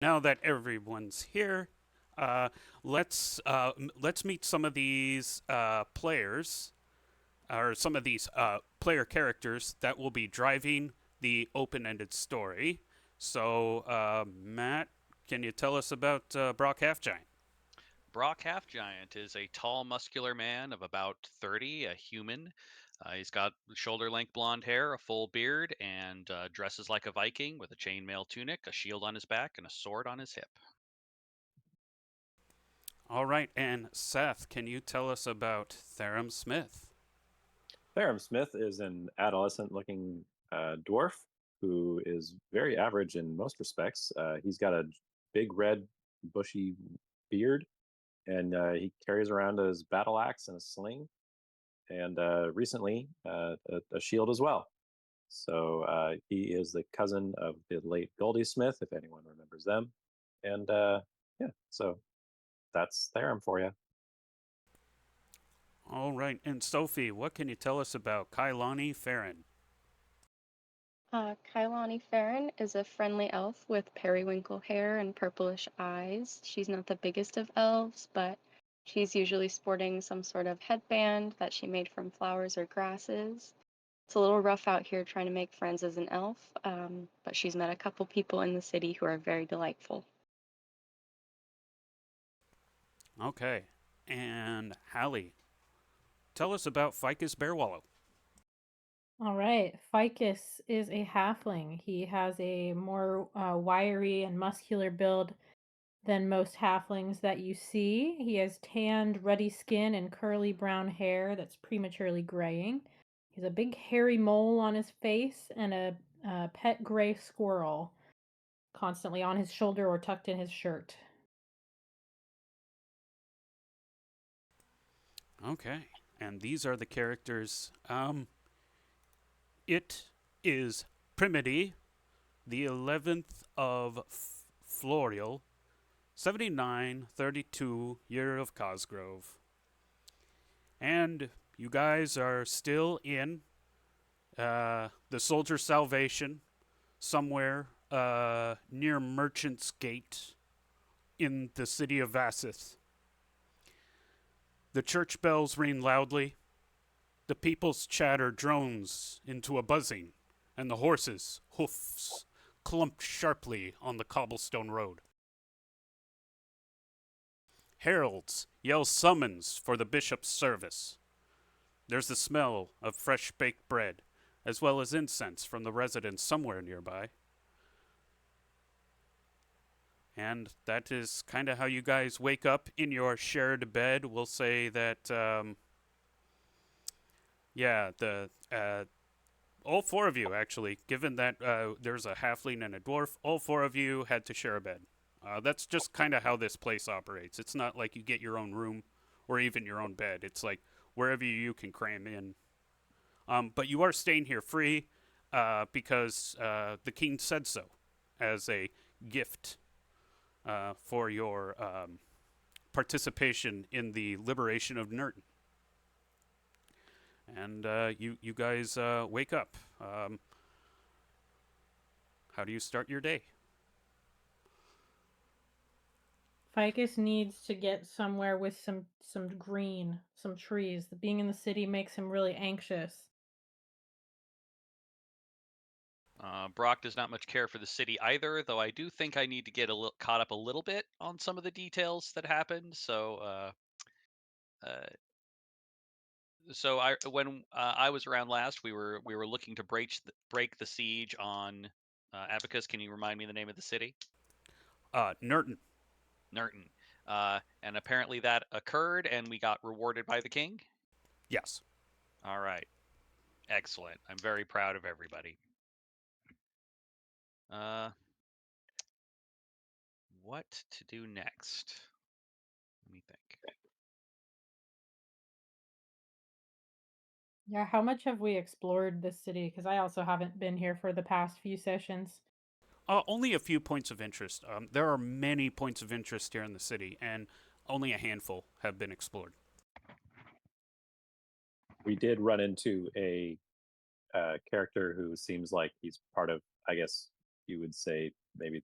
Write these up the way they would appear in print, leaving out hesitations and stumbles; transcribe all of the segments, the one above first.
Now that everyone's here, uh, let's meet some of these players or some of these player characters that will be driving the open-ended story. So, Matt, can you tell us about Brock Half Giant? Brock Half Giant is a tall, muscular man of about 30, a human. He's got shoulder length blonde hair, a full beard, and dresses like a Viking with a chainmail tunic, a shield on his back, and a sword on his hip. All right, and Seth, can you tell us about Therum Smith? Therum Smith is an adolescent looking dwarf who is very average in most respects. He's got a big red, bushy beard, and he carries around his battle axe and a sling, and recently a shield as well. So he is the cousin of the late Goldie Smith, if anyone remembers them. And yeah, so that's Therum for you. All right, and Sophie, what can you tell us about Kailani Farron? Kailani Farron is a friendly elf with periwinkle hair and purplish eyes. She's not the biggest of elves, but she's usually sporting some sort of headband that she made from flowers or grasses. It's a little rough out here trying to make friends as an elf, but she's met a couple people in the city who are very delightful. Okay, and Hallie, tell us about Ficus Bearwallow. All right. Ficus is a halfling. He has a more wiry and muscular build than most halflings that you see. He has tanned, ruddy skin and curly brown hair that's prematurely graying. He has a big hairy mole on his face and a pet gray squirrel constantly on his shoulder or tucked in his shirt. Okay, and these are the characters. It is Primity, the 11th of Florial, 7932 year of Cosgrove. And you guys are still in the Soldier Salvation, somewhere near Merchant's Gate in the city of Vassith. The church bells ring loudly, the people's chatter drones into a buzzing, and the horses' hoofs clump sharply on the cobblestone road. Heralds yell summons for the bishop's service. There's the smell of fresh baked bread, as well as incense from the residents somewhere nearby. And that is kind of how you guys wake up in your shared bed. We'll say that, yeah, the all four of you actually, given that there's a halfling and a dwarf, all four of you had to share a bed. That's just kind of how this place operates. It's not like you get your own room or even your own bed. It's like wherever you can cram in. But you are staying here free because the king said so as a gift for your participation in the liberation of Nurton. And you guys wake up. How do you start your day? Ficus needs to get somewhere with some green, some trees. Being in the city makes him really anxious. Brock does not much care for the city either, though I do think I need to get caught up a little bit on some of the details that happened. Uh, so when I was around last, we were looking to break the siege on Abacus. Can you remind me the name of the city? Nurton. Nurton. And apparently that occurred, and we got rewarded by the king. Yes. All right, excellent. I'm very proud of everybody. Uh, what to do next? Let me think. Yeah, how much have we explored this city? Because I also haven't been here for the past few sessions. Only a few points of interest. There are many points of interest here in the city, and only a handful have been explored. We did run into a character who seems like he's part of, I guess you would say, maybe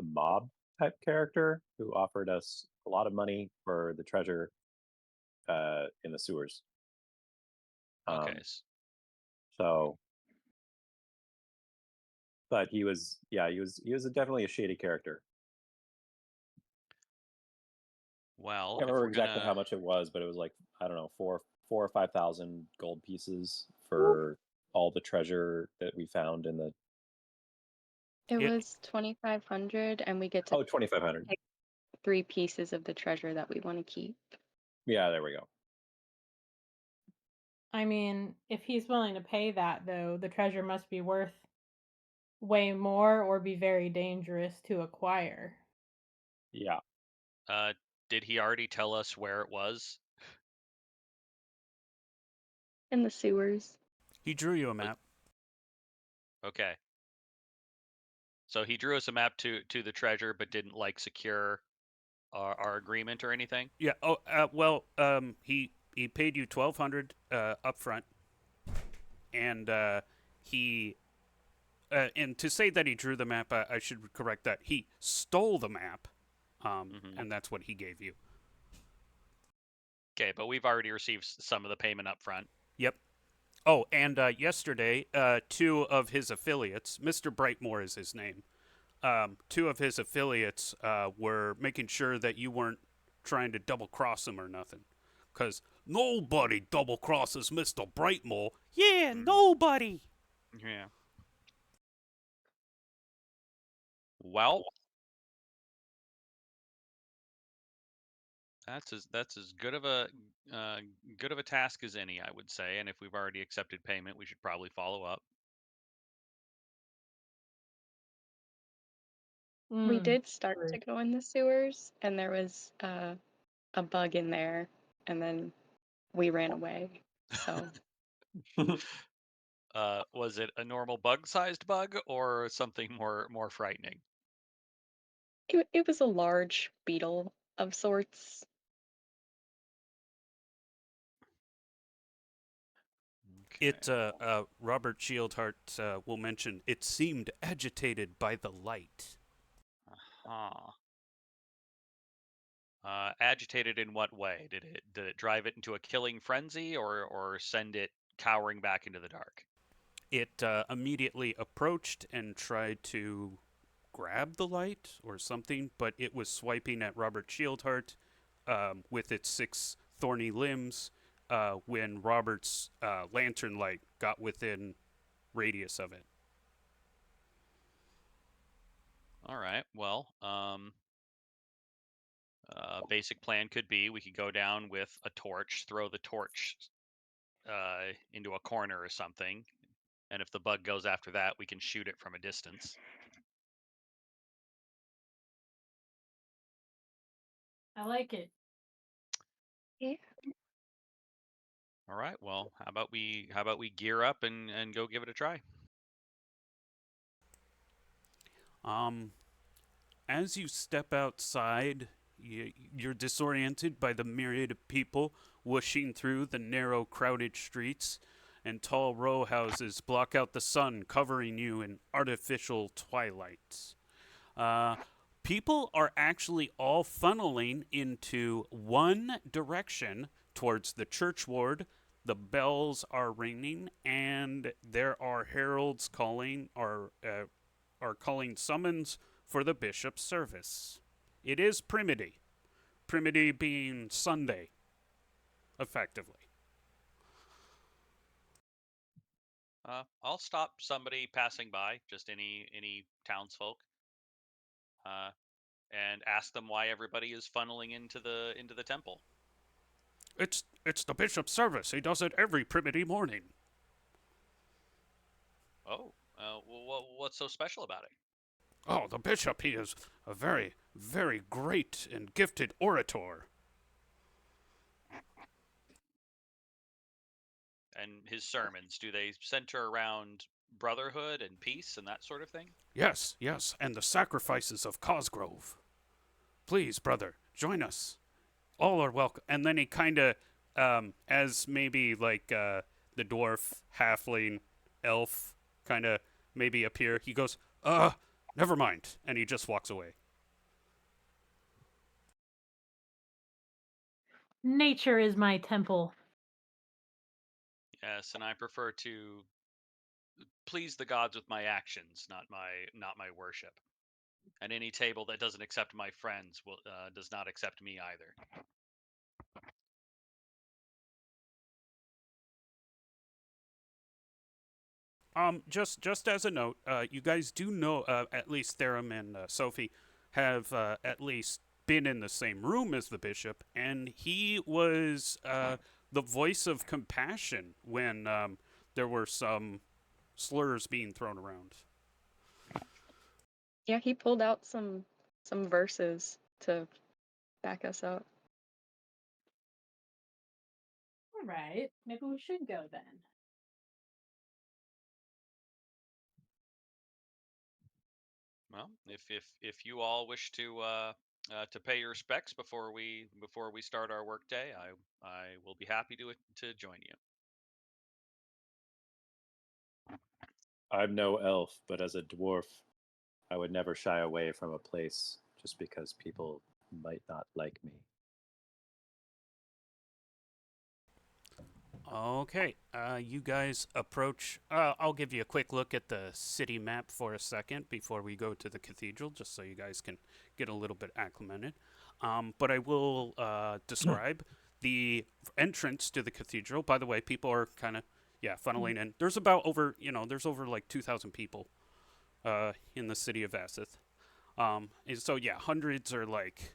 a mob type character who offered us a lot of money for the treasure in the sewers. Okay. So, but he was definitely a shady character. Well, I can't if remember we're exactly gonna how much it was, but it was like, I don't know, 4 or 5,000 gold pieces for all the treasure that we found in the. It It was 2,500, and we get to 2,500. pick 3 pieces of the treasure that we want to keep. Yeah, there we go. I mean, if he's willing to pay that, though, the treasure must be worth way more or be very dangerous to acquire. Yeah. did he already tell us where it was? In the sewers. he drew you a map. Okay. So he drew us a map to the treasure, but didn't like secure our agreement or anything. Yeah. Oh, he paid you 1,200 up front, and he and to say that he drew the map, I should correct that. He stole the map, and that's what he gave you. Okay, but we've already received some of the payment up front. Yep. Oh, and yesterday, 2 of his affiliates, Mr. Brightmore is his name, 2 of his affiliates were making sure that you weren't trying to double cross him or nothing. Because nobody double crosses Mr. Brightmore. Yeah, nobody. Yeah. Well, that's as good of a task as any, I would say. And if we've already accepted payment, we should probably follow up. We did start true. to go in the sewers, and there was a bug in there, and then we ran away. So Was it a normal bug-sized bug or something more frightening? it was a large beetle of sorts. It, Okay. Robert Shieldheart will mention, it seemed agitated by the light. Uh-huh. Agitated in what way? Did it drive it into a killing frenzy or send it cowering back into the dark? It immediately approached and tried to grab the light or something, but it was swiping at Robert Shieldheart with its 6 thorny limbs when Robert's lantern light got within radius of it. All right. Well, basic plan could be we could go down with a torch, throw the torch into a corner or something, and if the bug goes after that, we can shoot it from a distance. I like it. Yeah. All right. Well, how about we gear up and go give it a try? As you step outside, you're disoriented by the myriad of people whooshing through the narrow, crowded streets, and tall row houses block out the sun, covering you in artificial twilight. Uh, People are actually all funneling into one direction towards the church ward. The bells are ringing, and there are heralds are calling summons for the bishop's service. It is Primity. Primity being Sunday, effectively. I'll stop somebody passing by, just any townsfolk, uh, and ask them why everybody is funneling into the temple. It's the bishop's service. He does it every Primity morning. Oh, what's so special about it? Oh, the bishop, he is a very, very great and gifted orator. And his sermons, do they center around brotherhood and peace and that sort of thing? Yes, yes, and the sacrifices of Cosgrove. Please, brother, join us. All are welcome. And then he kind of, as maybe like the dwarf, halfling, elf, kind of maybe appear, he goes, Never mind. And he just walks away. Nature is my temple. Yes, and I prefer to please the gods with my actions, not my worship. And any table that doesn't accept my friends does not accept me either. Just as a note, you guys do know, at least Therum and Sophie have at least been in the same room as the bishop, and he was the voice of compassion when there were some slurs being thrown around. Yeah, he pulled out some verses to back us up. All right, maybe we should go then. Well, if you all wish to pay your respects before we start our workday, I will be happy to join you. I'm no elf, but as a dwarf, I would never shy away from a place just because people might not like me. Okay, you guys approach. I'll give you a quick look at the city map for a second before we go to the cathedral, just so you guys can get a little bit acclimated. But I will describe the entrance to the cathedral. By the way, people are kind of funneling in. There's about over there's over like 2,000 people in the city of Asith. And so hundreds are like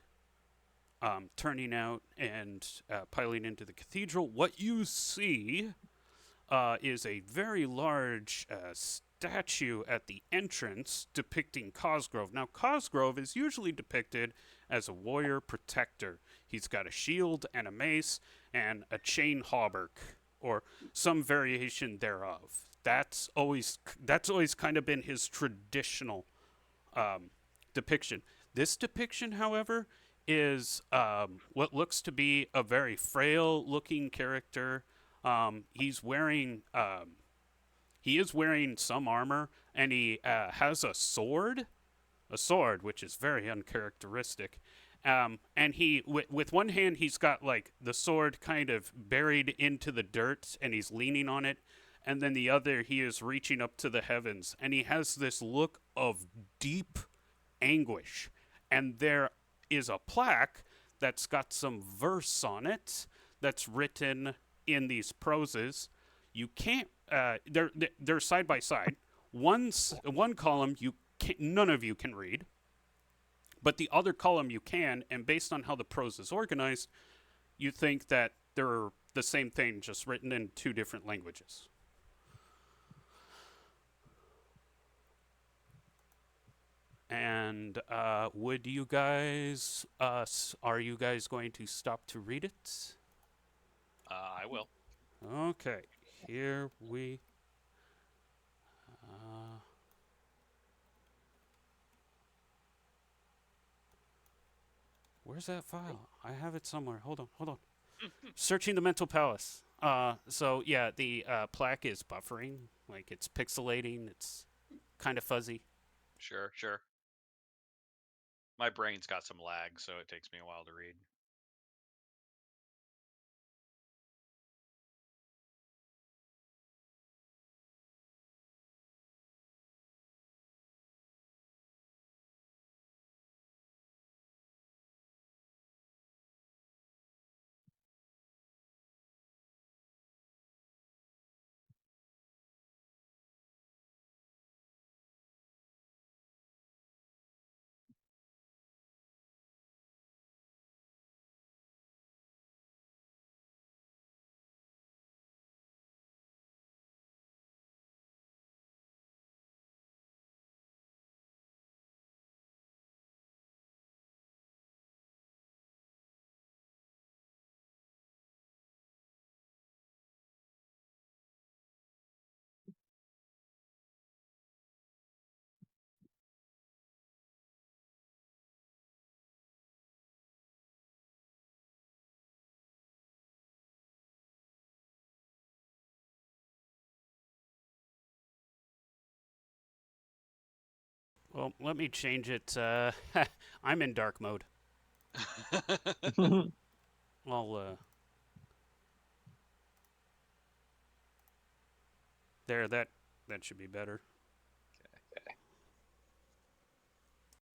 turning out and piling into the cathedral. What you see is a very large statue at the entrance depicting Cosgrove. Now, Cosgrove is usually depicted as a warrior protector. He's got a shield and a mace and a chain hauberk, or some variation thereof. That's always kind of been his traditional depiction. This depiction, however, is what looks to be a very frail-looking character. He is wearing some armor, and he has a sword, which is very uncharacteristic. And with one hand, he's got like the sword kind of buried into the dirt, and he's leaning on it. And then the other, he is reaching up to the heavens, and he has this look of deep anguish. And there is a plaque that's got some verse on it that's written in these proses. You can't. They're side by side. One column none of you can read, but the other column you can. And based on how the prose is organized, you think that they're the same thing, just written in two different languages. And would you guys, are you guys going to stop to read it? I will. Okay, here we. Where's that file? I have it somewhere. Hold on. Searching the mental palace. So yeah, the plaque is buffering, like it's pixelating. It's kind of fuzzy. Sure. My brain's got some lag, so it takes me a while to read. Well, let me change it. I'm in dark mode. Well, there. That should be better.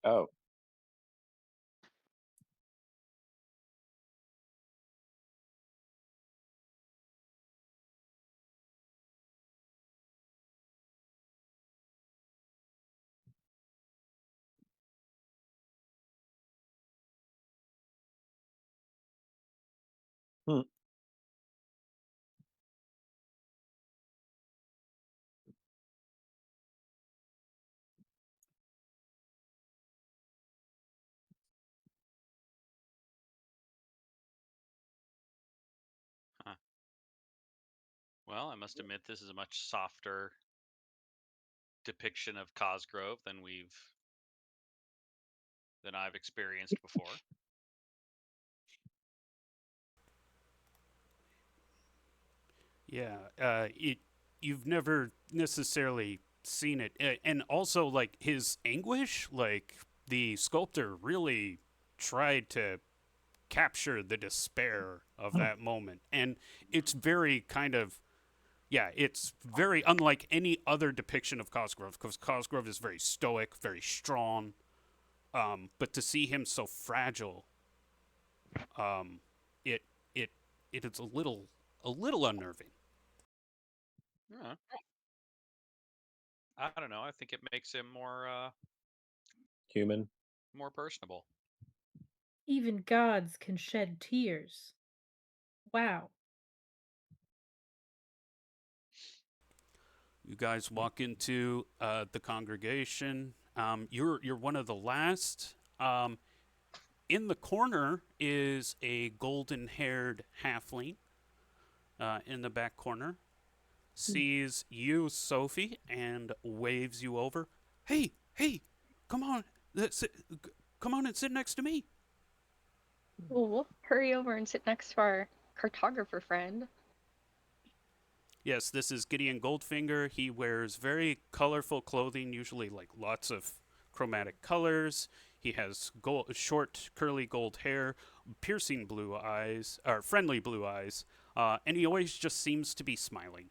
Oh, hmm. Huh. Well, I must admit this is a much softer depiction of Cosgrove than I've experienced before. Yeah. You've never necessarily seen it, and also like his anguish. Like the sculptor really tried to capture the despair of that moment, and it's very kind of yeah, it's very unlike any other depiction of Cosgrove because Cosgrove is very stoic, very strong. But to see him so fragile, um, it it it is a little unnerving. Yeah. I don't know. I think it makes him Human. more personable. Even gods can shed tears. Wow. You guys walk into the congregation. You're one of the last. In the corner is a golden-haired halfling. In the back corner, sees you, Sophie, and waves you over. Hey, hey, come on, come on and sit next to me. Well, we'll hurry over and sit next to our cartographer friend. Yes, this is Gideon Goldfinger. He wears very colorful clothing, usually like lots of chromatic colors. He has short, curly gold hair, piercing blue eyes, or friendly blue eyes, and he always just seems to be smiling.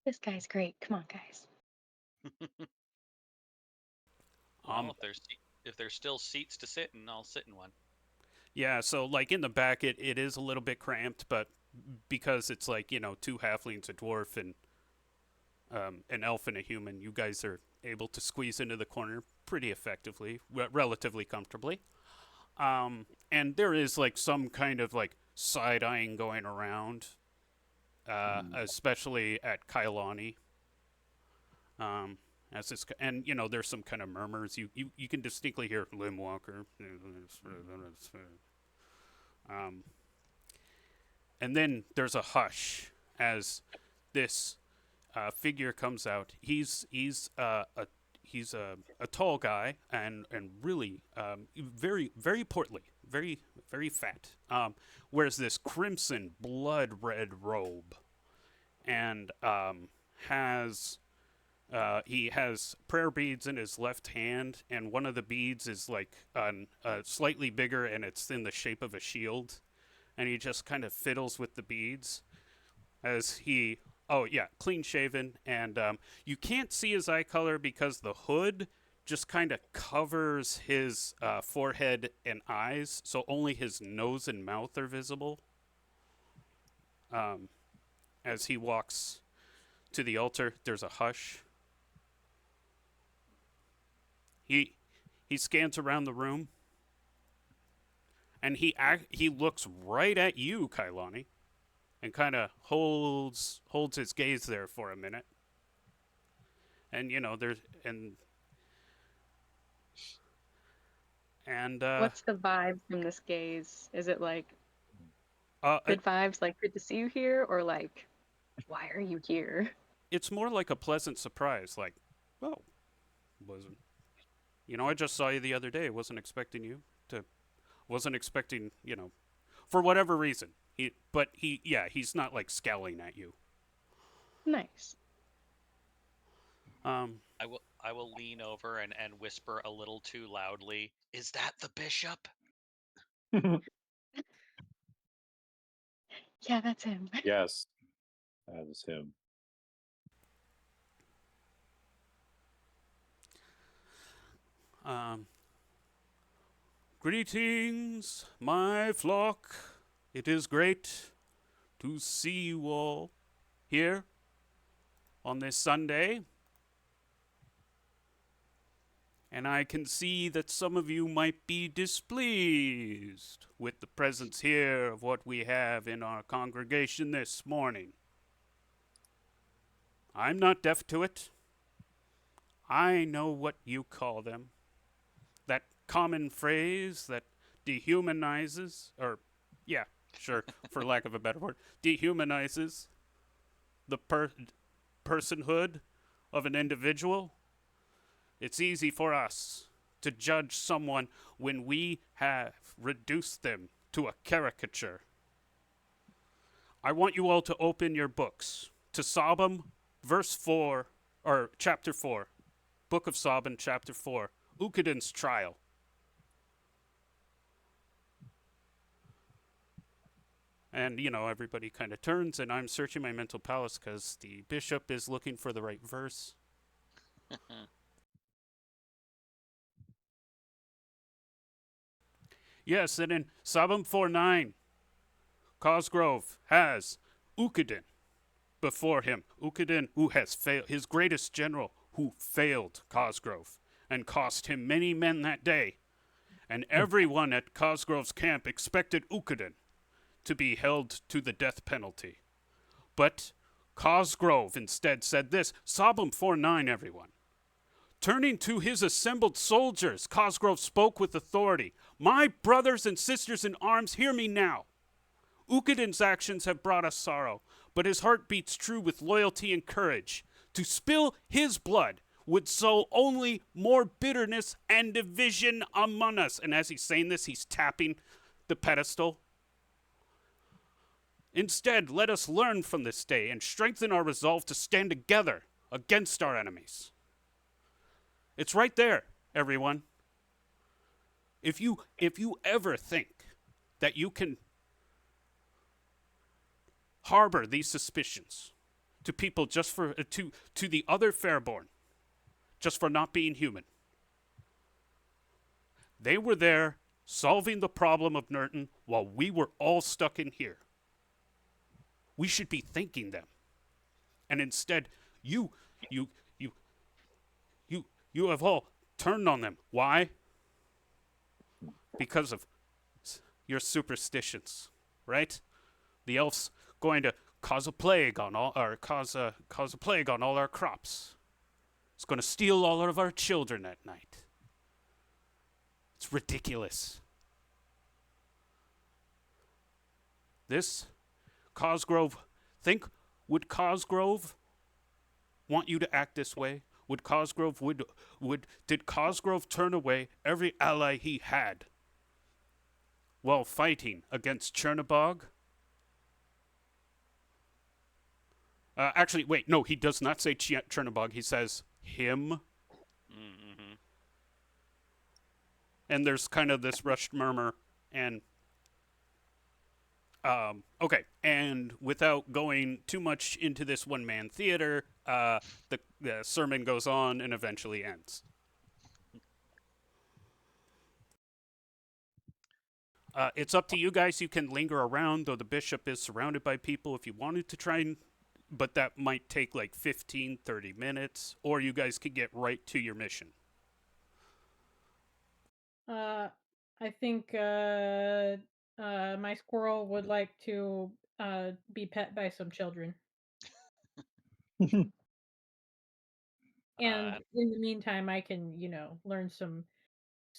This guy's great. Come on, guys. Well, Um, if there's still seats to sit in, I'll sit in one. yeah, so like in the back, it is a little bit cramped, but because it's like two halflings, a dwarf, and an elf and a human, you guys are able to squeeze into the corner pretty effectively, relatively comfortably. And there is like some kind of like side eyeing going around, especially at Kailani. As this, and there's some kind of murmurs. You can distinctly hear Limb Walker. Um, and then there's a hush as this figure comes out. He's a tall guy and really very very portly, very fat. Wears this crimson blood red robe and has he has prayer beads in his left hand, and one of the beads is like slightly bigger, and it's in the shape of a shield. And he just kind of fiddles with the beads as he oh yeah, clean shaven, and you can't see his eye color because the hood just kind of covers his forehead and eyes, so only his nose and mouth are visible. Um, as he walks to the altar, there's a hush. He scans around the room, and he looks right at you, Kailani, and kind of holds his gaze there for a minute. And there's and What's the vibe from this gaze? Is it like uh, good vibes, like good to see you here, or like, why are you here? it's more like a pleasant surprise. Like, well, wasn't I just saw you the other day. Wasn't expecting for whatever reason. He's not like scowling at you. Nice. I will lean over and whisper a little too loudly. Is that the bishop? Yeah, that's him. Yes, that is him. Greetings, my flock. It is great to see you all here on this Sunday. And I can see that some of you might be displeased with the presence here of what we have in our congregation this morning. I'm not deaf to it. I know what you call them. That common phrase that dehumanizes, or, yeah, sure, for lack of a better word, dehumanizes the personhood of an individual. It's easy for us to judge someone when we have reduced them to a caricature. I want you all to open your books to Sodom, verse 4, or chapter 4. Book of Sodom, chapter 4. Ukidin's trial. And, everybody kind of turns, and I'm searching my mental palace because the bishop is looking for the right verse. Yes, and in Sodom 4:9, Cosgrove has Ukidin before him. Ukidin, who has failed, his greatest general, who failed Cosgrove and cost him many men that day. And everyone at Cosgrove's camp expected Ukidin to be held to the death penalty. But Cosgrove instead said this, Sodom 4:9, everyone. Turning to his assembled soldiers, Cosgrove spoke with authority. My brothers and sisters in arms, hear me now. Ukidin's actions have brought us sorrow, but his heart beats true with loyalty and courage. To spill his blood would sow only more bitterness and division among us. And as he's saying this, he's tapping the pedestal. Instead, let us learn from this day and strengthen our resolve to stand together against our enemies. It's right there, everyone. If you ever think that you can harbor these suspicions to people just for to the other Fairborn, just for not being human, they were there solving the problem of Nurton while we were all stuck in here. We should be thanking them, and instead, you have all turned on them. Why? Because of your superstitions, right? The elves going to cause a plague on all, or cause a plague on all our crops. It's going to steal all of our children at night. It's ridiculous. This Cosgrove, would Cosgrove want you to act this way? Did Cosgrove turn away every ally he had while fighting against Chernobog? Actually, wait, no, he does not say Chernobog. He says him. Mm-hmm. And there's kind of this rushed murmur, and okay, and without going too much into this one-man theater, the sermon goes on and eventually ends. It's up to you guys. You can linger around, though the bishop is surrounded by people if you wanted to try and... But that might take like 15, 30 minutes, or you guys could get right to your mission. I think my squirrel would like to be pet by some children. And in the meantime, I can, learn some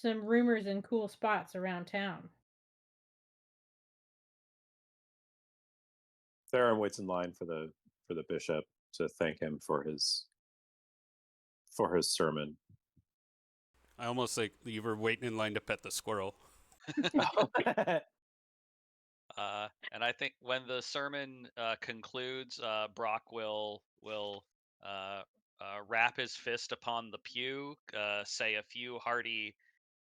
rumors and cool spots around town. Theron waits in line for the bishop to thank him for his sermon. I almost like you were waiting in line to pet the squirrel. And I think when the sermon concludes, Brock will rap his fist upon the pew, say a few hearty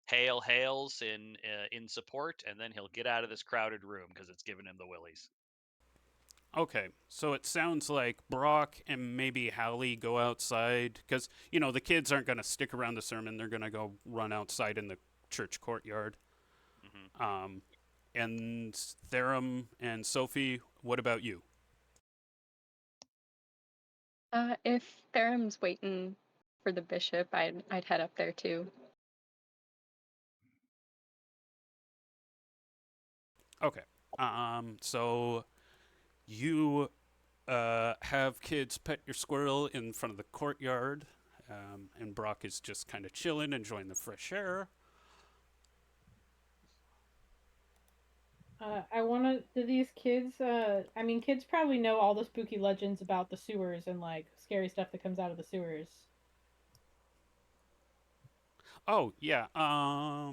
hail hails in support, and then he'll get out of this crowded room because it's giving him the willies. Okay, so it sounds like Brock and maybe Hallie go outside because, the kids aren't going to stick around the sermon. They're going to go run outside in the church courtyard. Hmm. And Therum and Sophie, what about you? If Therum's waiting for the bishop, I'd head up there too. Okay. So you have kids pet your squirrel in front of the courtyard, and Brock is just kind of chilling, enjoying the fresh air. I want to. Do these kids? I mean, kids probably know all the spooky legends about the sewers and like scary stuff that comes out of the sewers. Oh yeah. Why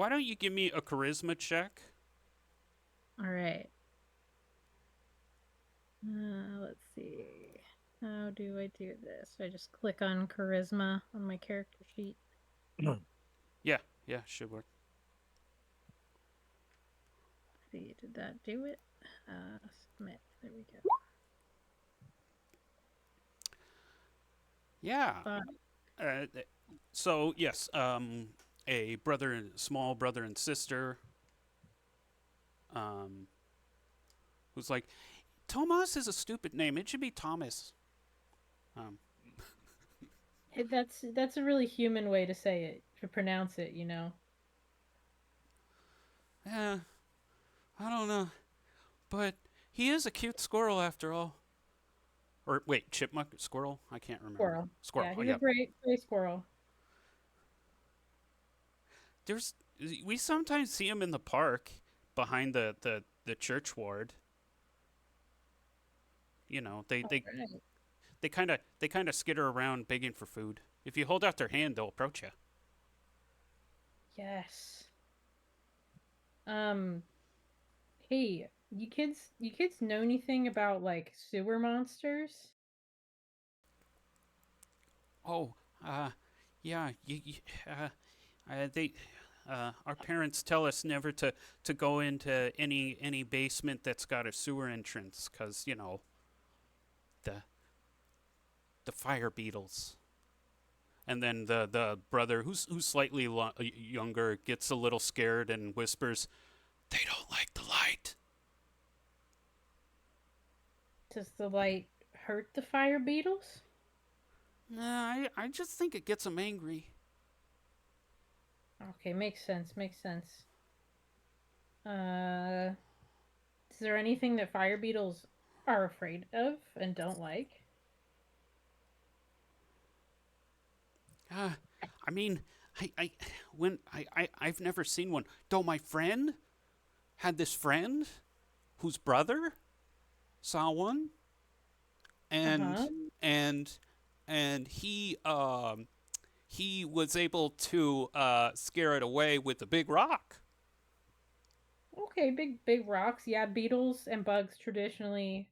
don't you give me a charisma check? All right. Let's see. How do I do this? I just click on charisma on my character sheet. Yeah, should work. See, did that do it? Submit. There we go. Yeah. Fine. So yes, a small brother and sister, who's like, Tomas is a stupid name. It should be Thomas. Um, That's a really human way to say it, to pronounce it. You know. yeah, I don't know, but he is a cute squirrel after all. Or wait, chipmunk, squirrel? I can't remember. Squirrel. Squirrel. Yeah, Oh he's yeah. a gray squirrel. There's we sometimes see him in the park behind the church ward. You know, Right. they kind of skitter around begging for food. If you hold out their hand, they'll approach you. Yes. Um. Hey, you kids know anything about like sewer monsters? Oh, yeah, they, our parents tell us never to go into any basement that's got a sewer entrance, 'cause the the fire beetles. And then the brother, who's slightly younger, gets a little scared and whispers, "They don't like the light." Does the light hurt the fire beetles? Nah, I just think it gets them angry. Okay, makes sense. Makes sense. Uh, is there anything that fire beetles are afraid of and don't like? Uh, I mean, I when I've never seen one. Though my friend had this friend whose brother saw one, Uh huh. and and he was able to scare it away with a big rock. Okay, big rocks. Yeah, beetles and bugs traditionally.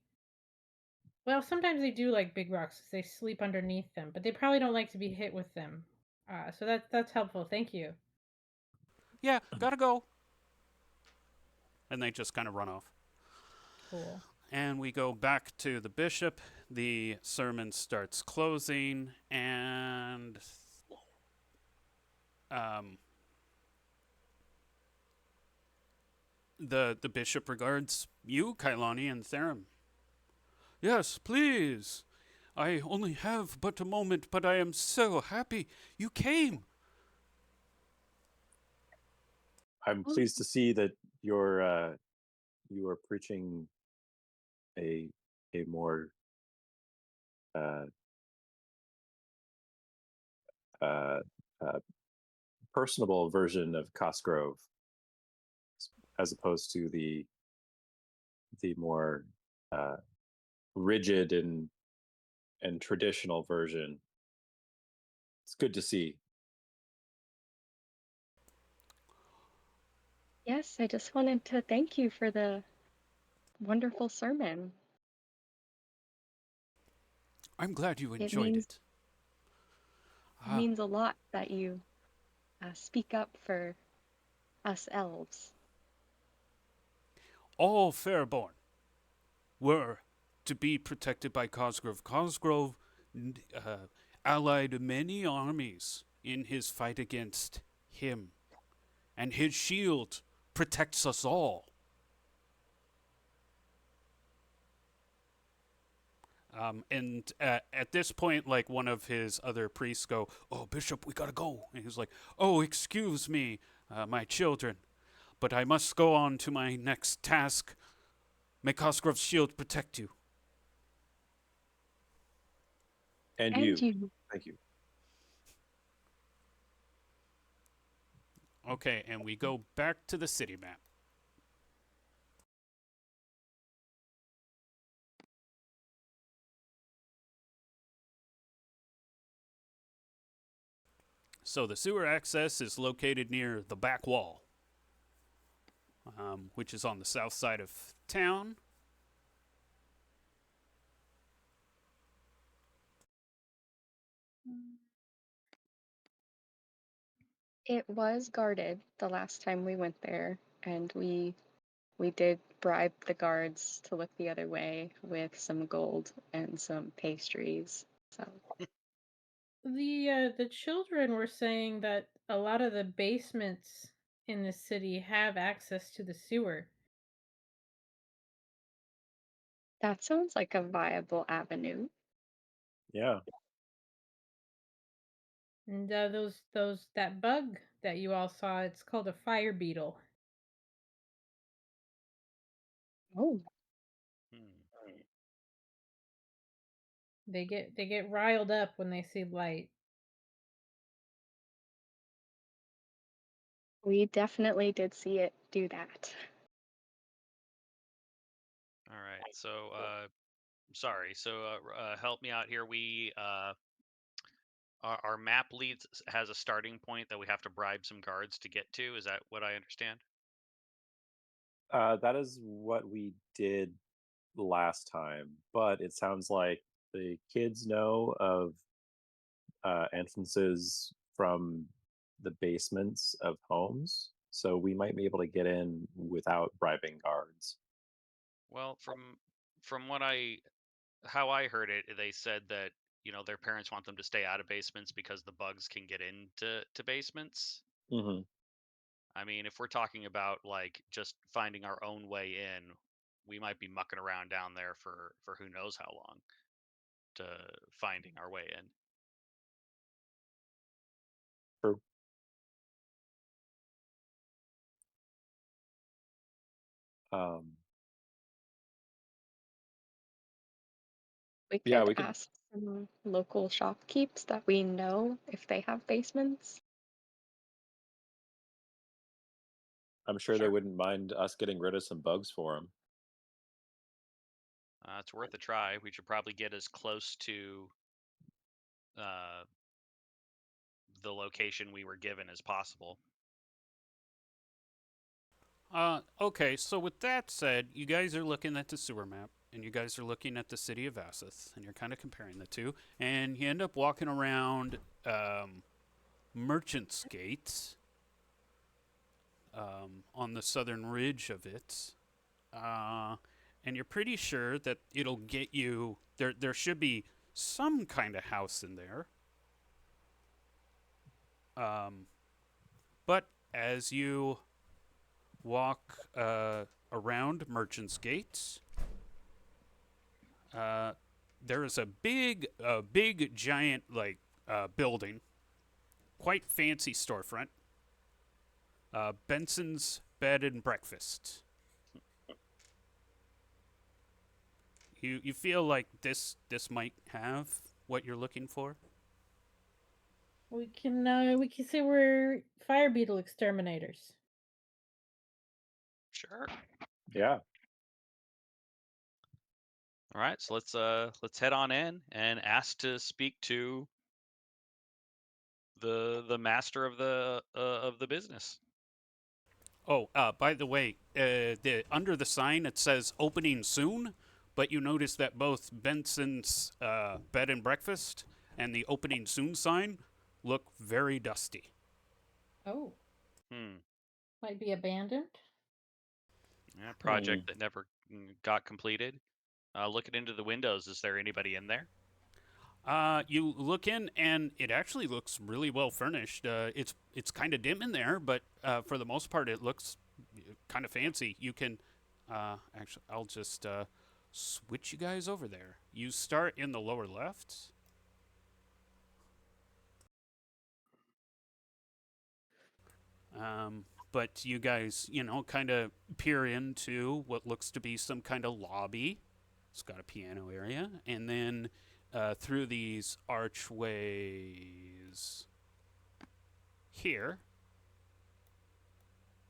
Well, sometimes they do like big rocks 'cause they sleep underneath them, but they probably don't like to be hit with them. So that's helpful. Thank you. Yeah, gotta go. And they just kind of run off. Cool. And we go back to the bishop. The sermon starts closing, and um, the bishop regards you, Kailani, and Therum. Yes, please. I only have but a moment, but I am so happy you came. I'm pleased to see that you are preaching a more uh, uh, uh, personable version of Cosgrove, as opposed to the more uh, rigid and traditional version. It's good to see. Yes, I just wanted to thank you for the wonderful sermon. I'm glad you It enjoyed means it. it means a lot that you speak up for us elves. All Fairborn were to be protected by Cosgrove. Cosgrove allied many armies in his fight against him, and his shield protects us all. And at this point, like one of his other priests go, "Oh, Bishop, we gotta go." And he's like, "Oh, excuse me, my children, but I must go on to my next task. May Cosgrove's shield protect you." And And you. you. Thank you. Okay, and we go back to the city map. So the sewer access is located near the back wall, which is on the south side of town. It was guarded the last time we went there, and we did bribe the guards to look the other way with some gold and some pastries. So The children were saying that a lot of the basements in the city have access to the sewer. that sounds like a viable avenue. Yeah. And those that bug that you all saw, it's called a fire beetle. Oh, Hmm. They get riled up when they see light. we definitely did see it do that. All right. So, sorry. So, help me out here. Our map leads has a starting point that we have to bribe some guards to get to. Is that what I understand? That is what we did last time, but it sounds like the kids know of entrances from the basements of homes, so we might be able to get in without bribing guards. Well, from what how I heard it, they said that their parents want them to stay out of basements because the bugs can get into basements. Hmm. I mean, if we're talking about like just finding our own way in, we might be mucking around down there for who knows how long to finding our way in. True. Um, We yeah, could we could. ask some local shopkeepers that we know if they have basements. I'm sure they wouldn't mind us getting rid of some bugs for them. It's worth a try. We should probably get as close to uh, the location we were given as possible. Okay, so with that said, you guys are looking at the sewer map, and you guys are looking at the city of Asseth, and you're kind of comparing the two, and you end up walking around Merchant's Gate on the southern ridge of it, and you're pretty sure that it'll get you there. There should be some kind of house in there, but as you walk around Merchant's Gate, there is a big, giant like building, quite fancy storefront. Benson's Bed and Breakfast. You feel like this might have what you're looking for? We can say we're fire beetle exterminators. Sure. Yeah. All right, so let's head on in and ask to speak to the master of the business. Oh, by the way, the under the sign it says opening soon, but you notice that both Benson's bed and breakfast and the opening soon sign look very dusty. Oh, Hmm. might be abandoned. Yeah, project that never got completed. Looking into the windows, is there anybody in there? You look in, and it actually looks really well furnished. It's kind of dim in there, but for the most part, it looks kind of fancy. You can actually, I'll just switch you guys over there. You start in the lower left. But you guys, kind of peer into what looks to be some kind of lobby. It's got a piano area, and then through these archways here,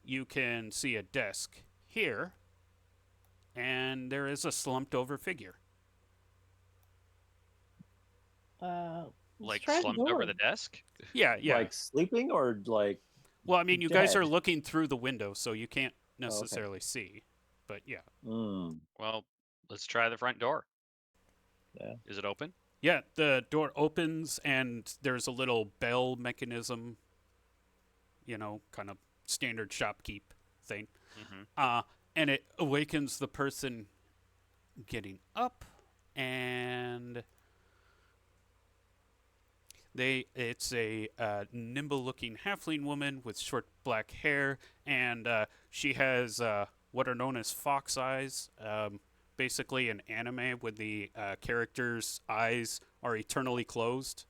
you can see a desk here, and there is a slumped over figure. Let's Like try the slumped over door. the desk? Yeah. Like sleeping or like Well, I mean, you guys dead? are looking through the window, so you can't okay. necessarily see. But yeah. Well, let's try the front door. Yeah. Is it open? Yeah, the door opens, and there's a little bell mechanism, kind of standard shopkeep thing. Mm-hmm. And it awakens the person getting up, and it's a nimble looking halfling woman with short black hair, and she has what are known as fox eyes. Basically, an anime when the characters' eyes are eternally closed.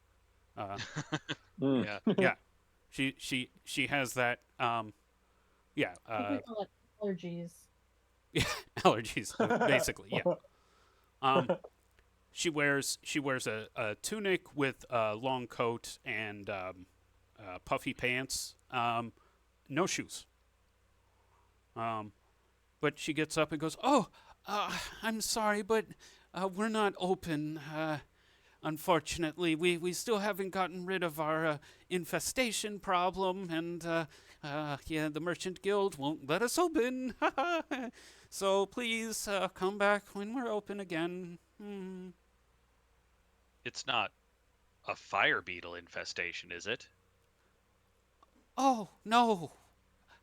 Yeah. Yeah, she has that. Yeah, I think we call it allergies. allergies, basically. Yeah. She wears a tunic with a long coat and puffy pants. No shoes. But she gets up and goes, "Oh, I'm sorry, but we're not open. Unfortunately, we still haven't gotten rid of our infestation problem, and yeah, the Merchant Guild won't let us open. So please come back when we're open again." It's not a fire beetle infestation, is it? Oh, no.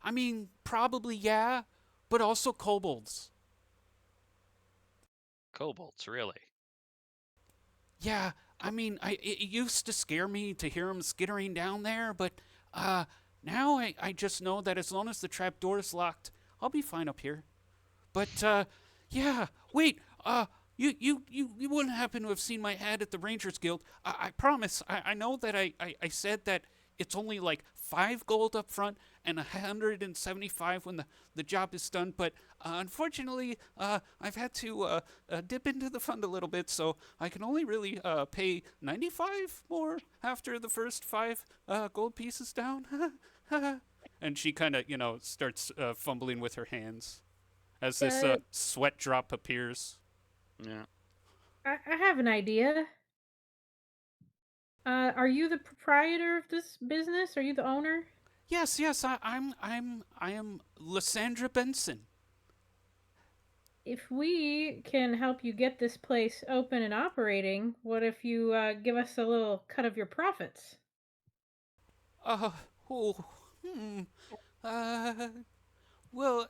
I mean, probably yeah, but also kobolds. Kobolds, really? Yeah, I mean, it used to scare me to hear them skittering down there, but now I just know that as long as the trap door is locked, I'll be fine up here. But yeah, wait, you wouldn't happen to have seen my ad at the Rangers Guild. I promise. I know that I said that it's only like 5 gold up front and 175 when the job is done. But unfortunately, I've had to dip into the fund a little bit, so I can only really pay 95 more after the first 5 gold pieces down. And she kind of, starts fumbling with her hands as this sweat drop appears. Yeah. I have an idea. Are you the proprietor of this business? Are you the owner? Yes, I am Lysandra Benson. If we can help you get this place open and operating, what if you give us a little cut of your profits? Uh, oh, hmm. Uh, well,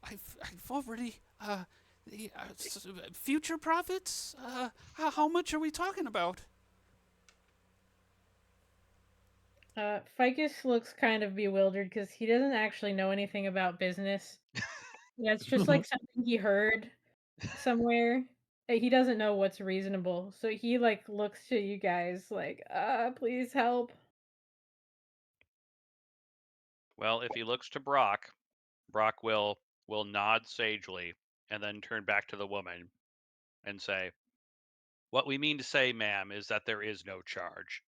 I've already, the, future profits? How much are we talking about? Ficus looks kind of bewildered because he doesn't actually know anything about business. Yeah, it's just like something he heard somewhere. He doesn't know what's reasonable. So he like looks to you guys like, please help. Well, if he looks to Brock, Brock will nod sagely and then turn back to the woman and say, "What we mean to say, ma'am, is that there is no charge.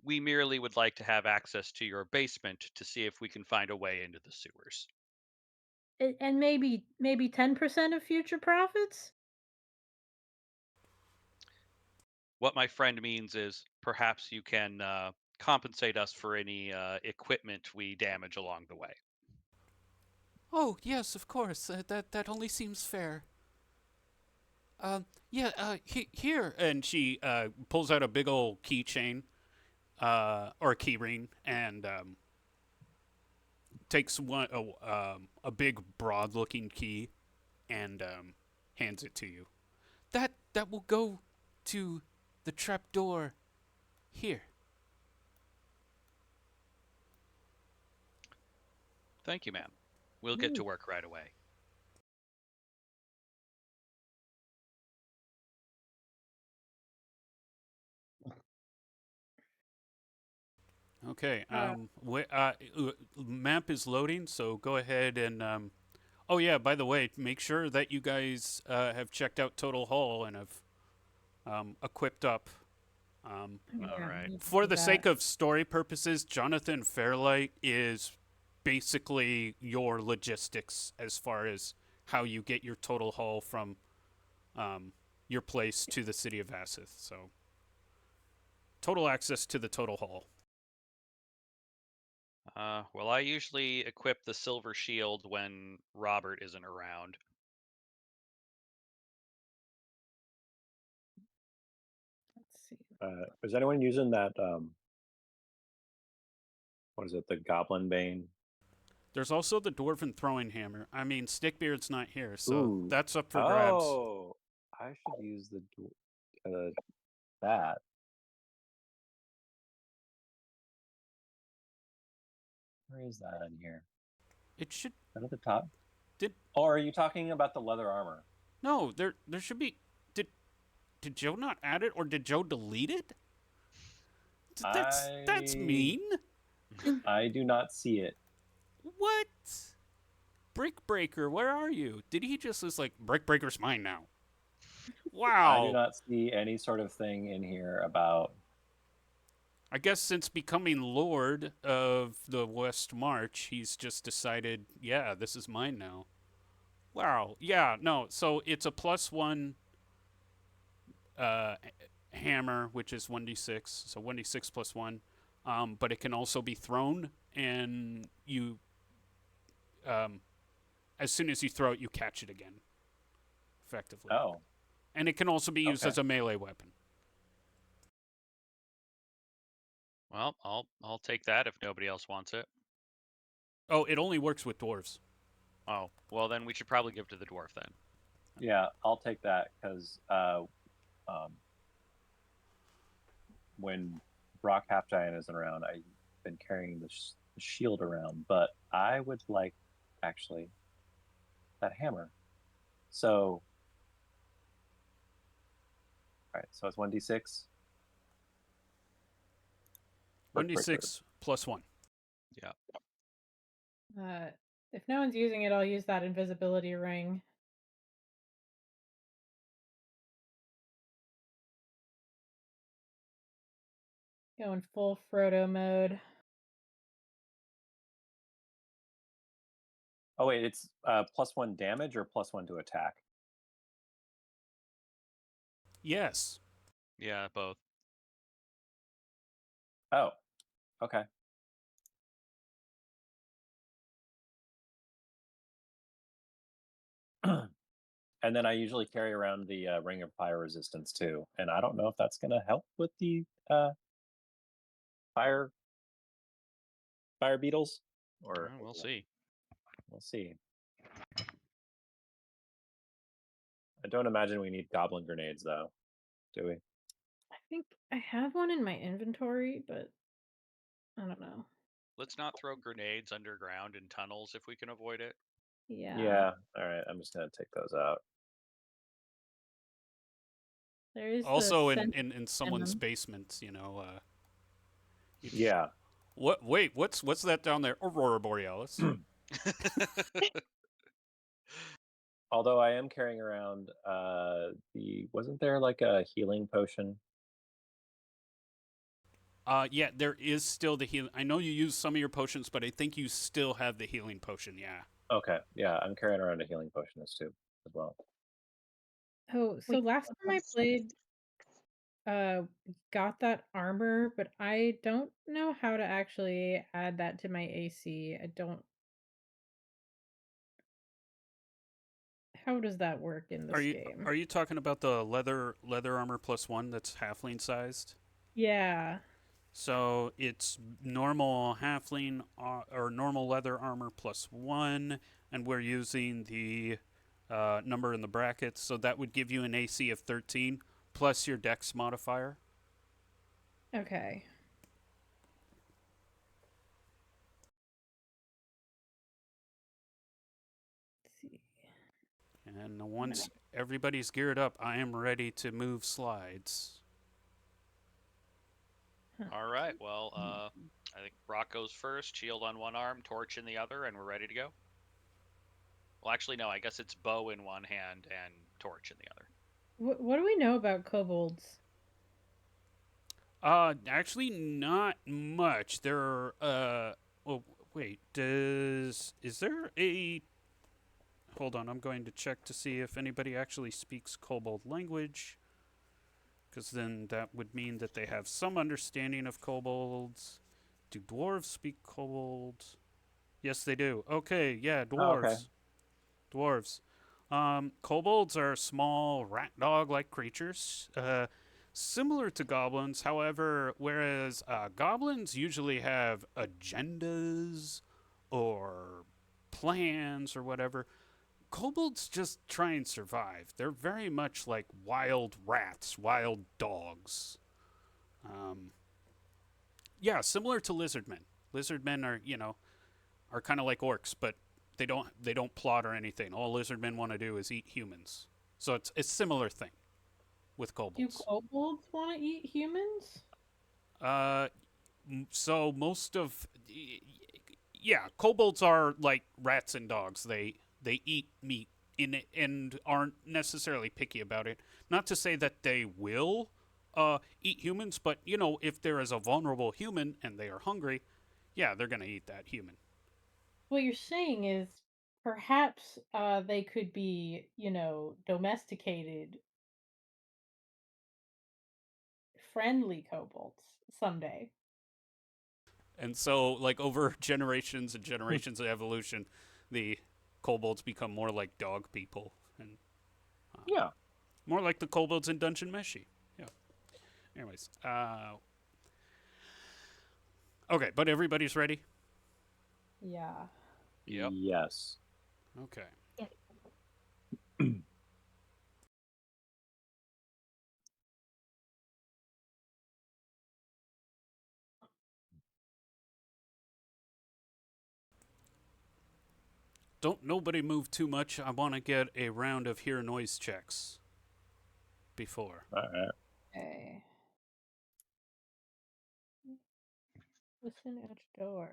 We merely would like to have access to your basement to see if we can find a way into the sewers." And maybe 10% of future profits? What my friend means is perhaps you can compensate us for any equipment we damage along the way. Oh, yes, of course. That only seems fair. Here, and she pulls out a big old keychain, or key ring, and takes a big, broad-looking key, and hands it to you. That will go to the trap door here. Thank you, ma'am. We'll get to work right away. Okay. Map is loading, so go ahead and. Oh yeah. By the way, make sure that you guys have checked out Total Haul and have equipped up. All right. For the sake of story purposes, Jonathan Fairlight is basically your logistics as far as how you get your Total Haul from your place to the city of Vassith. So, total access to the Total Haul. Well, I usually equip the silver shield when Robert isn't around. Let's see. Is anyone using that? What is it? The Goblin Bane. There's also the Dwarven Throwing Hammer. I mean, Stickbeard's not here, so Ooh. that's up for grabs. Oh, I should use that. Where is that in here? It should. Is that at the top? Did? Oh, are you talking about the leather armor? No, there should be. Did Joe not add it, or did Joe delete it? That's mean. I do not see it. What? Brick Breaker, where are you? Did he just was like Brick Breaker's mine now? Wow. I do not see any sort of thing in here about. I guess since becoming Lord of the West March, he's just decided, yeah, this is mine now. Wow. Yeah, no. So it's a +1 hammer, which is 1d6. So 1d6 +1. But it can also be thrown, and you, as soon as you throw it, you catch it again. Effectively. Oh. And it can also be used as a melee weapon. Well, I'll take that if nobody else wants it. Oh, it only works with dwarves. Oh, well then we should probably give it to the dwarf then. Yeah, I'll take that because when Brock Half Giant isn't around, I've been carrying the shield around, but I would like actually that hammer. So, all right, so it's 1d6. 1d6 +1. Yeah. If no one's using it, I'll use that invisibility ring. Going full Frodo mode. Oh wait, it's +1 damage or +1 to attack? Yes. Yeah, both. Oh, okay. And then I usually carry around the Ring of Fire Resistance too, and I don't know if that's going to help with the fire beetles, or We'll see. We'll see. I don't imagine we need goblin grenades though, do we? I think I have one in my inventory, but I don't know. Let's not throw grenades underground in tunnels if we can avoid it. Yeah. Yeah. All right. I'm just gonna take those out. There is also in someone's basement, you know. Yeah. What? Wait. What's that down there? Aurora Borealis. Although I am carrying around wasn't there like a healing potion? Yeah, there is still the healing. I know you use some of your potions, but I think you still have the healing potion. Yeah. Okay. Yeah, I'm carrying around a healing potion as well. Oh, so last time I played, got that armor, but I don't know how to actually add that to my AC. I don't How does that work in this game? Are you talking about the leather armor +1 that's halfling sized? Yeah. So it's normal halfling or normal leather armor +1, and we're using the number in the brackets, so that would give you an AC of 13 plus your Dex modifier. Okay. Let's see. And once everybody's geared up, I am ready to move slides. All right. Well, I think Brock goes first. Shield on one arm, torch in the other, and we're ready to go. Well, actually, no. I guess it's bow in one hand and torch in the other. What do we know about kobolds? Actually, not much. There are, well, wait, is there a, hold on, I'm going to check to see if anybody actually speaks kobold language, because then that would mean that they have some understanding of kobolds. Do dwarves speak kobold? Yes, they do. Okay, yeah, dwarves. Oh, okay. Dwarves. Kobolds are small rat dog-like creatures, similar to goblins. However, whereas goblins usually have agendas or plans or whatever, kobolds just try and survive. They're very much like wild rats, wild dogs. Yeah, similar to lizardmen. Lizardmen are, are kind of like orcs, but they don't plot or anything. All lizardmen want to do is eat humans. So it's a similar thing with Do kobolds. kobolds want to eat humans? So most of, yeah, kobolds are like rats and dogs. They eat meat in it and aren't necessarily picky about it. Not to say that they will eat humans, but if there is a vulnerable human and they are hungry, yeah, they're gonna eat that human. What you're saying is perhaps they could be, domesticated, friendly kobolds someday. And so, like over generations and generations of evolution, the kobolds become more like dog people and Yeah. more like the kobolds in Dungeon Meshi. Yeah. Anyways, okay, but everybody's ready. Yeah. Yep. Yes. Okay. Don't nobody move too much. I want to get a round of hear noise checks before. All right. Okay. Listen at door.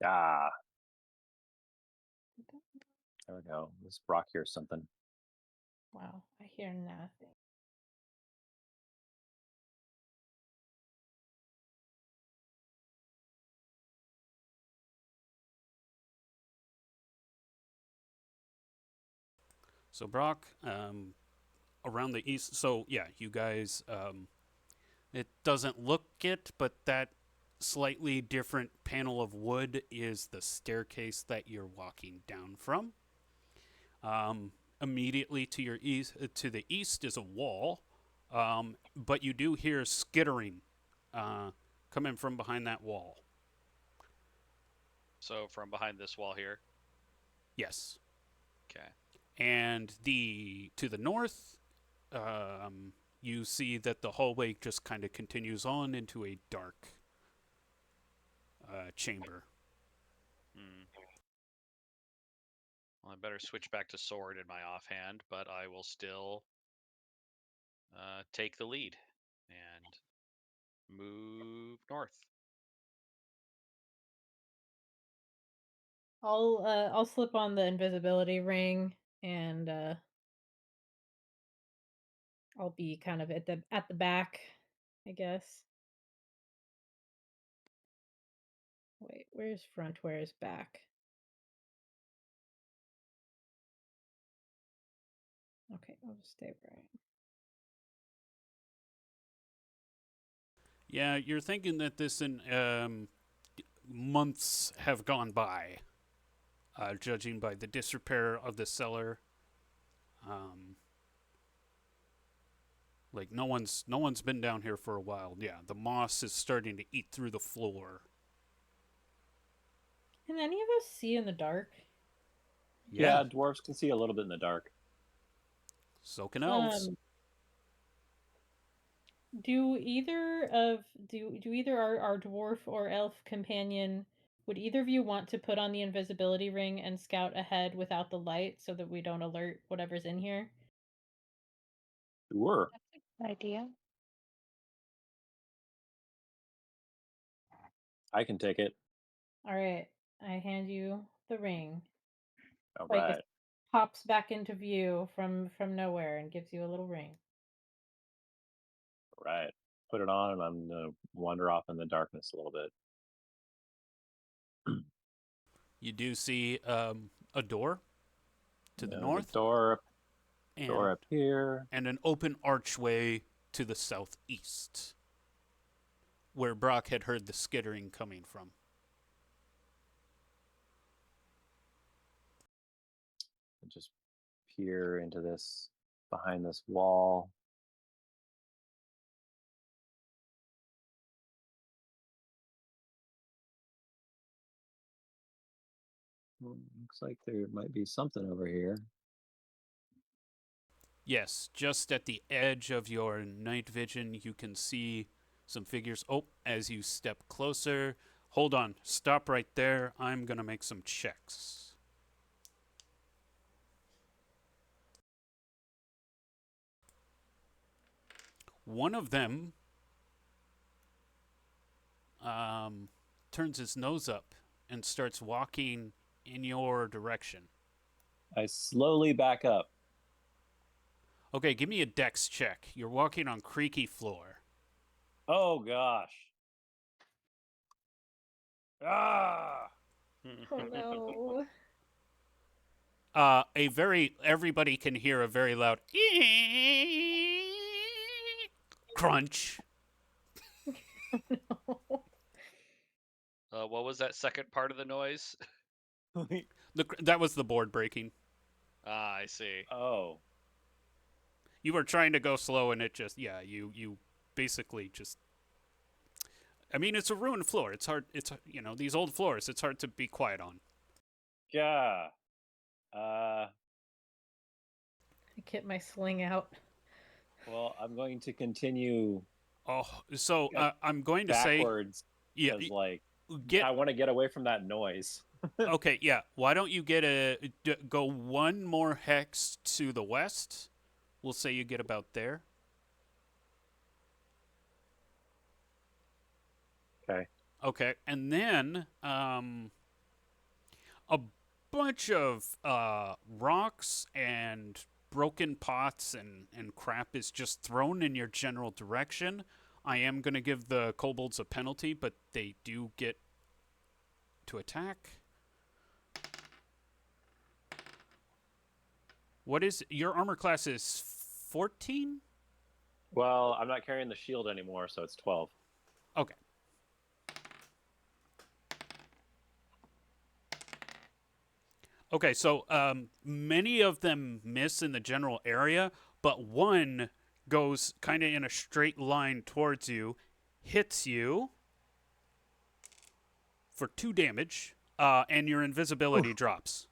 Ah, there we go. This Brock hears something. Wow, I hear nothing. So Brock, around the east. So yeah, you guys. It doesn't look it, but that slightly different panel of wood is the staircase that you're walking down from. Immediately to your east, to the east, is a wall, but you do hear skittering coming from behind that wall. So from behind this wall here. Yes, Okay. and to the north, you see that the hallway just kind of continues on into a dark chamber. Hmm. Well, I better switch back to sword in my offhand, but I will still take the lead and move north. I'll slip on the invisibility ring and I'll be kind of at the back, I guess. Wait, where's front? Where's back? Okay, I'll just stay where I am. Yeah, you're thinking that this in months have gone by, judging by the disrepair of the cellar. Um, like no one's been down here for a while. Yeah, the moss is starting to eat through the floor. Can any of us see in the dark? Yeah, Dwarves can see a little bit in the dark. so can elves. Um, do either our dwarf or elf companion, would either of you want to put on the invisibility ring and scout ahead without the light so that we don't alert whatever's in here? Sure. That's a good idea. I can take it. All right, I hand you the ring. All Like it right. pops back into view from nowhere and gives you a little ring. All right. Put it on, and I'm gonna wander off in the darkness a little bit. You do see a door to the The north door and up here. an open archway to the southeast, where Brock had heard the skittering coming from. Just peer into this, behind this wall. Looks like there might be something over here. Yes, just at the edge of your night vision, you can see some figures. Oh, as you step closer. Hold on. Stop right there. I'm going to make some checks. One of them turns his nose up and starts walking in your direction. I slowly back up. Okay, give me a dex check. You're walking on creaky floor. Oh gosh. Ah! Oh no. Everybody can hear a very loud crunch. No. What was that second part of the noise? That was the board breaking. Ah, I see. Oh. You were trying to go slow, and it just you basically just. I mean, it's a ruined floor. It's hard. It's these old floors. It's hard to be quiet on. Yeah. I get my sling out. Well, I'm going to continue Oh, so I'm going to backwards. say, Because, like, get I want to get away from that noise. okay. Yeah, why don't you go one more hex to the west? We'll say you get about there. Okay. Okay, and then a bunch of rocks and broken pots and crap is just thrown in your general direction. I am going to give the kobolds a penalty, but they do get to attack. What is your armor class? Is 14? Well, I'm not carrying the shield anymore, so it's 12. Okay. Okay, so many of them miss in the general area, but one goes kind of in a straight line towards you, hits you for 2 damage, and your invisibility drops.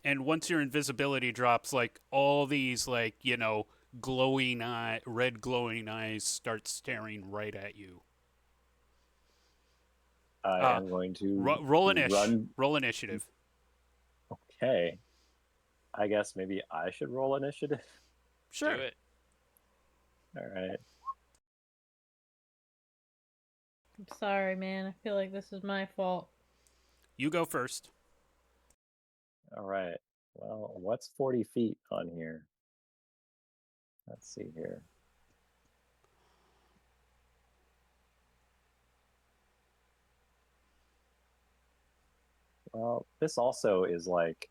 And once your invisibility drops, like all these, like glowing red glowing eyes start staring right at you. I am going to run. Roll initiative. Okay. I guess maybe I should roll initiative. Sure. Do it. All right. I'm sorry, man. I feel like this is my fault. You go first. All right. Well, what's 40 feet on here? Let's see here. Well, this also is like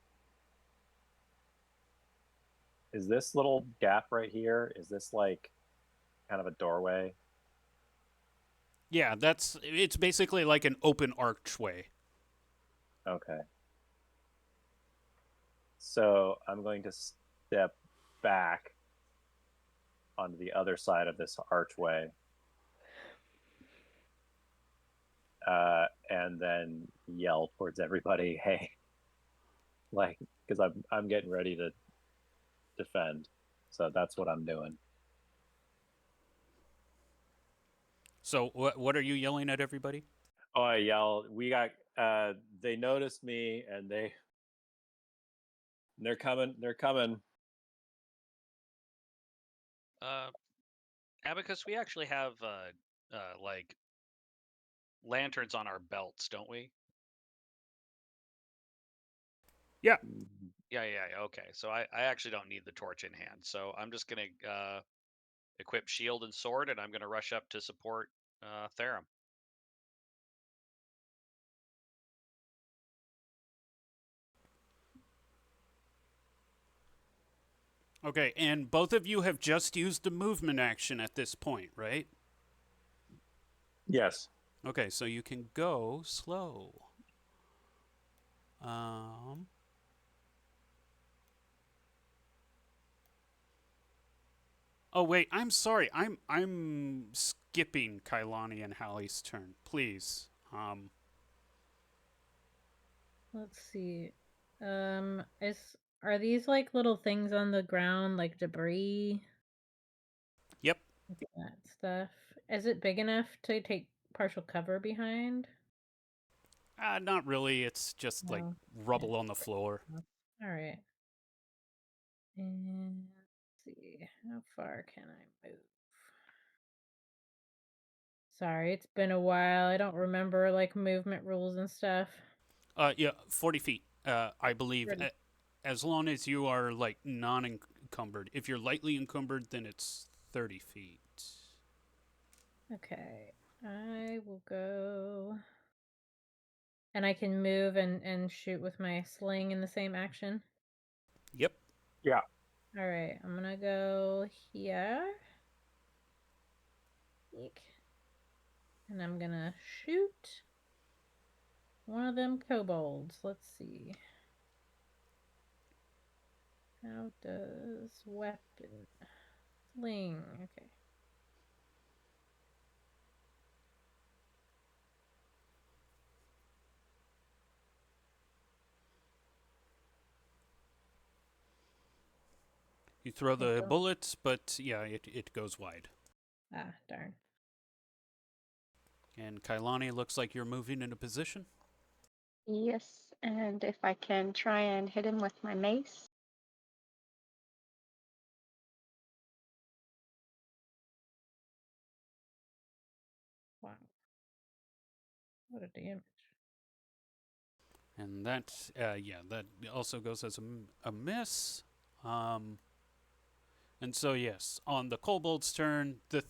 Is this little gap right here? Is this like kind of a doorway? Yeah, it's basically like an open archway. Okay. So I'm going to step back onto the other side of this archway, and then yell towards everybody, "Hey!" Like, because I'm getting ready to defend, so that's what I'm doing. So what are you yelling at everybody? Oh, I yell, "We got!" They noticed me, and they're coming. They're coming. Abacus, we actually have like lanterns on our belts, don't we? Yeah. Yeah. Okay. So I actually don't need the torch in hand. So I'm just gonna equip shield and sword, and I'm gonna rush up to support Therum. Okay, and both of you have just used a movement action at this point, right? Yes. Okay, so you can go slow. Um. Oh wait, I'm sorry. I'm skipping Kailani and Hallie's turn. Please. Let's see. Is are these like little things on the ground, like debris, Yep. that stuff? Is it big enough to take partial cover behind? Not really. It's just like No. rubble on the floor. All right. And let's see, how far can I move? Sorry, it's been a while. I don't remember like movement rules and stuff. Yeah, 40 feet. I believe. Ready. As long as you are like non-encumbered. If you're lightly encumbered, then it's 30 feet. Okay, I will go. And I can move and shoot with my sling in the same action. Yep. Yeah. All right, I'm gonna go here. Eek. And I'm gonna shoot one of them kobolds. Let's see. How does weapon sling? Okay. You throw the don't- bullets, but yeah, it goes wide. Ah, darn. And Kailani, looks like you're moving into position. Yes, and if I can try and hit him with my mace. Wow. What a damage. And that, yeah, that also goes as a miss. And so, yes, on the kobold's turn, the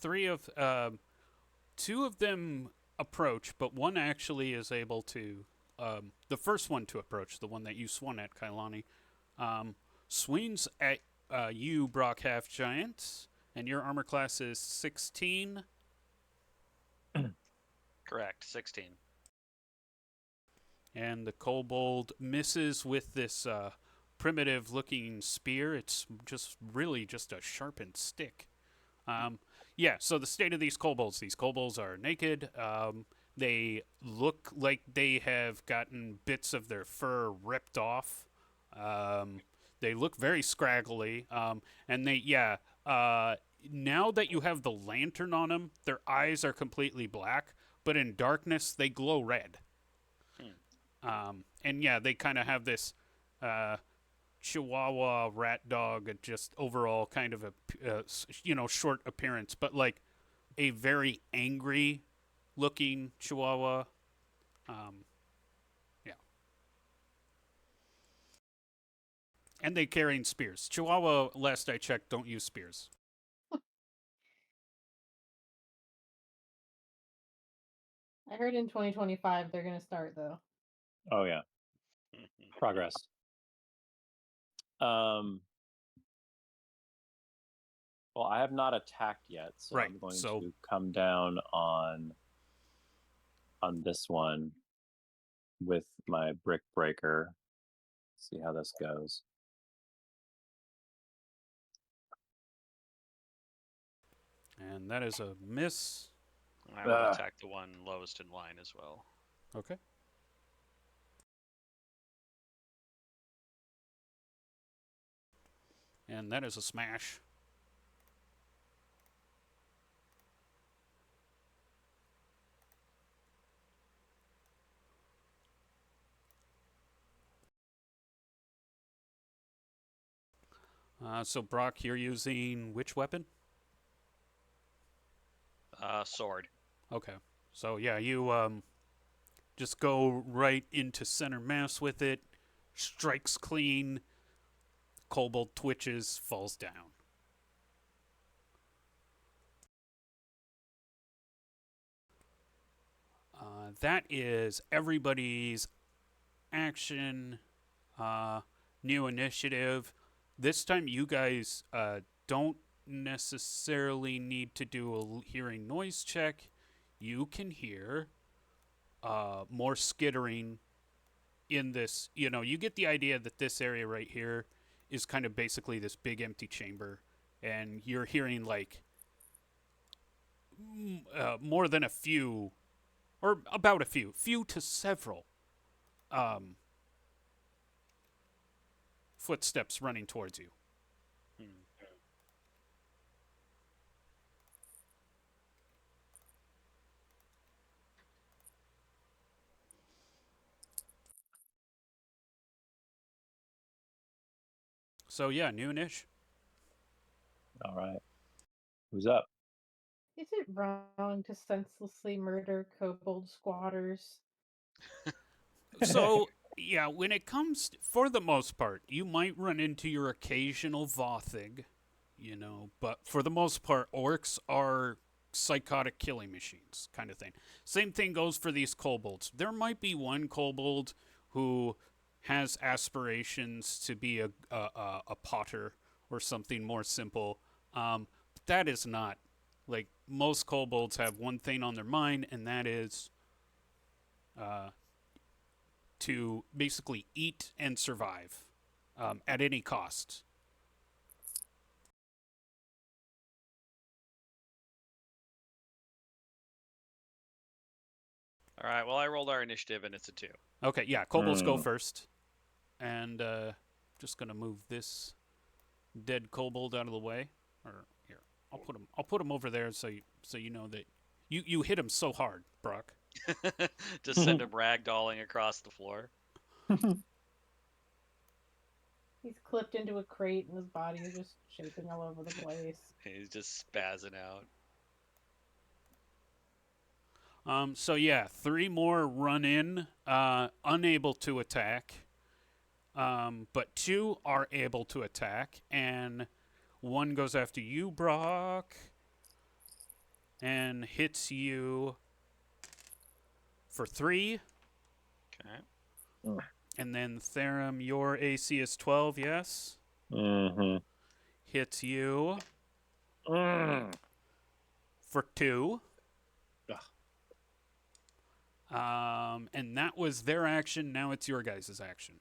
two of them approach, but one actually is able to, the first one to approach, the one that you swung at, Kailani, swings at you, Brock Half Giant, and your armor class is 16. Correct. 16. And the kobold misses with this primitive looking spear. It's really just a sharpened stick. Yeah, so the state of these kobolds are naked. They look like they have gotten bits of their fur ripped off. They look very scraggly. And now that you have the lantern on them, their eyes are completely black, but in darkness, they glow red. And yeah, they kind of have this Chihuahua rat dog, just overall kind of a short appearance, but like a very angry looking Chihuahua. Yeah, and they carrying spears. Chihuahua, last I checked, don't use spears. I heard in 2025 they're gonna start though. Oh yeah. Progress. Well, I have not attacked yet, so Right, I'm going so- to come down on this one with my brick breaker. See how this goes. And that is a miss. I will attack the one lowest in line as well. Okay. And that is a smash. So Brock, you're using which weapon? Sword. Okay. So yeah, you just go right into center mass with it. Strikes clean. Kobold twitches, falls down. That is everybody's action. New initiative. This time, you guys don't necessarily need to do a hearing noise check. You can hear more skittering in this. You know, you get the idea that this area right here is kind of basically this big empty chamber, and you're hearing like more than a few, or about a few to several footsteps running towards you. So yeah, noonish. All right. Who's up? Is it wrong to senselessly murder kobold squatters? So yeah, when it comes, for the most part, you might run into your occasional Vothig, you know, but for the most part, orcs are psychotic killing machines, kind of thing. Same thing goes for these kobolds. There might be one kobold who has aspirations to be a potter or something more simple. But that is not, like, most kobolds have one thing on their mind, and that is to basically eat and survive at any cost. All right. Well, I rolled our initiative, and it's a 2. Okay, yeah, kobolds go first, and just gonna move this dead kobold out of the way. Or here, I'll put him over there so you know that you hit him so hard, Brock. Just send him ragdolling across the floor. He's clipped into a crate and his body is just shaking all over the place. He's just spazzing out. So yeah, 3 more run in, unable to attack. But 2 are able to attack, and 1 goes after you, Brock, and hits you for 3. Okay. And then Therum, your AC is 12, yes? Mm-hmm. Hits you for 2. And that was their action. Now it's your guys' action.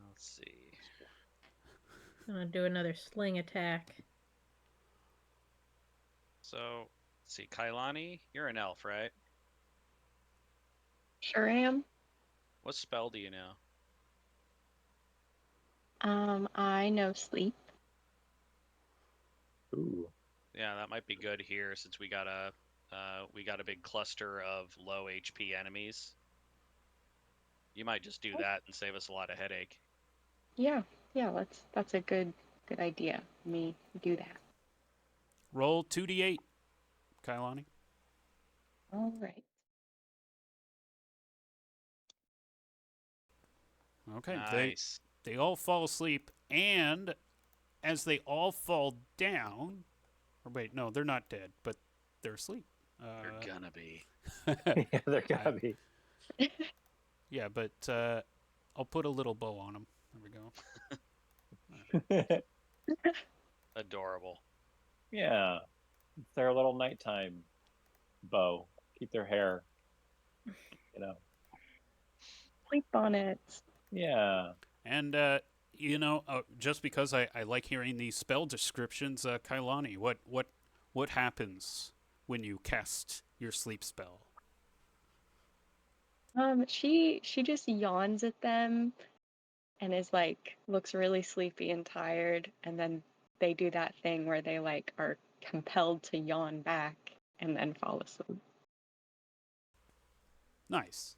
Let's see. I'm gonna do another sling attack. So, let's see. Kailani, you're an elf, right? Sure am. What spell do you know? I know sleep. Ooh. Yeah, that might be good here since we got a big cluster of low HP enemies. You might just do that and save us a lot of headache. Yeah, that's a good idea. Let me do that. Roll 2d8, Kailani. All right. Okay, Nice. they all fall asleep, and as they all fall down, or wait, no, they're not dead, but they're asleep. You're gonna be. Yeah, they're gonna be. Yeah, but I'll put a little bow on them. There we go. Adorable. Yeah, it's their little nighttime bow. Keep their hair, you know. Sleep bonnets. Yeah. And just because I like hearing these spell descriptions, Kailani, what happens when you cast your sleep spell? She just yawns at them and is like looks really sleepy and tired, and then they do that thing where they like are compelled to yawn back and then fall asleep. Nice.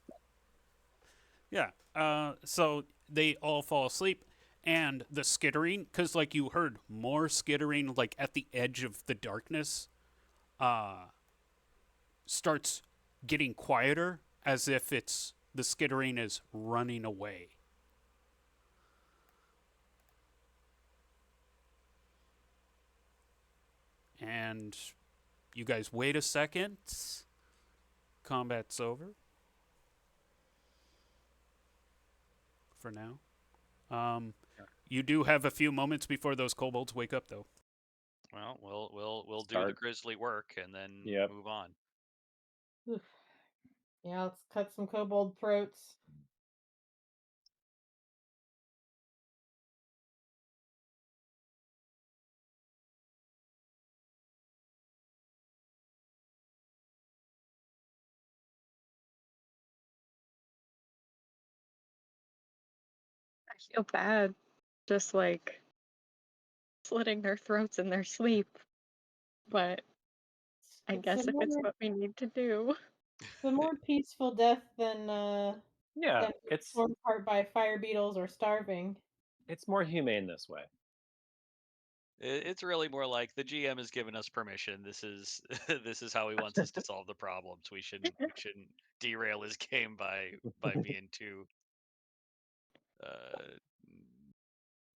Yeah. So they all fall asleep, and the skittering, because like you heard more skittering, like at the edge of the darkness, uh, starts getting quieter, as if it's the skittering is running away. And you guys wait a second. Combat's over for now. You do have a few moments before those kobolds wake up, though. Well, we'll do the Start. grisly work and then Yep. move on. Oof. Yeah, let's cut some kobold throats. I feel bad, just like slitting their throats in their sleep, but I It's a guess if it's what we need to do. more peaceful death Yeah, than being torn apart by fire beetles or starving. it's more humane this way. It's really more like the GM has given us permission. This is this is how he wants us to solve the problems. We shouldn't derail his game by being uh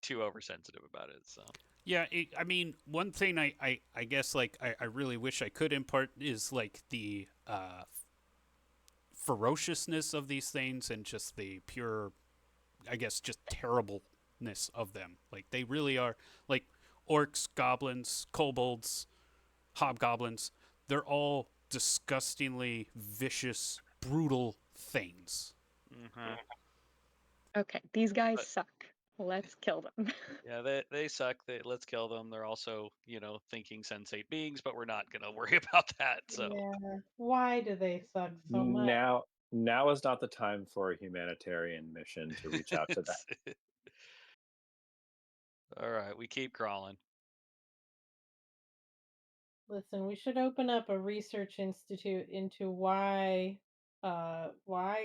too oversensitive about it. So Yeah, I mean, one thing I guess like I really wish I could impart is like the ferociousness of these things and just the pure, I guess, just terribleness of them. Like they really are like orcs, goblins, kobolds, hobgoblins. They're all disgustingly vicious, brutal things. mhm. Okay, these guys But suck. Let's kill them. yeah, they suck. Let's kill them. They're also, thinking sensate beings, but we're not gonna worry about that. So Yeah. Why do they suck so much? Now is not the time for a humanitarian mission to reach out to them. all right, we keep crawling. Listen, we should open up a research institute into why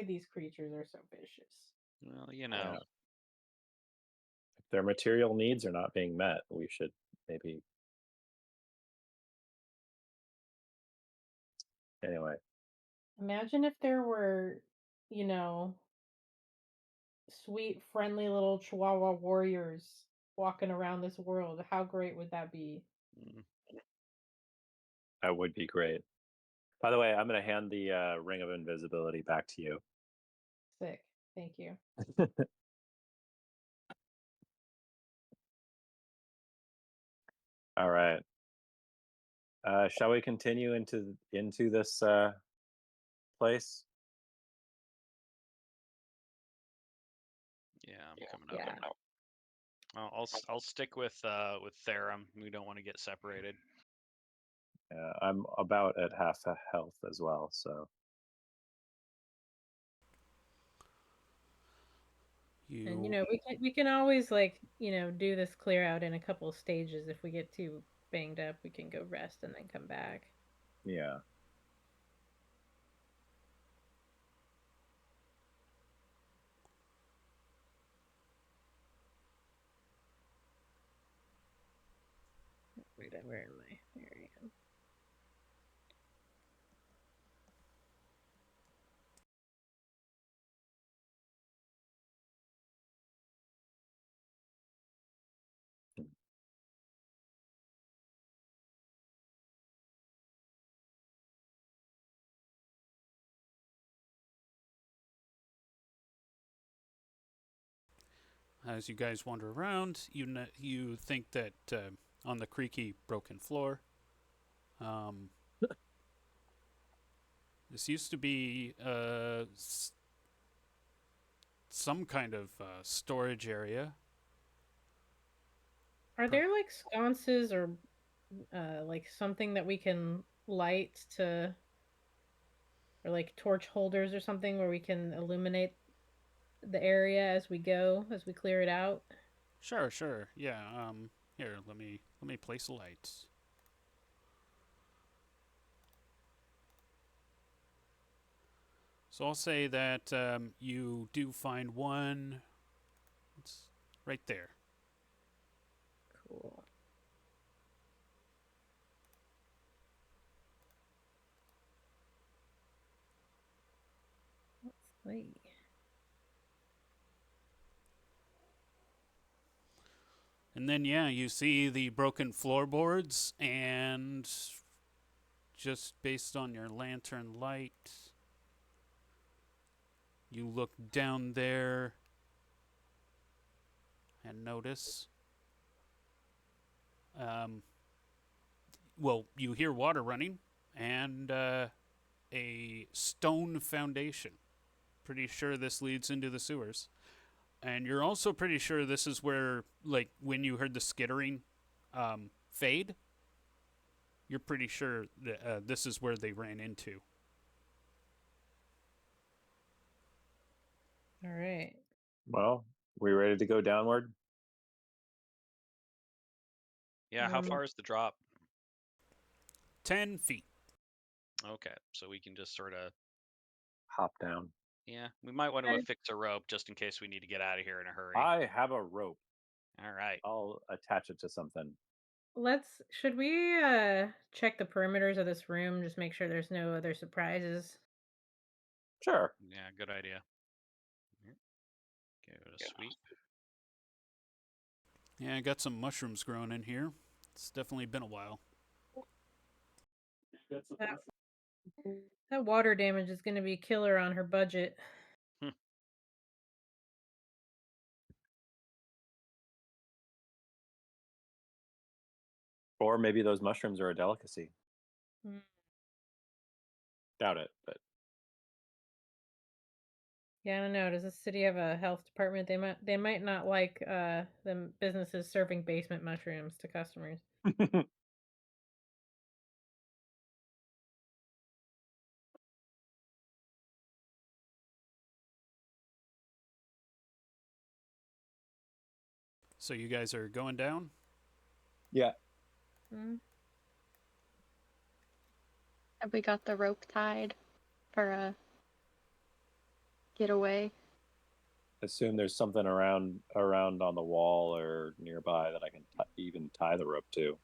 these creatures are so vicious. Well, Yeah. If their material needs are not being met, we should maybe. Anyway, Imagine if there were, you know, sweet, friendly little Chihuahua warriors walking around this world. How great would that be? Mm. that would be great. By the way, I'm going to hand the ring of invisibility back to you. Sick. Thank you. All right. Shall we continue into this place? Yeah, I'm coming Yeah. over. I'll stick with Therum. We don't want to get separated. I'm about at half a health as well, so And You we can always do this clear out in a couple of stages. If we get too banged up, we can go rest and then come back. yeah. Where am I? There I am. As you guys wander around, you think that on the creaky, broken floor, um, this used to be some kind of storage area. Are there like sconces or like something that we can light to, or like torch holders or something where we can illuminate the area as we go, as we clear it out? Sure, sure. Yeah. Here, let me place a light. So I'll say that you do find one. It's right there. Cool. Let's see. And then, yeah, you see the broken floorboards, and just based on your lantern light, you look down there and notice. Well, you hear water running and a stone foundation. Pretty sure this leads into the sewers. And you're also pretty sure this is where, like, when you heard the skittering fade, you're pretty sure that this is where they ran into. All right. Well, we ready to go downward? Yeah, how Um, far is the drop? 10 feet. Okay, so we can just sort of. Hop down. Yeah, we might want to Okay. affix a rope just in case we need to get out of here in a hurry. I have a rope. All right. I'll attach it to something. Should we check the perimeters of this room, just make sure there's no other surprises? Sure. Yeah, good idea. Here, give it a sweep. Yeah, I got some mushrooms growing in here. It's definitely been a while. That, that water damage is going to be killer on her budget. Or maybe those mushrooms are a delicacy. Mm. Doubt it, but Yeah, I don't know. Does the city have a health department? They might not like them businesses serving basement mushrooms to customers. So you guys are going down? yeah. Mm. Have we got the rope tied for a getaway? Assume there's something around on the wall or nearby that I can even tie the rope to.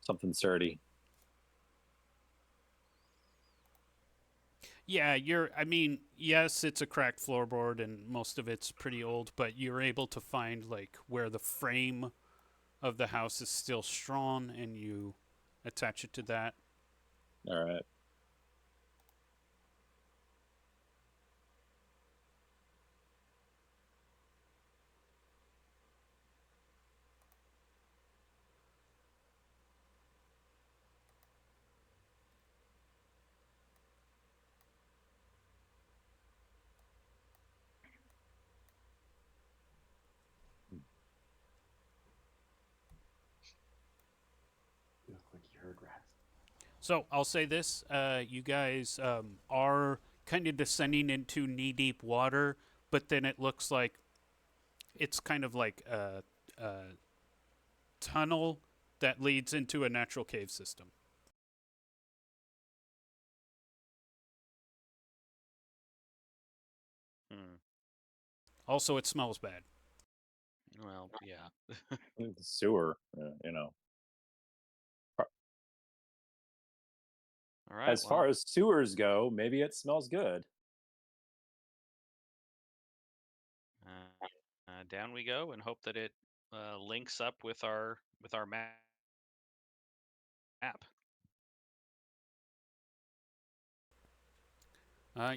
Something sturdy. Yeah, yes, it's a cracked floorboard and most of it's pretty old, but you're able to find like where the frame of the house is still strong and you attach it to that. All right. You look like you heard rats. So I'll say this: you guys are kind of descending into knee-deep water, but then it looks like it's kind of like a tunnel that leads into a natural cave system. Hmm. Also, it smells bad. Well, yeah. The sewer, you know. All right. As far as sewers go, maybe it smells good. Down we go, and hope that it links up with our map.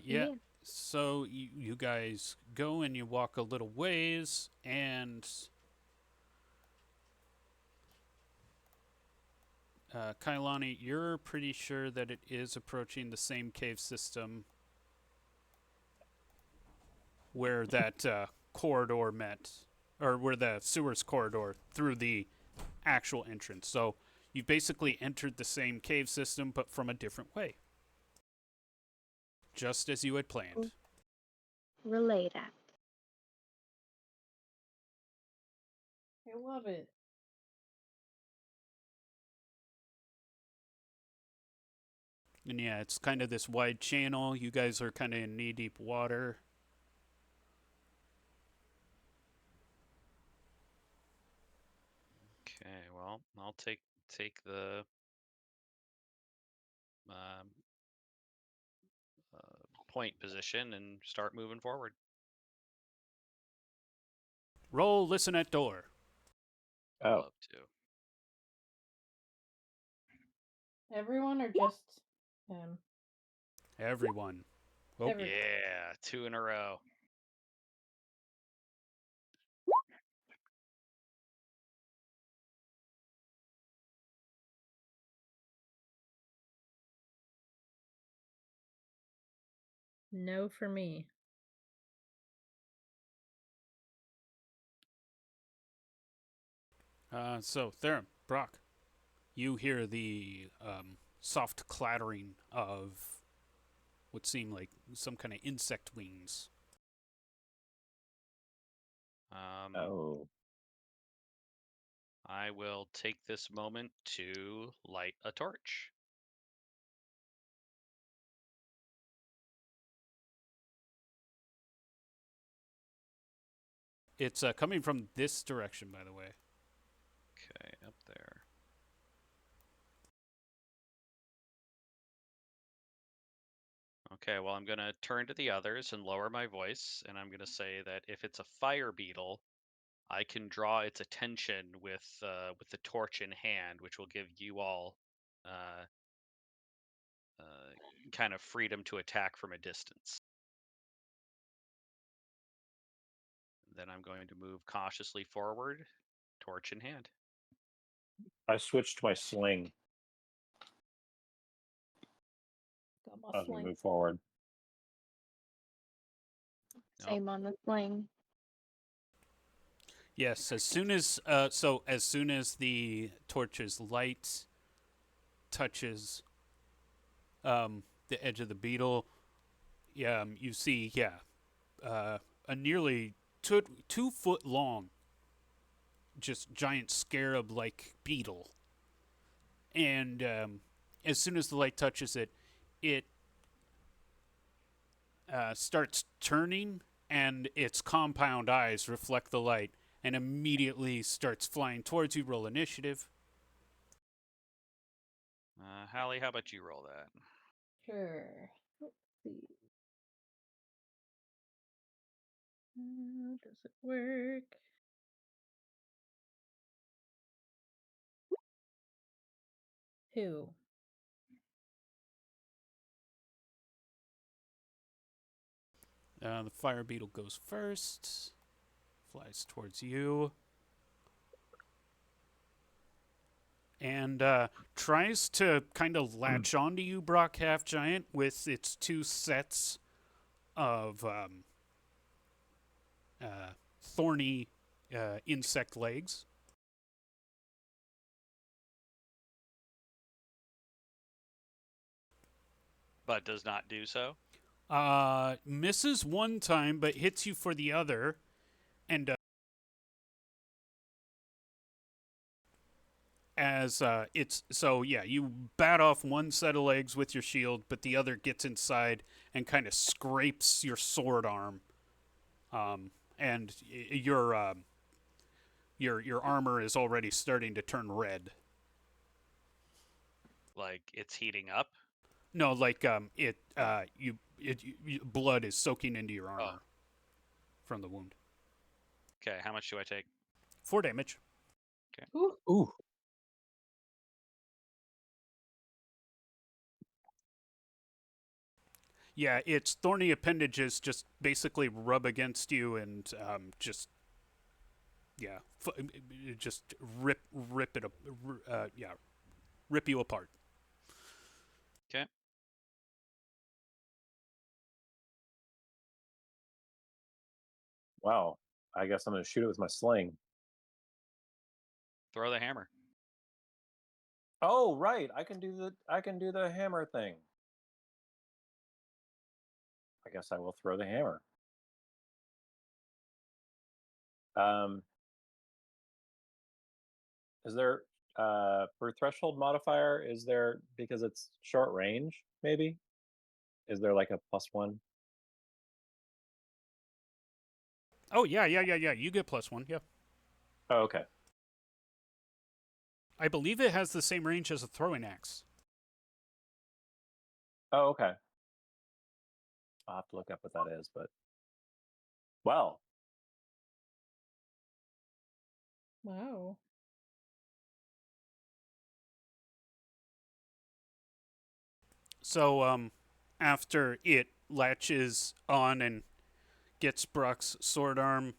Yeah. So you guys go and you walk a little ways, and Kailani, you're pretty sure that it is approaching the same cave system where that corridor met, or where the sewers corridor through the actual entrance. So you've basically entered the same cave system, but from a different way, just as you had planned. Relay that. I love it. And yeah, it's kind of this wide channel. You guys are kind of in knee-deep water. Okay, well, I'll take the um, point position and start moving forward. Roll, listen at door. Oh, Love to. Everyone or just him? Everyone. Oh, Everyone. Yeah, 2 in a row. No for me. So there, Brock, you hear the soft clattering of what seem like some kind of insect wings. oh. I will take this moment to light a torch. It's coming from this direction, by the way. Okay, up there. Okay, well, I'm going to turn to the others and lower my voice, and I'm going to say that if it's a fire beetle, I can draw its attention with the torch in hand, which will give you all uh, kind of freedom to attack from a distance. Then I'm going to move cautiously forward, torch in hand. I switched to my sling Got my as we sling. move forward. Same on the sling. Yes, as soon as as soon as the torch's light touches the edge of the beetle, you see a nearly 2 foot long, just giant scarab like beetle, and as soon as the light touches it, it starts turning, and its compound eyes reflect the light, and immediately starts flying towards you. Roll initiative. Hallie, how about you roll that? Sure. Let's see. Does it work? Who? The fire beetle goes first, flies towards you, and tries to kind of latch onto you, Brock Half Giant, with its 2 sets of thorny insect legs. But does not do so. Misses one time, but hits you for the other, and as you bat off one set of legs with your shield, but the other gets inside and kind of scrapes your sword arm, and your armor is already starting to turn red. Like it's heating up. No, like blood is soaking into your armor from the wound. Okay, how much do I take? 4 damage. Okay. Ooh. Yeah, its thorny appendages just basically rub against you and just yeah, just rip it up, yeah, rip you apart. Okay. Wow. I guess I'm going to shoot it with my sling. Throw the hammer. Oh, right. I can do the hammer thing. I guess I will throw the hammer. Is there for threshold modifier, is there, because it's short range, maybe? Is there like a +1? Oh yeah. You get +1. Yeah. Oh, okay. I believe it has the same range as a throwing axe. Oh, okay. I'll have to look up what that is, but well, Wow. So after it latches on and gets Brock's sword arm,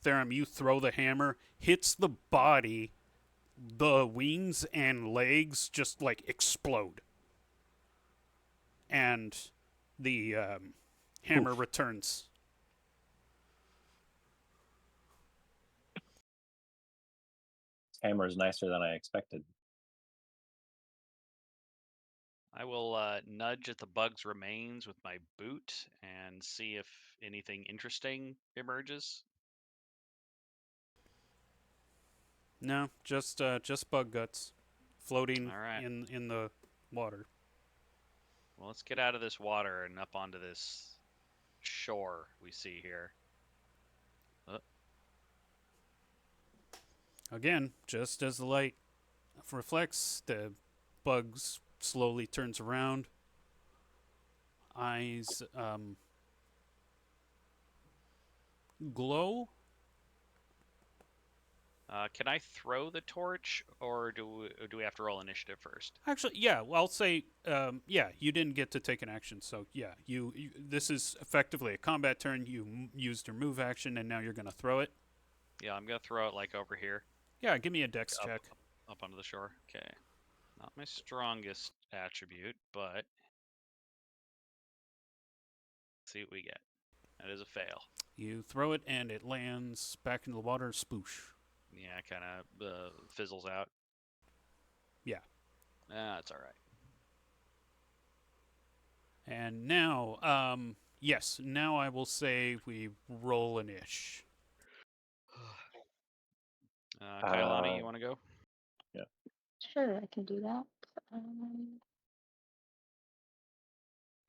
Therum, you throw the hammer, hits the body, the wings and legs just like explode, and the hammer oof. returns. This hammer is nicer than I expected. I will nudge at the bug's remains with my boot and see if anything interesting emerges. No, just bug guts floating All right. in the water. Well, let's get out of this water and up onto this shore we see here. Again, just as the light reflects, the bug slowly turns around. Eyes glow. Can I throw the torch, or do we have to roll initiative first? Actually, yeah. Well, I'll say, yeah. You didn't get to take an action, so yeah. You this is effectively a combat turn. You used your move action, and now you're gonna throw it. Yeah, I'm gonna throw it like over here, Yeah, give me a dex check. up onto the shore. Okay, not my strongest attribute, but let's see what we get. That is a fail. You throw it, and it lands back into the water. Sploosh. Yeah, kind of fizzles out. Yeah. That's all right. And now, yes. Now I will say we roll an ish. Kailani, you want to go? Yeah. Sure, I can do that. Um,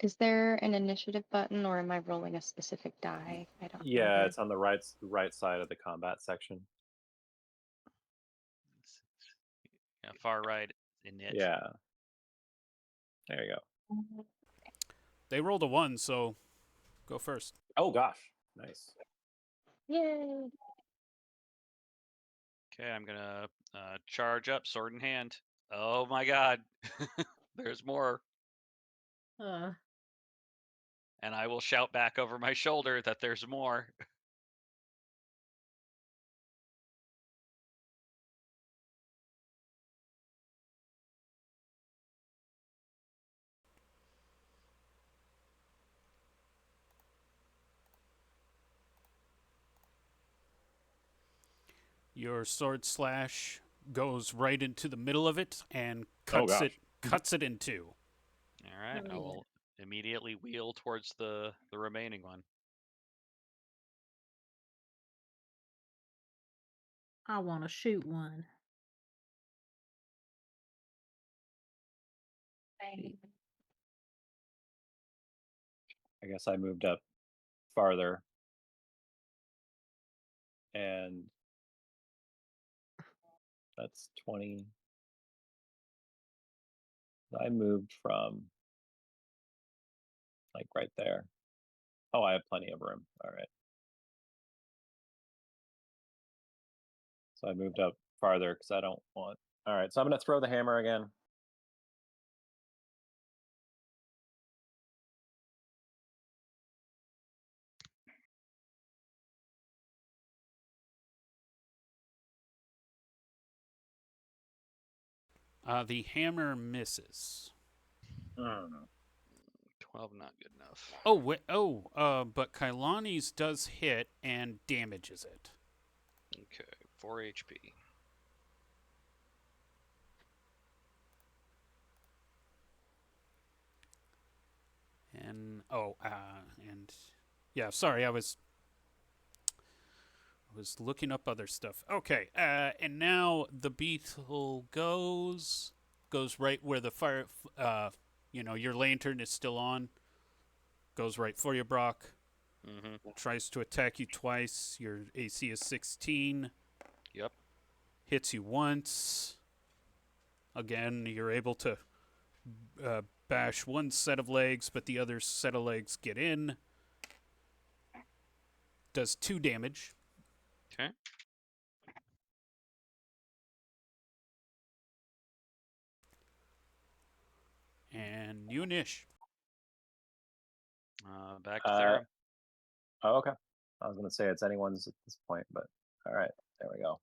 is there an initiative button, or am I rolling a specific die? I don't Yeah, remember. it's on the right side of the combat section. Yeah, far right in it. Yeah. There you go. They rolled a 1, so go first. Oh gosh. Nice. Yay! Okay, I'm gonna charge up, sword in hand. Oh my god, there's more. Uh, And I will shout back over my shoulder that there's more. Your sword slash goes right into the middle of it and Oh gosh. cuts it in two. All right, I Oh, will immediately wheel towards the remaining one. I want to shoot one. I guess I moved up farther. And that's 20. I moved from like right there. Oh, I have plenty of room. All right. So I moved up farther because I don't want. All right. So I'm going to throw the hammer again. The hammer misses. 12, not good enough. Oh, wait, but Kailani's does hit and damages it. Okay, 4 HP. And yeah, sorry, I was looking up other stuff. Okay, and now the beetle goes right where the fire. Your lantern is still on. Goes right for you, Brock. Mm-hmm. Tries to attack you twice. Your AC is 16. Yep. Hits you once. Again, you're able to bash one set of legs, but the other set of legs get in. Does 2 damage. Okay. And you and Ish. Back to Theron. Oh, okay. I was going to say it's anyone's at this point, but all right. There we go.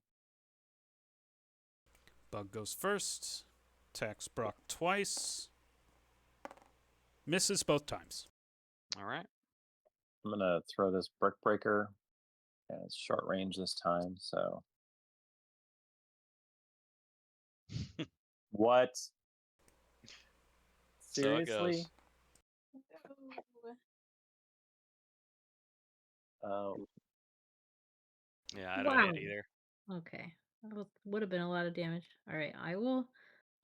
Bug goes first. Attacks Brock twice. Misses both times. All right. I'm going to throw this brick breaker, and it's short range this time, so. What? So it Seriously? goes. Oh. Yeah, I don't hit either. Okay. That would have been a lot of damage. All right, I'll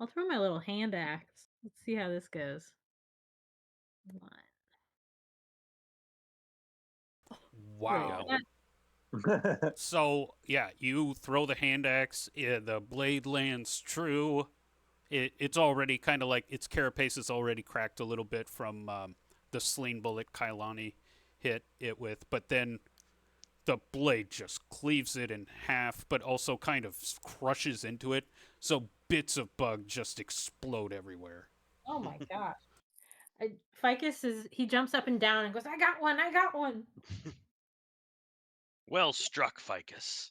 throw my little hand axe. Let's see how this goes. 1. Wow. Wait, So, yeah, you throw the hand axe. The blade lands true. It's already kind of like its carapace is already cracked a little bit from the sling bullet Kailani hit it with. But then the blade just cleaves it in half, but also kind of crushes into it. So bits of bug just explode everywhere. oh my gosh. Ficus he jumps up and down and goes, I got one, I got one. Well struck, Ficus.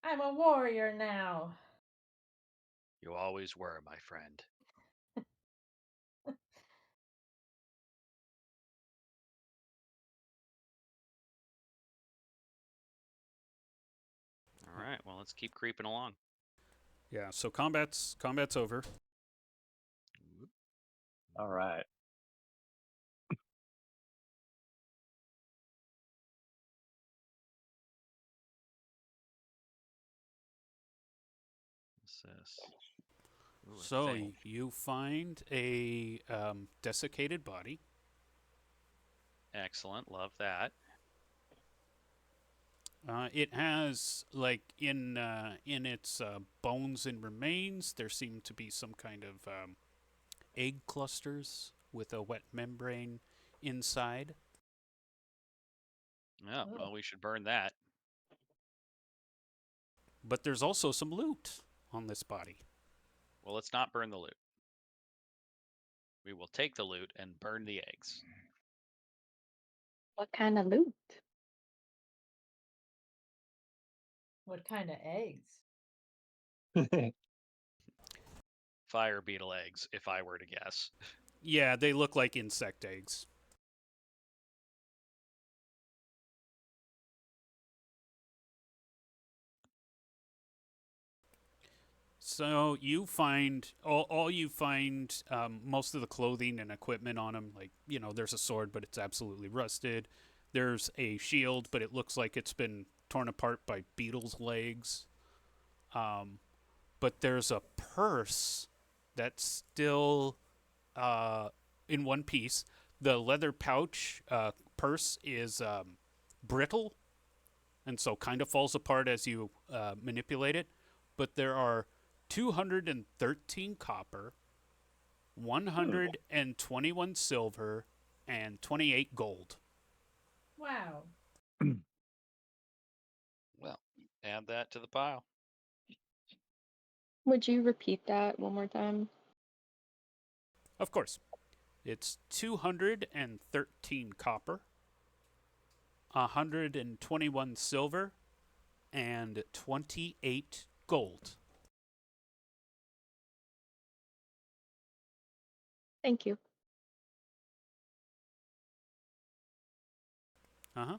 I'm a warrior now. You always were, my friend. All right, well, let's keep creeping along. Yeah, so combat's over. All right. What's this? Ooh, a So thing. you find a desiccated body. Excellent, love that. It has, like, in its bones and remains, there seem to be some kind of egg clusters with a wet membrane inside. Yeah, well, we should burn that. But there's also some loot on this body. Well, let's not burn the loot. We will take the loot and burn the eggs. What kind of loot? What kind of eggs? Fire beetle eggs, if I were to guess. Yeah, they look like insect eggs. So you find all you find most of the clothing and equipment on him. Like, there's a sword, but it's absolutely rusted. There's a shield, but it looks like it's been torn apart by beetles' legs. But there's a purse that's still in one piece. The leather pouch purse is brittle, and so kind of falls apart as you manipulate it. But there are 213 copper, 121 silver, and 28 gold. Wow. Well, add that to the pile. Would you repeat that one more time? Of course. It's 213 copper, 121 silver, and 28 gold. Thank you. Uh huh.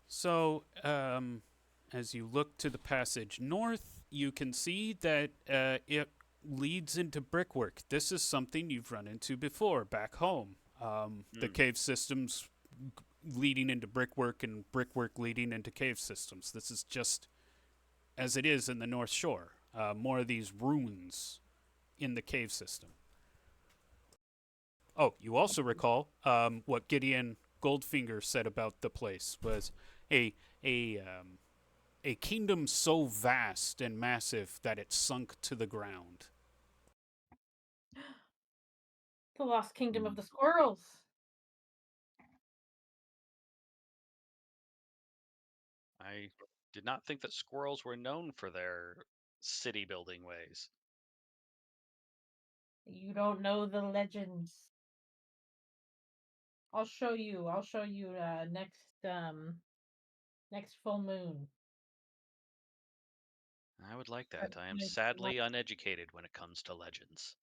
So, as you look to the passage north, you can see that it leads into brickwork. This is something you've run into before back home. The Hmm. cave systems leading into brickwork and brickwork leading into cave systems. This is just as it is in the North Shore. More of these ruins in the cave system. Oh, you also recall what Gideon Goldfinger said about the place was a a um, a kingdom so vast and massive that it sunk to the ground. The Lost Kingdom of Mm. the Squirrels. I did not think that squirrels were known for their city building ways. You don't know the legends. I'll show you. I'll show you next full moon. I would like But that. I am next sadly uneducated when it comes to legends.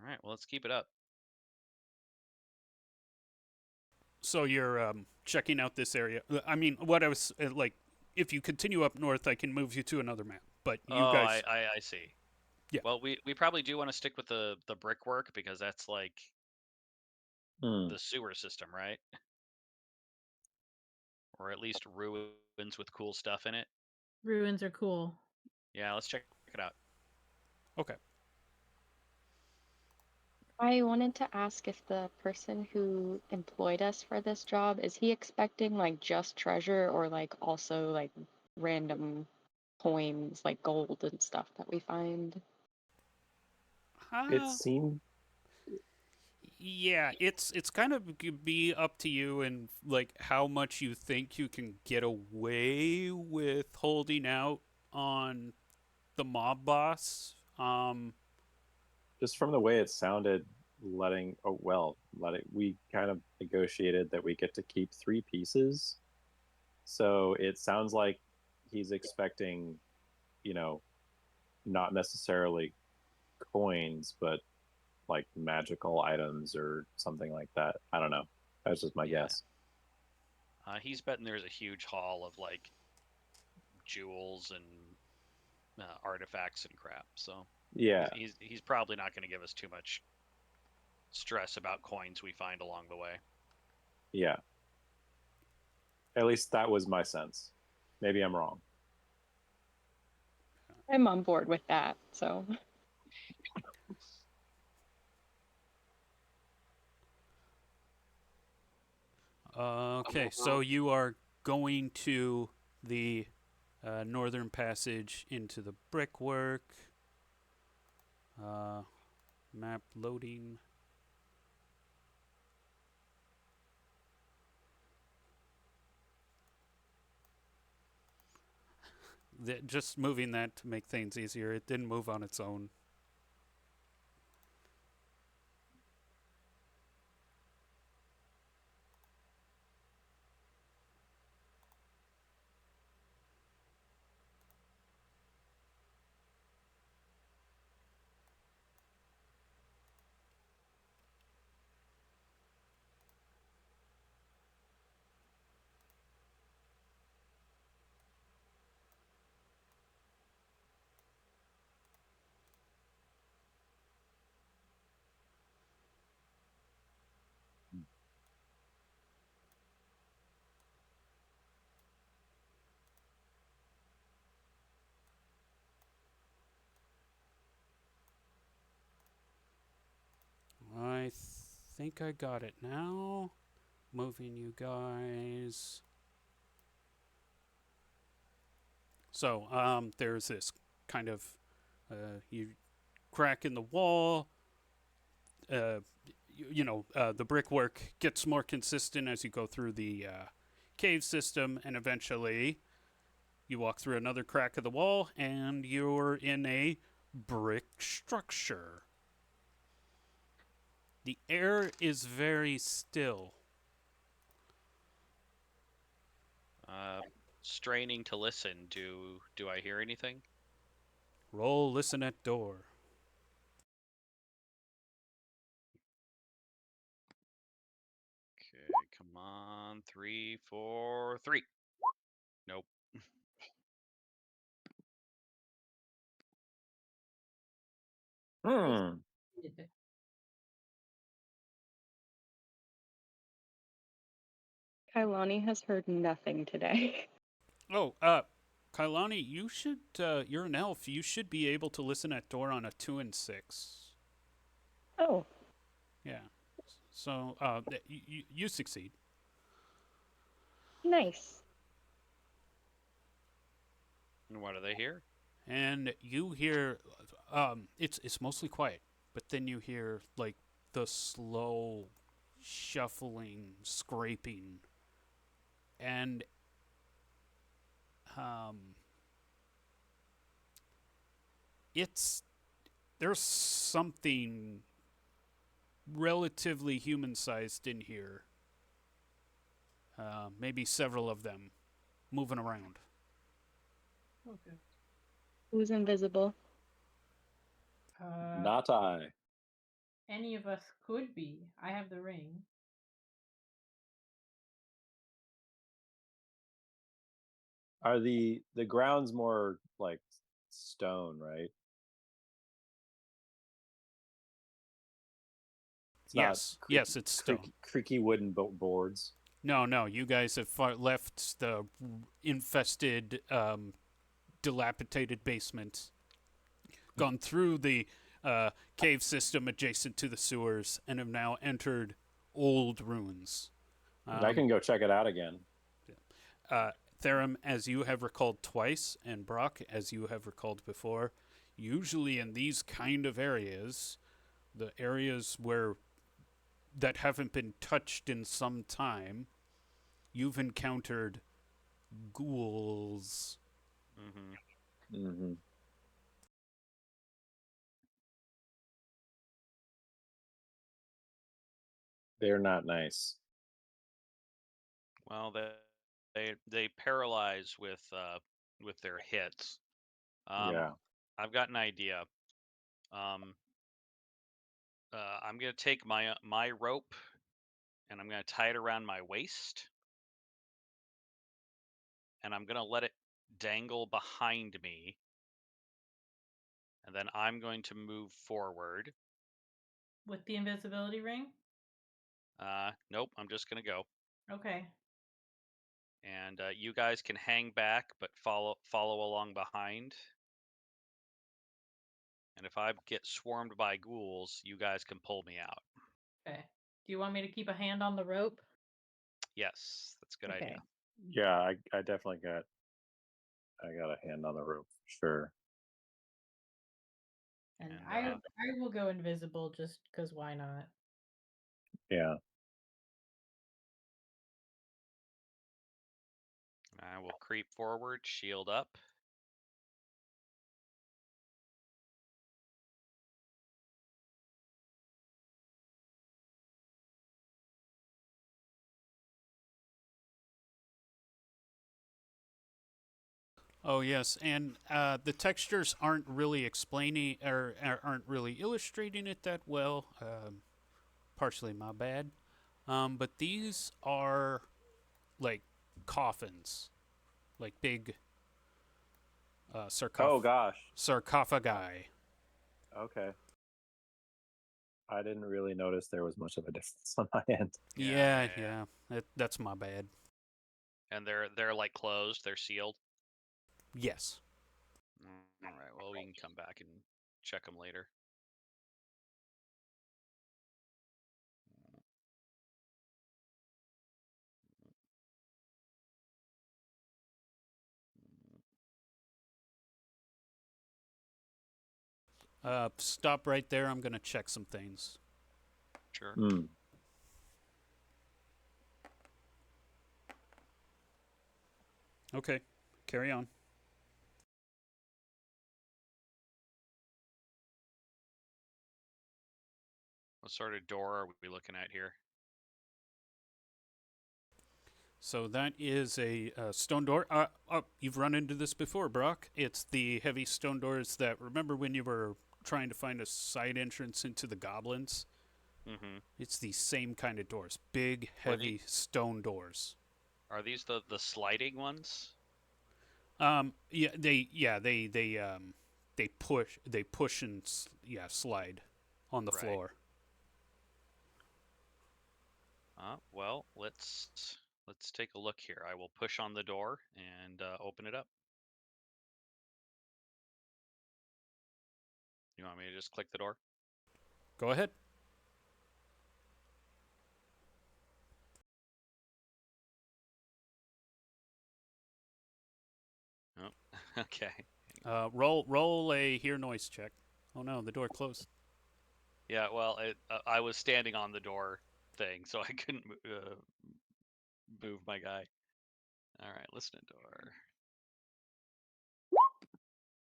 All right, well, let's keep it up. So you're checking out this area. I mean, what I was like, if you continue up north, I can move you to another map. But you Oh, I, guys, I, I see. yeah, Well, we probably do want to stick with the brickwork because that's like Hmm. the sewer system, right? Or at least ruins with cool stuff in it. ruins are cool. Yeah, let's check it out. okay. I wanted to ask if the person who employed us for this job, is he expecting like just treasure or like also like random coins, like gold and stuff that we find? It Uh, seemed yeah, it's kind of be up to you and like how much you think you can get away with holding out on the mob boss. just from the way it sounded, we kind of negotiated that we get to keep 3 pieces. So it sounds like he's expecting, you know, not necessarily coins, but like magical items or something like that. I don't know. That's just my Yeah. guess. He's betting there's a huge haul of like jewels and artifacts and crap. So Yeah, he's probably not going to give us too much stress about coins we find along the way. yeah. At least that was my sense. Maybe I'm wrong. I'm on board with that, so. Okay, so you are going to the northern passage into the brickwork. Map loading. Just moving that to make things easier. It didn't move on its own. I think I got it now. Moving you guys. So, there's this kind of you crack in the wall. Uh, the brickwork gets more consistent as you go through the cave system, and eventually you walk through another crack of the wall, and you're in a brick structure. The air is very still. straining to listen. Do I hear anything? Roll listen at door. Okay, come on. 3, 4, 3. Nope. Hmm. Kailani has heard nothing today. Oh, Kailani, you should. You're an elf. You should be able to listen at door on a 2 and 6. Oh, Yeah. So, you succeed. nice. And what do they hear? And you hear, it's mostly quiet, but then you hear like the slow shuffling, scraping, and um, it's there's something relatively human-sized in here. Maybe several of them moving around. Okay. Who's invisible? Not I. Any of us could be. I have the ring. Are the grounds more like stone, right? It's not Yes, yes, it's stone. creaky wooden boards. No, you guys have left the infested, dilapidated basement, gone through the cave system adjacent to the sewers, and have now entered old ruins. I can go check it out again. Therum, as you have recalled twice, and Brock, as you have recalled before, usually in these kind of areas, the areas where that haven't been touched in some time, you've encountered ghouls. Mm-hmm. Mm-hmm. They're not nice. Well, they paralyze with their hits. Yeah. I've got an idea. I'm gonna take my rope and I'm gonna tie it around my waist, and I'm gonna let it dangle behind me, and then I'm going to move forward. With the invisibility ring? Nope, I'm just gonna go, Okay. and you guys can hang back, but follow along behind. And if I get swarmed by ghouls, you guys can pull me out. Okay. Do you want me to keep a hand on the rope? Yes, that's a good Okay. idea. Yeah, I definitely got a hand on the rope for sure. And, And I will go invisible just because why not? Yeah. I will creep forward, shield up. Oh yes, and the textures aren't really explaining or aren't really illustrating it that well. Partially my bad. But these are like coffins, like big Oh gosh. sarcophagi. Okay. I didn't really notice there was much of a difference on my end. Yeah. That's my bad. And they're like closed. They're sealed. Yes. All right. Well, we can come back and check them later. Stop right there. I'm gonna check some things. Sure. Mm. Okay, carry on. What sort of door are we looking at here? So that is a stone door. You've run into this before, Brock. It's the heavy stone doors that, remember when you were trying to find a side entrance into the goblins? Mm-hmm. It's the same kind of doors. Big, Were the heavy stone doors. Are these the sliding ones? They push and slide on the Right. floor. Well, let's take a look here. I will push on the door and open it up. You want me to just click the door? Go ahead. Oh, okay. Roll a hear noise check. Oh no, the door closed. Yeah, well, I was standing on the door thing, so I couldn't move my guy. All right, listen to door.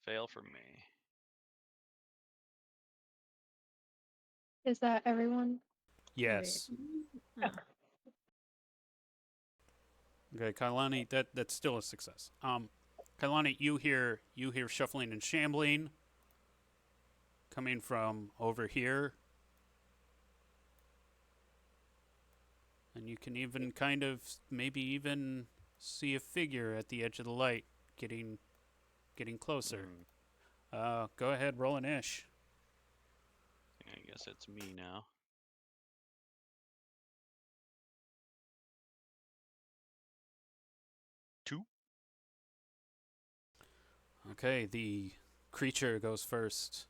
Fail for me. Is that everyone? Yes. Ah, Okay, Kailani, that's still a success. Kailani, you hear shuffling and shambling coming from over here. And you can even kind of maybe even see a figure at the edge of the light getting closer. Go ahead, roll an ish. I guess it's me now. Two. Okay, the creature goes first.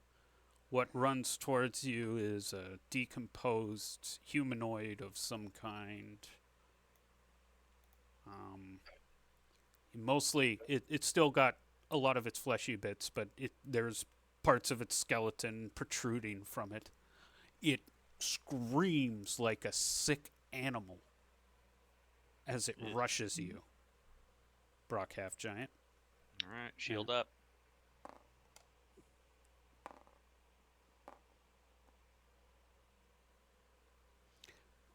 What runs towards you is a decomposed humanoid of some kind. Mostly, it's still got a lot of its fleshy bits, but there's parts of its skeleton protruding from it. It screams like a sick animal as it rushes you. Brock Half Giant. All right, shield up.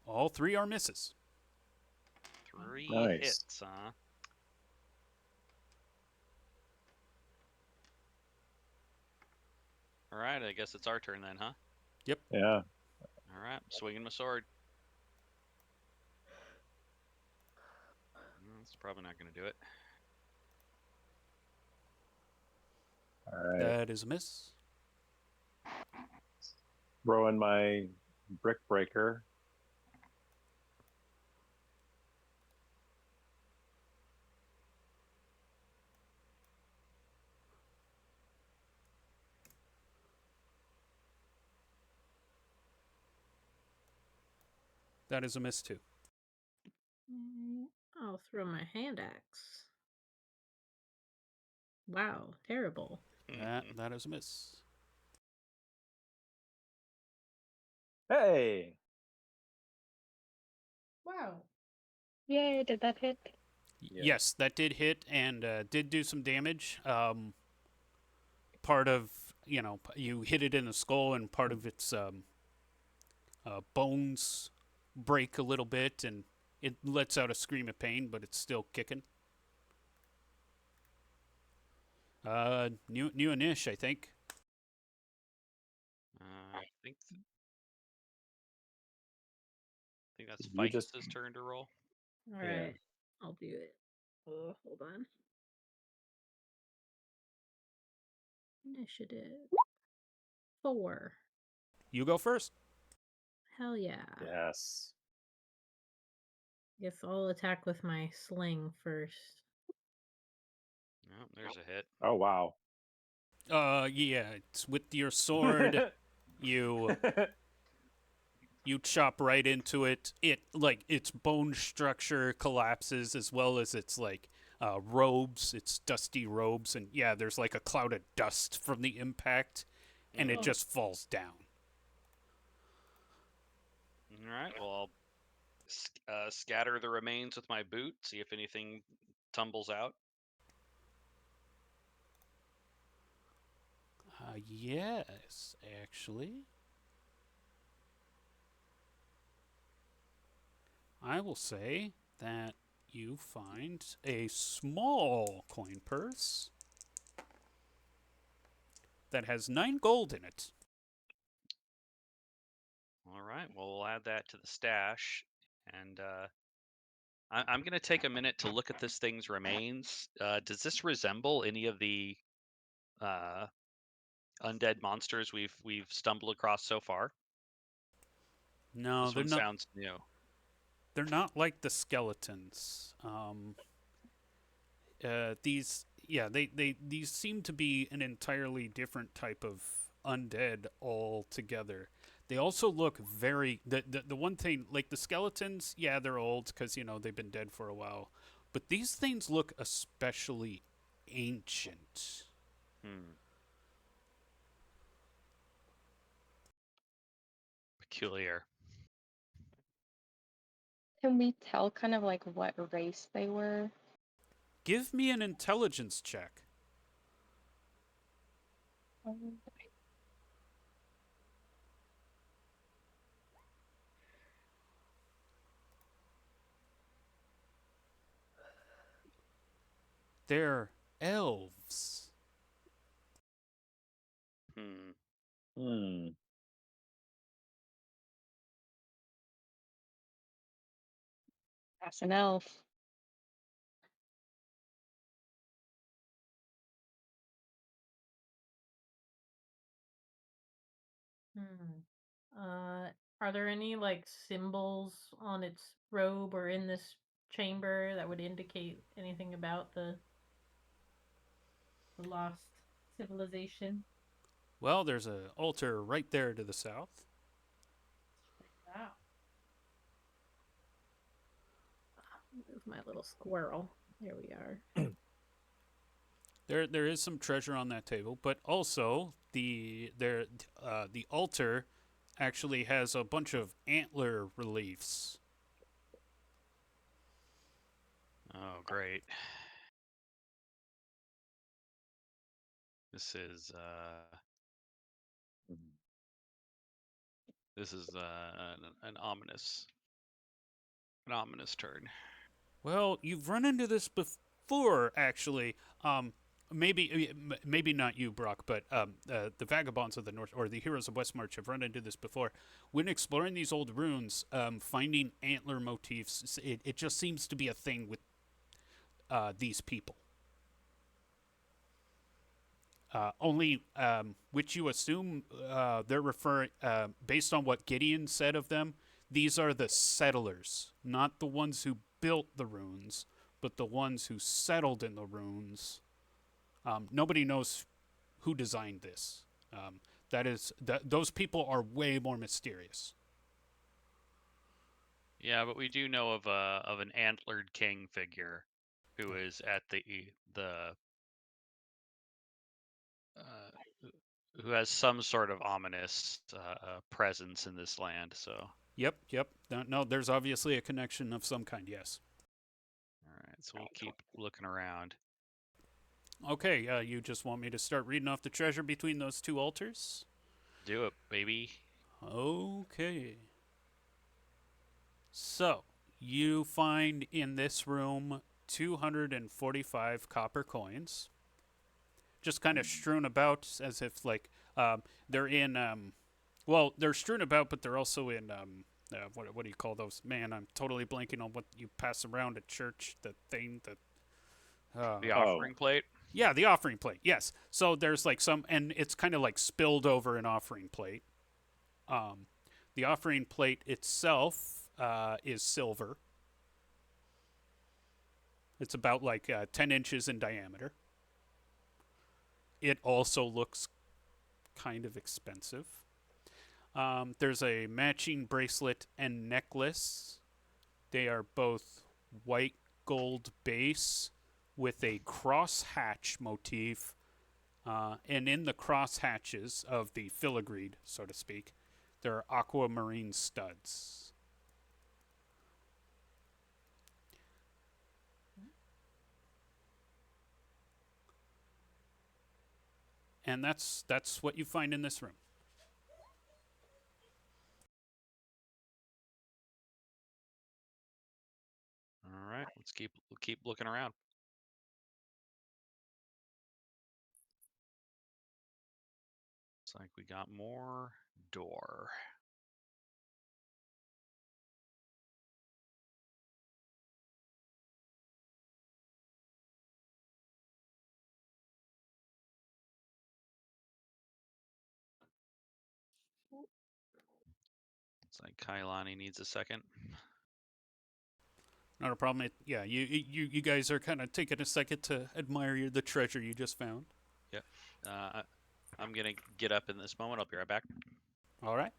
All three are misses. 3 Nice. hits, huh? All right, I guess it's our turn then, huh? Yep. Yeah. All right, I'm swinging my sword. It's probably not going to do it. All right. That is a miss. Throwing my brick breaker. That is a miss too. I'll throw my hand axe. Wow, terrible. That is a miss. Hey. Wow. Yay, did that hit? Yeah. Yes, that did hit and did do some damage. Part of, you hit it in the skull and part of its bones break a little bit and it lets out a scream of pain, but it's still kicking. New Anish, I think. I think that's You just- Ficus's turn to roll. All Yeah. right, I'll do it. Oh, hold on. Initiative 4. You go first. Hell yeah. Yes. Guess I'll attack with my sling first. Oh, there's a hit. Oh wow. Yeah, it's with your sword. you chop right into it. Its bone structure collapses as well as its robes, its dusty robes, and yeah, there's like a cloud of dust from the impact, and it Oh. just falls down. All right, well, I'll scatter the remains with my boot, see if anything tumbles out. Yes, actually. I will say that you find a small coin purse that has 9 gold in it. All right. Well, we'll add that to the stash, and I'm going to take a minute to look at this thing's remains. Does this resemble any of the uh, undead monsters we've stumbled across so far? No, This they're one not. sounds new. They're not like the skeletons. These seem to be an entirely different type of undead altogether. They also look very the one thing like the skeletons, yeah, they're old because they've been dead for a while, but these things look especially ancient. Peculiar. Can we tell kind of like what race they were? Give me an intelligence check. Um, They're elves. Hmm. Hmm. That's an elf. Are there any like symbols on its robe or in this chamber that would indicate anything about the lost civilization? Well, there's an altar right there to the south. Wow. Move my little squirrel. There we are. There is some treasure on that table, but also the altar actually has a bunch of antler reliefs. Oh, great. This is Mhm. an ominous turn. Well, you've run into this before, actually. Maybe not you, Brock, but the Vagabonds of the North or the Heroes of Westmarch have run into this before. When exploring these old runes, finding antler motifs, it just seems to be a thing with these people. Only which you assume they're referring, based on what Gideon said of them, these are the settlers, not the ones who built the runes, but the ones who settled in the runes. Nobody knows who designed this. Those people are way more mysterious. Yeah, but we do know of an antlered king figure who is at the who has some sort of ominous presence in this land. So, Yep. No, there's obviously a connection of some kind. Yes. all right, so we'll keep looking around. Okay. You just want me to start reading off the treasure between those two altars? Do it, baby. Okay. So, you find in this room 245 copper coins, just kind of strewn about as if, like, they're in, well, they're strewn about, but they're also in, what do you call those? Man, I'm totally blanking on what you pass around at church, the thing that. The offering plate. Yeah, the offering plate, yes. So there's like some, and it's kind of like spilled over an offering plate. The offering plate itself is silver. It's about like 10 inches in diameter. It also looks kind of expensive. There's a matching bracelet and necklace. They are both white gold base with a crosshatch motif. And in the crosshatches of the filigreed, so to speak, there are aquamarine studs. And that's what you find in this room. All right, Let's keep looking around. Looks like we got more door. It's like Kailani needs a second. Not a problem. Yeah, you guys are kind of taking a second to admire the treasure you just found. Yep. I'm gonna get up in this moment. I'll be right back. All right.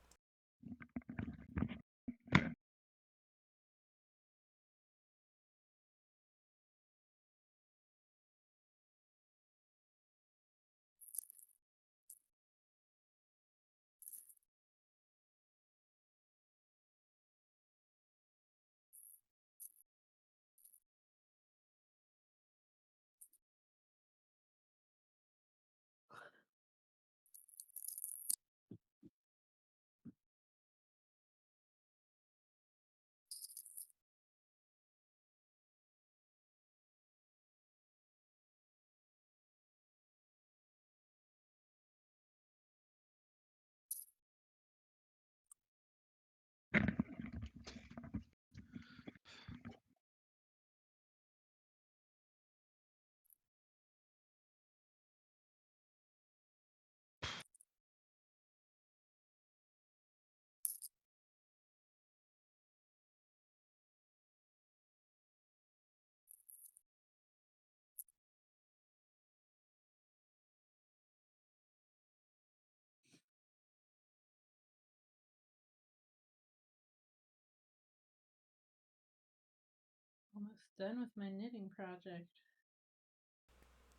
Almost done with my knitting project.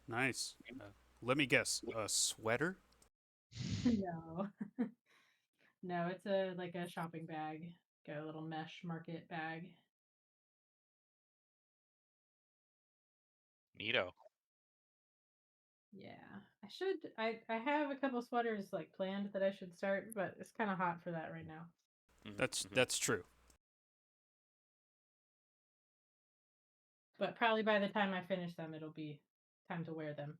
Nice. Let me guess. A sweater? No. No, it's like a shopping bag. Got a little mesh market bag. Neato. Yeah. I have a couple sweaters like planned that I should start, but it's kind of hot for that right now. That's true. But probably by the time I finish them, it'll be time to wear them.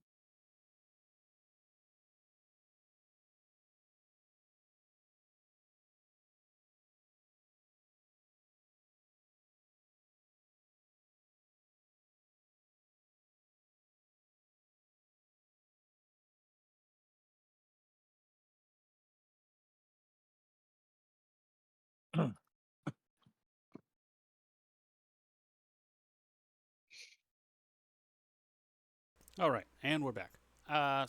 All right, and we're back. Yeah,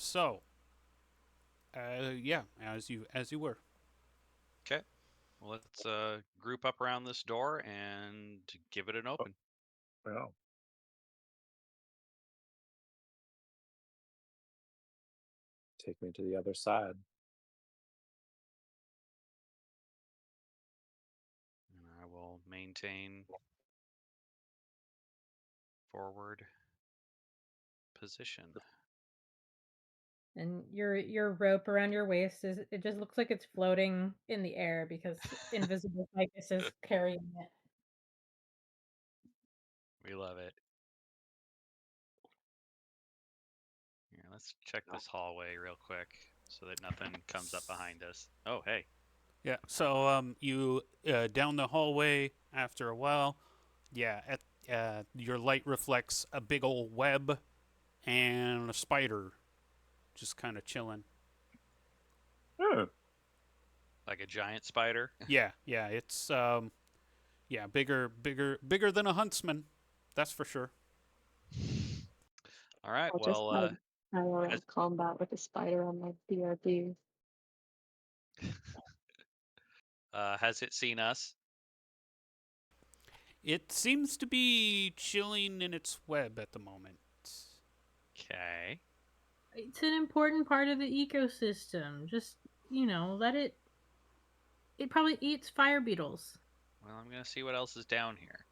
as you were. Okay. Well, let's group up around this door and give it an open. Well, take me to the other side. And I will maintain forward position. And your rope around your waist it just looks like it's floating in the air because invisible ficus is carrying it. We love it. Here, let's check this hallway real quick so that nothing comes up behind us. Oh, hey. Yeah. So you down the hallway after a while. Yeah. Your light reflects a big old web and a spider, just kind of chilling. Hmm. Like a giant spider. Yeah. Yeah. It's bigger than a huntsman. That's for sure. All right. I'll just Well, combat with a spider on my BRB. has it seen us? It seems to be chilling in its web at the moment. Okay. It's an important part of the ecosystem. Just, let it probably eats fire beetles. Well, I'm going to see what else is down here.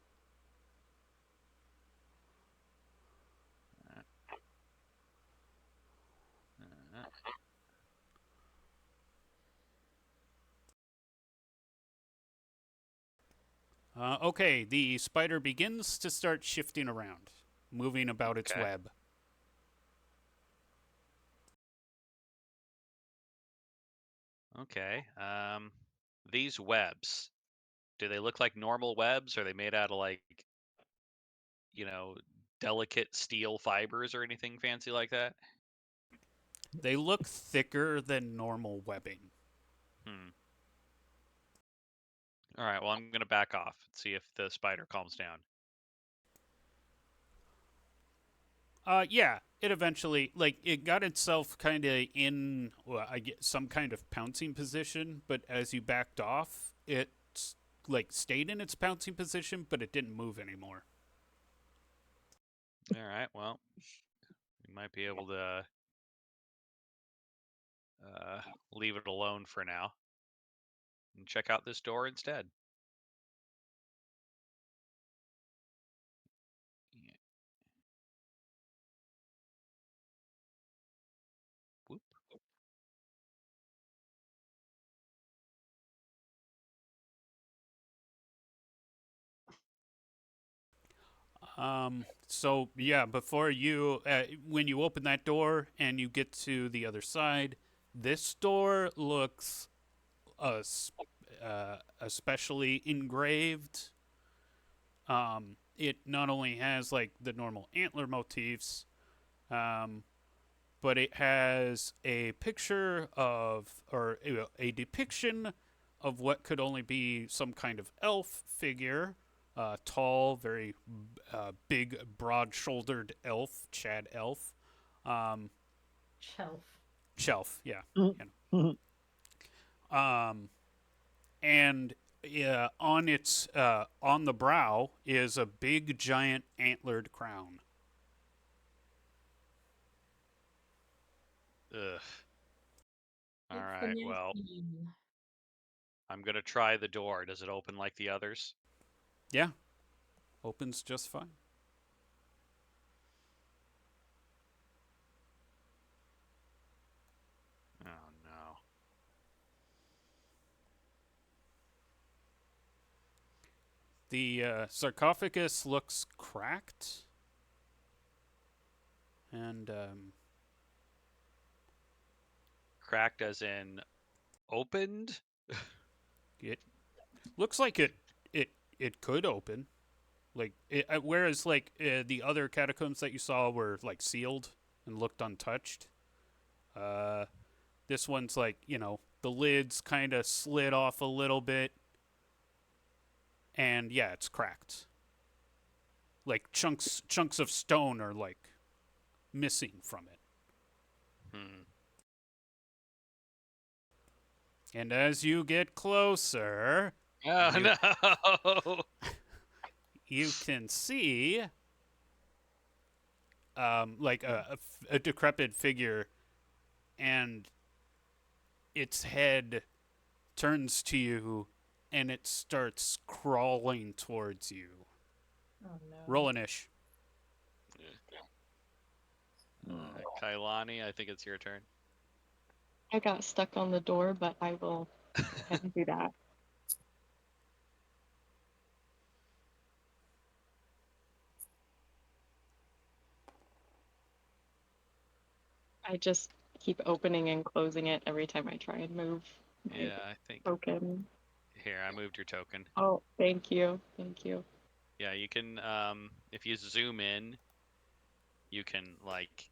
Okay, the spider begins to start shifting around, moving about its Okay. web. Okay. These webs, do they look like normal webs? Or are they made out of like, you know, delicate steel fibers or anything fancy like that? They look thicker than normal webbing. Hmm. All right. Well, I'm gonna back off and see if the spider calms down. Yeah, it eventually, like, it got itself kind of in, well, I get some kind of pouncing position, but as you backed off, it, like, stayed in its pouncing position, but it didn't move anymore. All right. Well, we might be able to leave it alone for now and check out this door instead. Yeah. Whoop. So yeah, before you, when you open that door and you get to the other side, this door looks especially engraved. It not only has like the normal antler motifs, um, but it has a picture of, or a depiction of what could only be some kind of elf figure. Tall, very big, broad shouldered elf, Chad elf. Um, Shelf. Shelf, yeah. Mhm. And on its on the brow is a big giant antlered crown. Ugh. All It's the right. new Well, theme. I'm gonna try the door. Does it open like the others? Yeah, opens just fine. Oh no. The sarcophagus looks cracked, and Cracked as in opened? it looks like it could open. Like whereas like the other catacombs that you saw were like sealed and looked untouched. Uh, this one's like, the lids kind of slid off a little bit, and yeah, it's cracked. Like chunks of stone are like missing from it. Hmm. And as you get closer, Oh you no. you can see like a decrepit figure, and its head turns to you, and it starts crawling towards you. Oh no. Rollinish. Kailani, I think it's your turn. I got stuck on the door, but I will go ahead and do that. I just keep opening and closing it every time I try and move my Yeah, I think. token. Here, I moved your token. Oh, thank you. Thank you. Yeah, you can. If you zoom in, you can like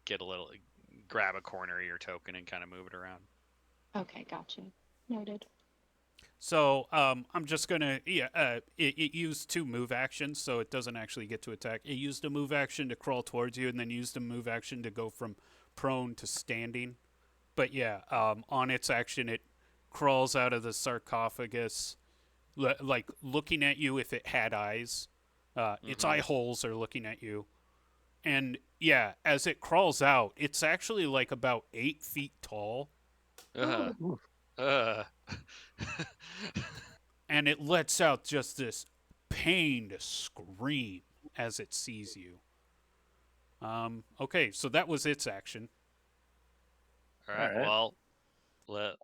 get a little, grab a corner of your token and kind of move it around. Okay, gotcha. Noted. So I'm just gonna it used two move actions, so it doesn't actually get to attack. It used a move action to crawl towards you, and then used a move action to go from prone to standing. But yeah, on its action, it crawls out of the sarcophagus, like looking at you if it had eyes. Its eye holes are looking at you, and yeah, as it crawls out, it's actually like about 8 feet tall, Uh, Oof. uh. and it lets out just this pained scream as it sees you. Okay, so that was its action. All right. Alright. Well,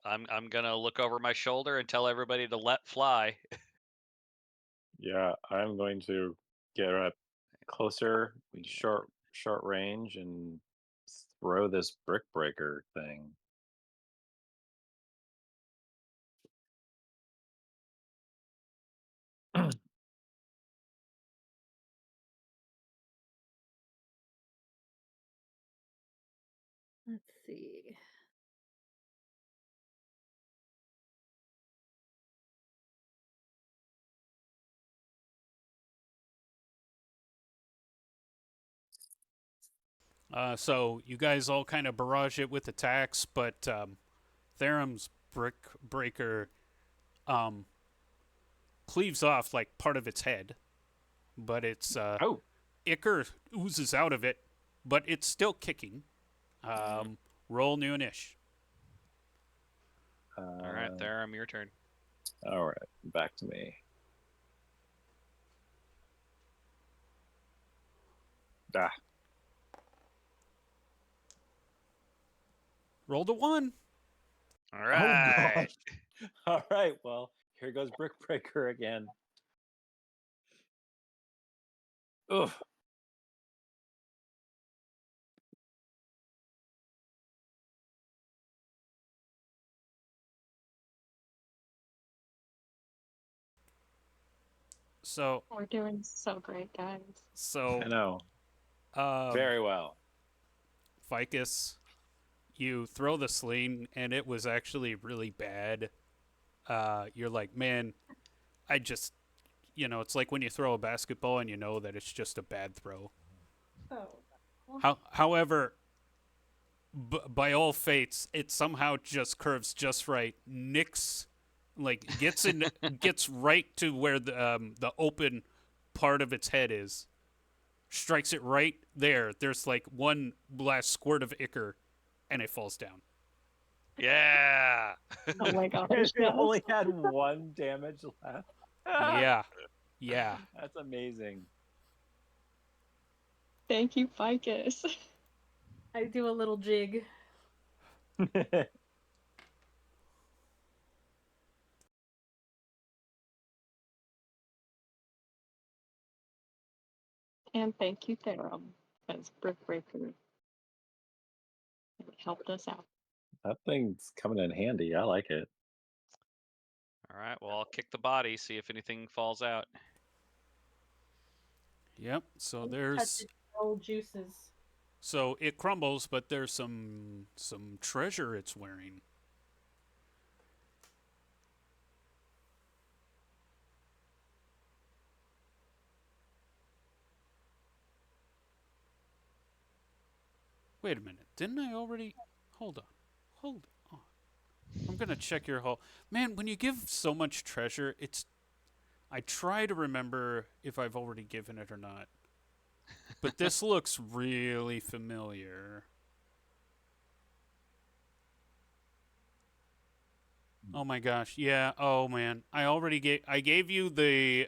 I'm gonna look over my shoulder and tell everybody to let fly. Yeah, I'm going to get up closer, short range, and throw this brick breaker thing. Let's see. So you guys all kind of barrage it with attacks, but Theron's brick breaker um, cleaves off like part of its head, but its Oh, ichor oozes out of it, but it's still kicking. Roll noonish. All right, Therum, your turn. All right, back to me. Ah, Roll to 1. All oh right. gosh. All right, well, here goes brick breaker again. Ugh. So We're doing so great, guys. I know. um, Very well. Ficus, you throw the sling, and it was actually really bad. You're like, man, I just, it's like when you throw a basketball and you know that it's just a bad throw. Oh. However, by all fates, it somehow just curves just right. Nicks, like gets right to where the open part of its head is. Strikes it right there. There's like one last squirt of ichor, and it falls down. Yeah. Oh my gosh, It yes. only had one damage left. Yeah, yeah. That's amazing. Thank you, Ficus. I do a little jig. And thank you, Therum, as Brick Breaker helped us out. That thing's coming in handy. I like it. All right. Well, I'll kick the body, see if anything falls out. Yep. So Touch there's its old juices. so it crumbles, but there's some treasure it's wearing. Wait a minute. Didn't I already? Hold on. Hold on. I'm gonna check your whole. Man, when you give so much treasure, it's. I try to remember if I've already given it or not. But this looks really familiar. Oh my gosh. Yeah. Oh man. I gave you the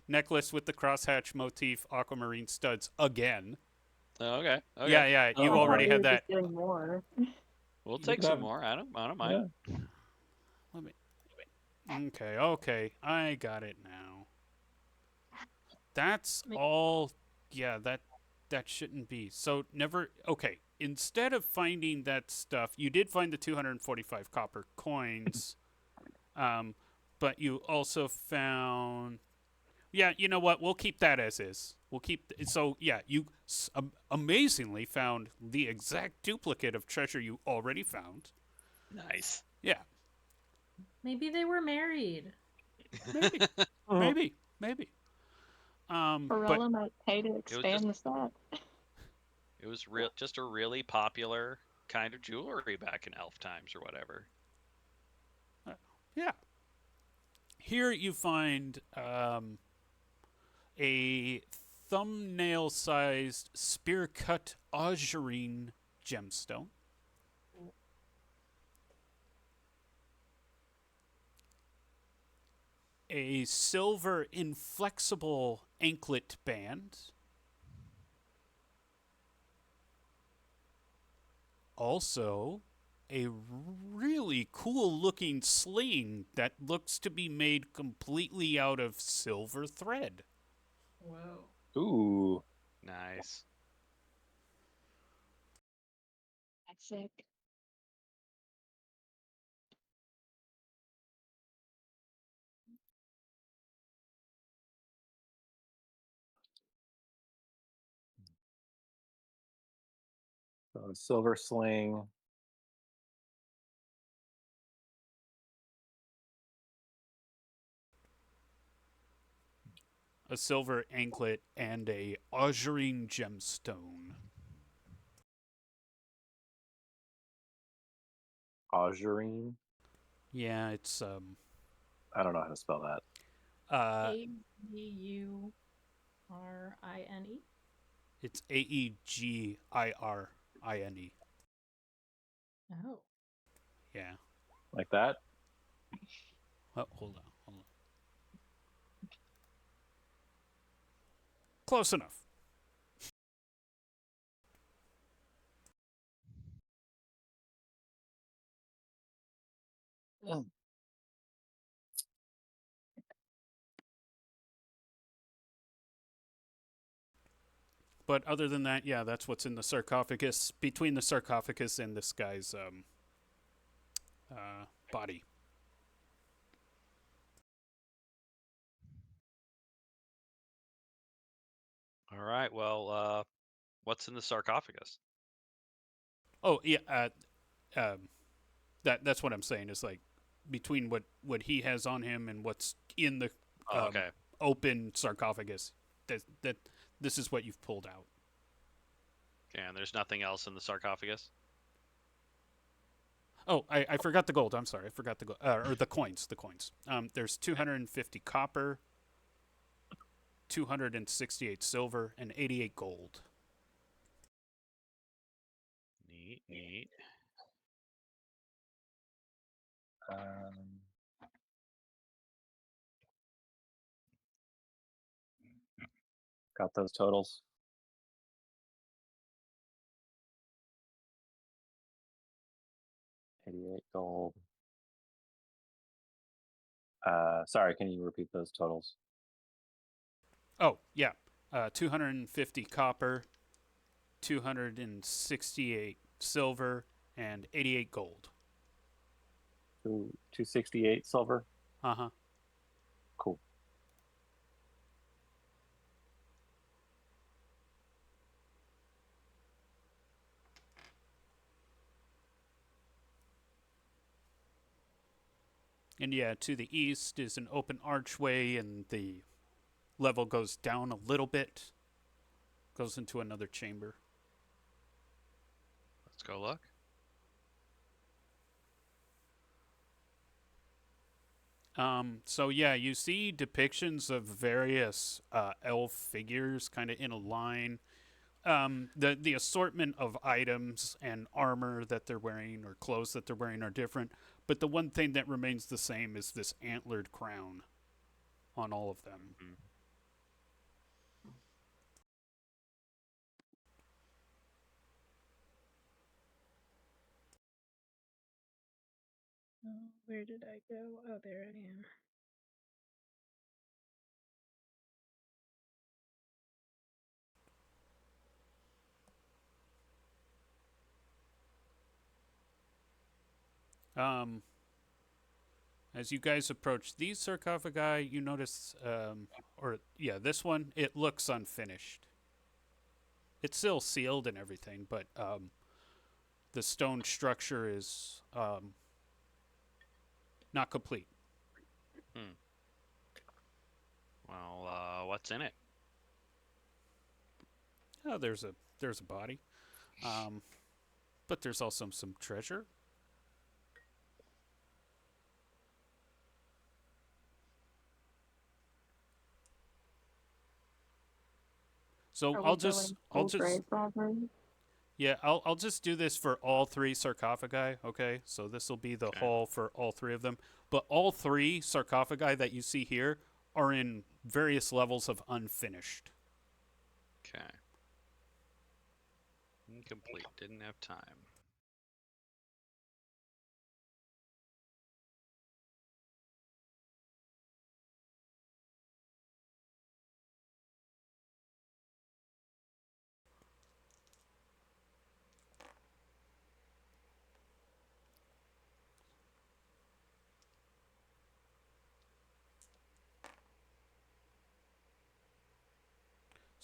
necklace with the crosshatch motif aquamarine studs again. Oh, okay. Okay. Yeah, yeah. You Oh, I thought already we had were that. just getting more. We'll You take could some have- more. I don't mind. Yeah. Let me. Okay. I got it now. That's all. Yeah, that shouldn't be. So never. Okay. Instead of finding that stuff, you did find the 245 copper coins, but you also found. Yeah, you know what? We'll keep that as is. We'll keep. So yeah, you amazingly found the exact duplicate of treasure you already found. Nice. Yeah, Maybe they were married. maybe, maybe. But Barella might pay to expand the set. It was just a really popular kind of jewelry back in elf times or whatever. yeah, here you find a thumbnail-sized spear-cut augurine gemstone. A silver inflexible anklet band. Also, a really cool looking sling that looks to be made completely out of silver thread. Whoa. Ooh. Nice. That's sick. So silver sling. A silver anklet and a azurine gemstone. Azurine. Yeah, it's I don't know how to spell that. Aeurine. it's Aegirine. Oh. Yeah. Like that? Oh, hold on. Close enough. But other than that, yeah, that's what's in the sarcophagus. Between the sarcophagus and this guy's body. All right. Well, what's in the sarcophagus? Oh yeah, that's what I'm saying. Is like between what he has on him and what's in the Oh, okay. open sarcophagus. That this is what you've pulled out. And there's nothing else in the sarcophagus? Oh, I forgot the gold. I'm sorry, I forgot the gold or the coins. The coins. There's 250 copper, 268 silver, and 88 gold. Neat. Um, got those totals. $88 gold. Sorry, can you repeat those totals? Oh yeah, 250 copper, 268 silver, and 88 gold. 268 silver. Uh-huh. Cool. And yeah, to the east is an open archway, and the level goes down a little bit, goes into another chamber. Let's go look. So yeah, you see depictions of various elf figures kind of in a line. The assortment of items and armor that they're wearing or clothes that they're wearing are different, but the one thing that remains the same is this antlered crown on all of them. Mm-hmm. Oh, where did I go? Oh, there I am. As you guys approach these sarcophagi, you notice, this one, it looks unfinished. It's still sealed and everything, but the stone structure is not complete. Well, what's in it? Oh, there's a body, but there's also some treasure. So Are we I'll going just full grave robbery? yeah, I'll just do this for all three sarcophagi, okay? So this will be the Okay. haul for all three of them. But all three sarcophagi that you see here are in various levels of unfinished. Okay. Incomplete. Didn't have time.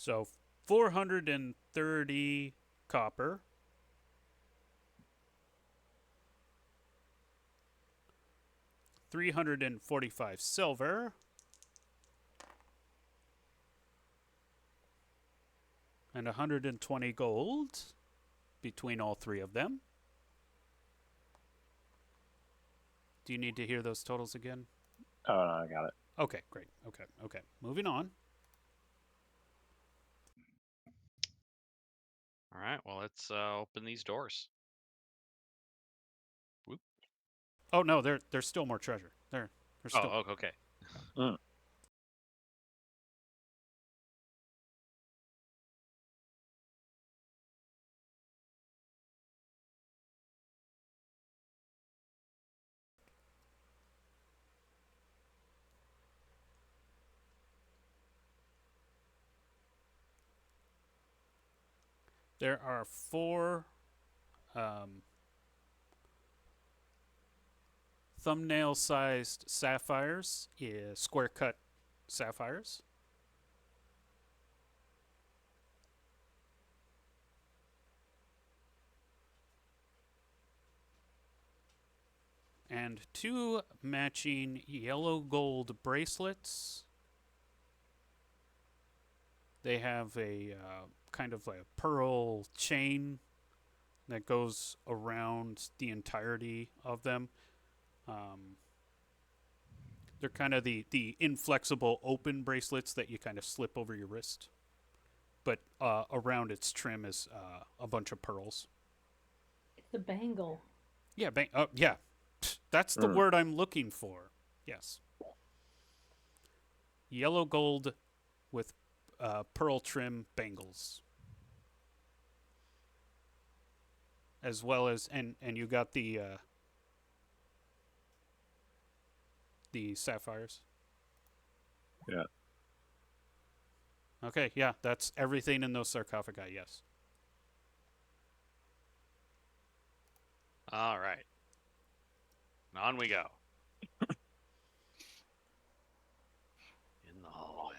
So 430 copper. $345 silver. And 120 gold between all three of them. Do you need to hear those totals again? Oh, no, I got it. Okay, great. Okay. Moving on. All right. Well, let's open these doors. Whoop. Oh no, there's still more treasure. There's still. Oh, okay. There are 4 thumbnail-sized sapphires, square-cut sapphires. And 2 matching yellow gold bracelets. They have a kind of a pearl chain that goes around the entirety of them. They're kind of the inflexible open bracelets that you kind of slip over your wrist. But around its trim is a bunch of pearls. It's a bangle. Yeah, yeah. That's the word I'm looking for. Yes. Yellow gold with pearl trim bangles. As well as, and you got the sapphires. Yeah. Okay, yeah, that's everything in those sarcophagi, yes. All right. On we go. In the hallway.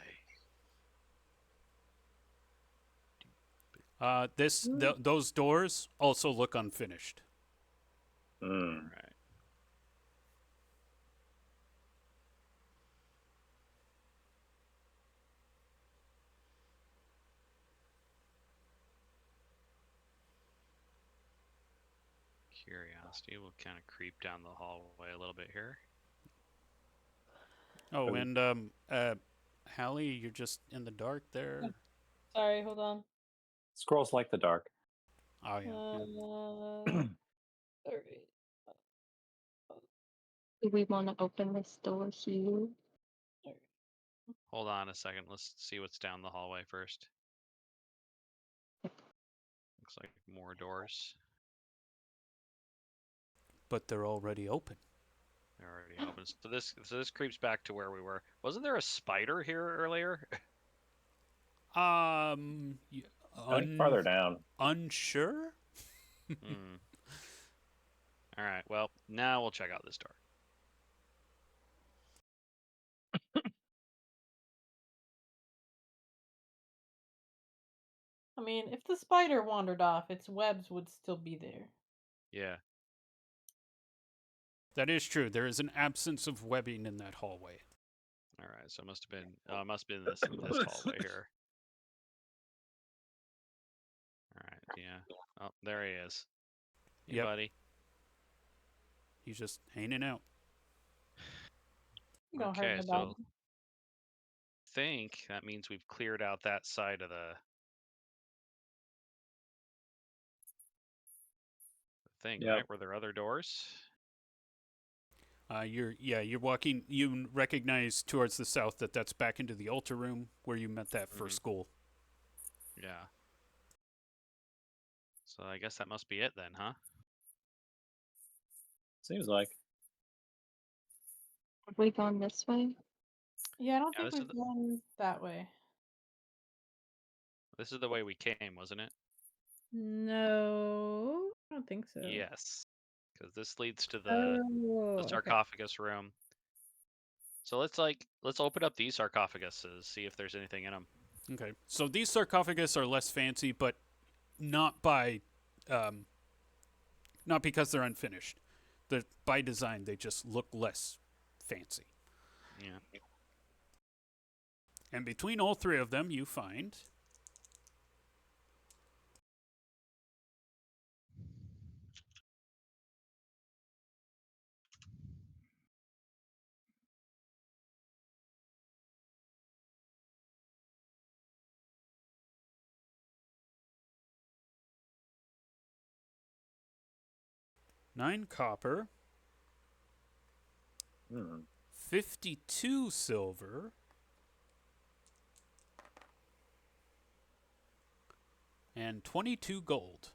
Those doors also look unfinished. All right. Curiosity will kind of creep down the hallway a little bit here. Oh, and Hallie, you're just in the dark there. Sorry, hold on. Squirrels like the dark. Oh yeah. 30. Do we want to open this door here? Hold on a second. Let's see what's down the hallway first. Looks like more doors. But they're already open. They're already open. So this creeps back to where we were. Wasn't there a spider here earlier? I think farther down. Unsure? All right. Well, now we'll check out this door. I mean, if the spider wandered off, its webs would still be there. Yeah. That is true. There is an absence of webbing in that hallway. All right. So it must have been this hallway here. All right. Yeah. Oh, there he is. Hey, Yep. buddy. He's just hanging out. You don't hurt Okay. nobody. So think that means we've cleared out that side of the thing, Yep. right? Were there other doors? You're walking. You recognize towards the south that's back into the altar room where you met that first school. Yeah. So I guess that must be it then, huh? Seems like. Have we gone this way? Yeah, I don't Yeah, think we've gone that way. This is the way we came, wasn't it? No, I don't think so. Yes. Because this leads to the Okay. sarcophagus room. So let's open up these sarcophaguses, see if there's anything in them. Okay. So these sarcophagus are less fancy, but not by, um, not because they're unfinished. They're, by design, they just look less fancy. Yeah. And between all three of them, you find nine copper, Hmm. 52 silver, and 22 gold.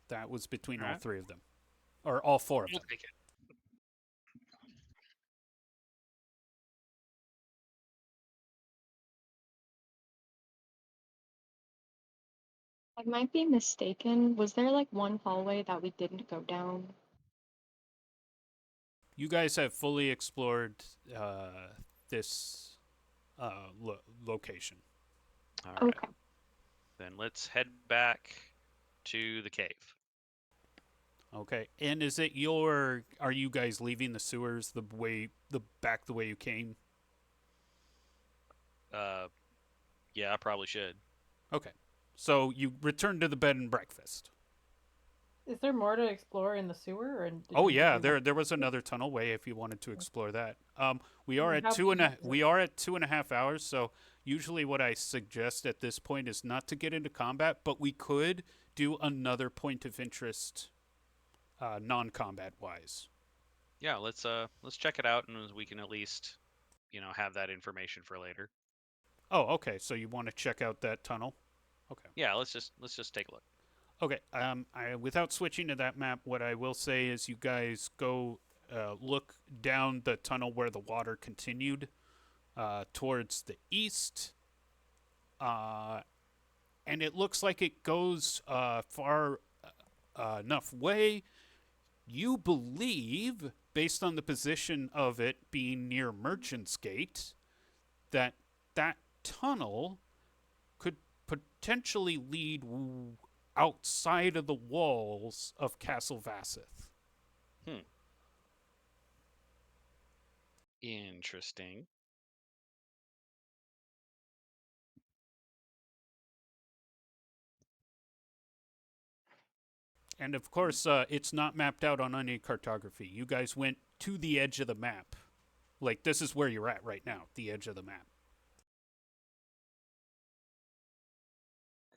That was between all Alright. three of them. Or all four of We'll them. take it. I might be mistaken. Was there like one hallway that we didn't go down? You guys have fully explored this location. All right. Okay. Then let's head back to the cave. Okay. And is it your? Are you guys leaving the sewers the way the way you came? Yeah, I probably should. Okay. So you return to the bed and breakfast. Is there more to explore in the sewer? Or did Oh you yeah, do that? there was another tunnel way if you wanted to explore that. We I are mean, at how big is it? we are at 2.5 hours. So usually what I suggest at this point is not to get into combat, but we could do another point of interest, non-combat wise. Yeah, let's check it out, and we can at least, have that information for later. Oh, okay. So you want to check out that tunnel? Okay. Yeah, let's just take a look. Okay. Without switching to that map, what I will say is you guys go look down the tunnel where the water continued towards the east. And it looks like it goes far enough way. You believe, based on the position of it being near Merchant's Gate, that that tunnel could potentially lead outside of the walls of Castle Vassith. Interesting. And of course, it's not mapped out on any cartography. You guys went to the edge of the map. Like, this is where you're at right now, the edge of the map.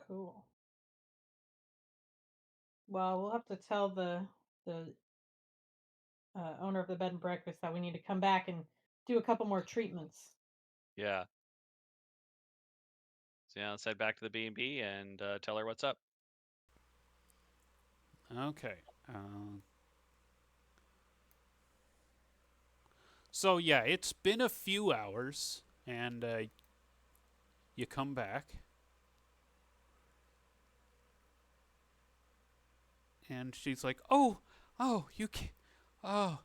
Cool. Well, we'll have to tell the owner of the bed and breakfast that we need to come back and do a couple more treatments. Yeah. So yeah, let's head back to the B&B and tell her what's up. Okay. So, yeah, it's been a few hours, and you come back. And she's like, "Oh, you can." Oh,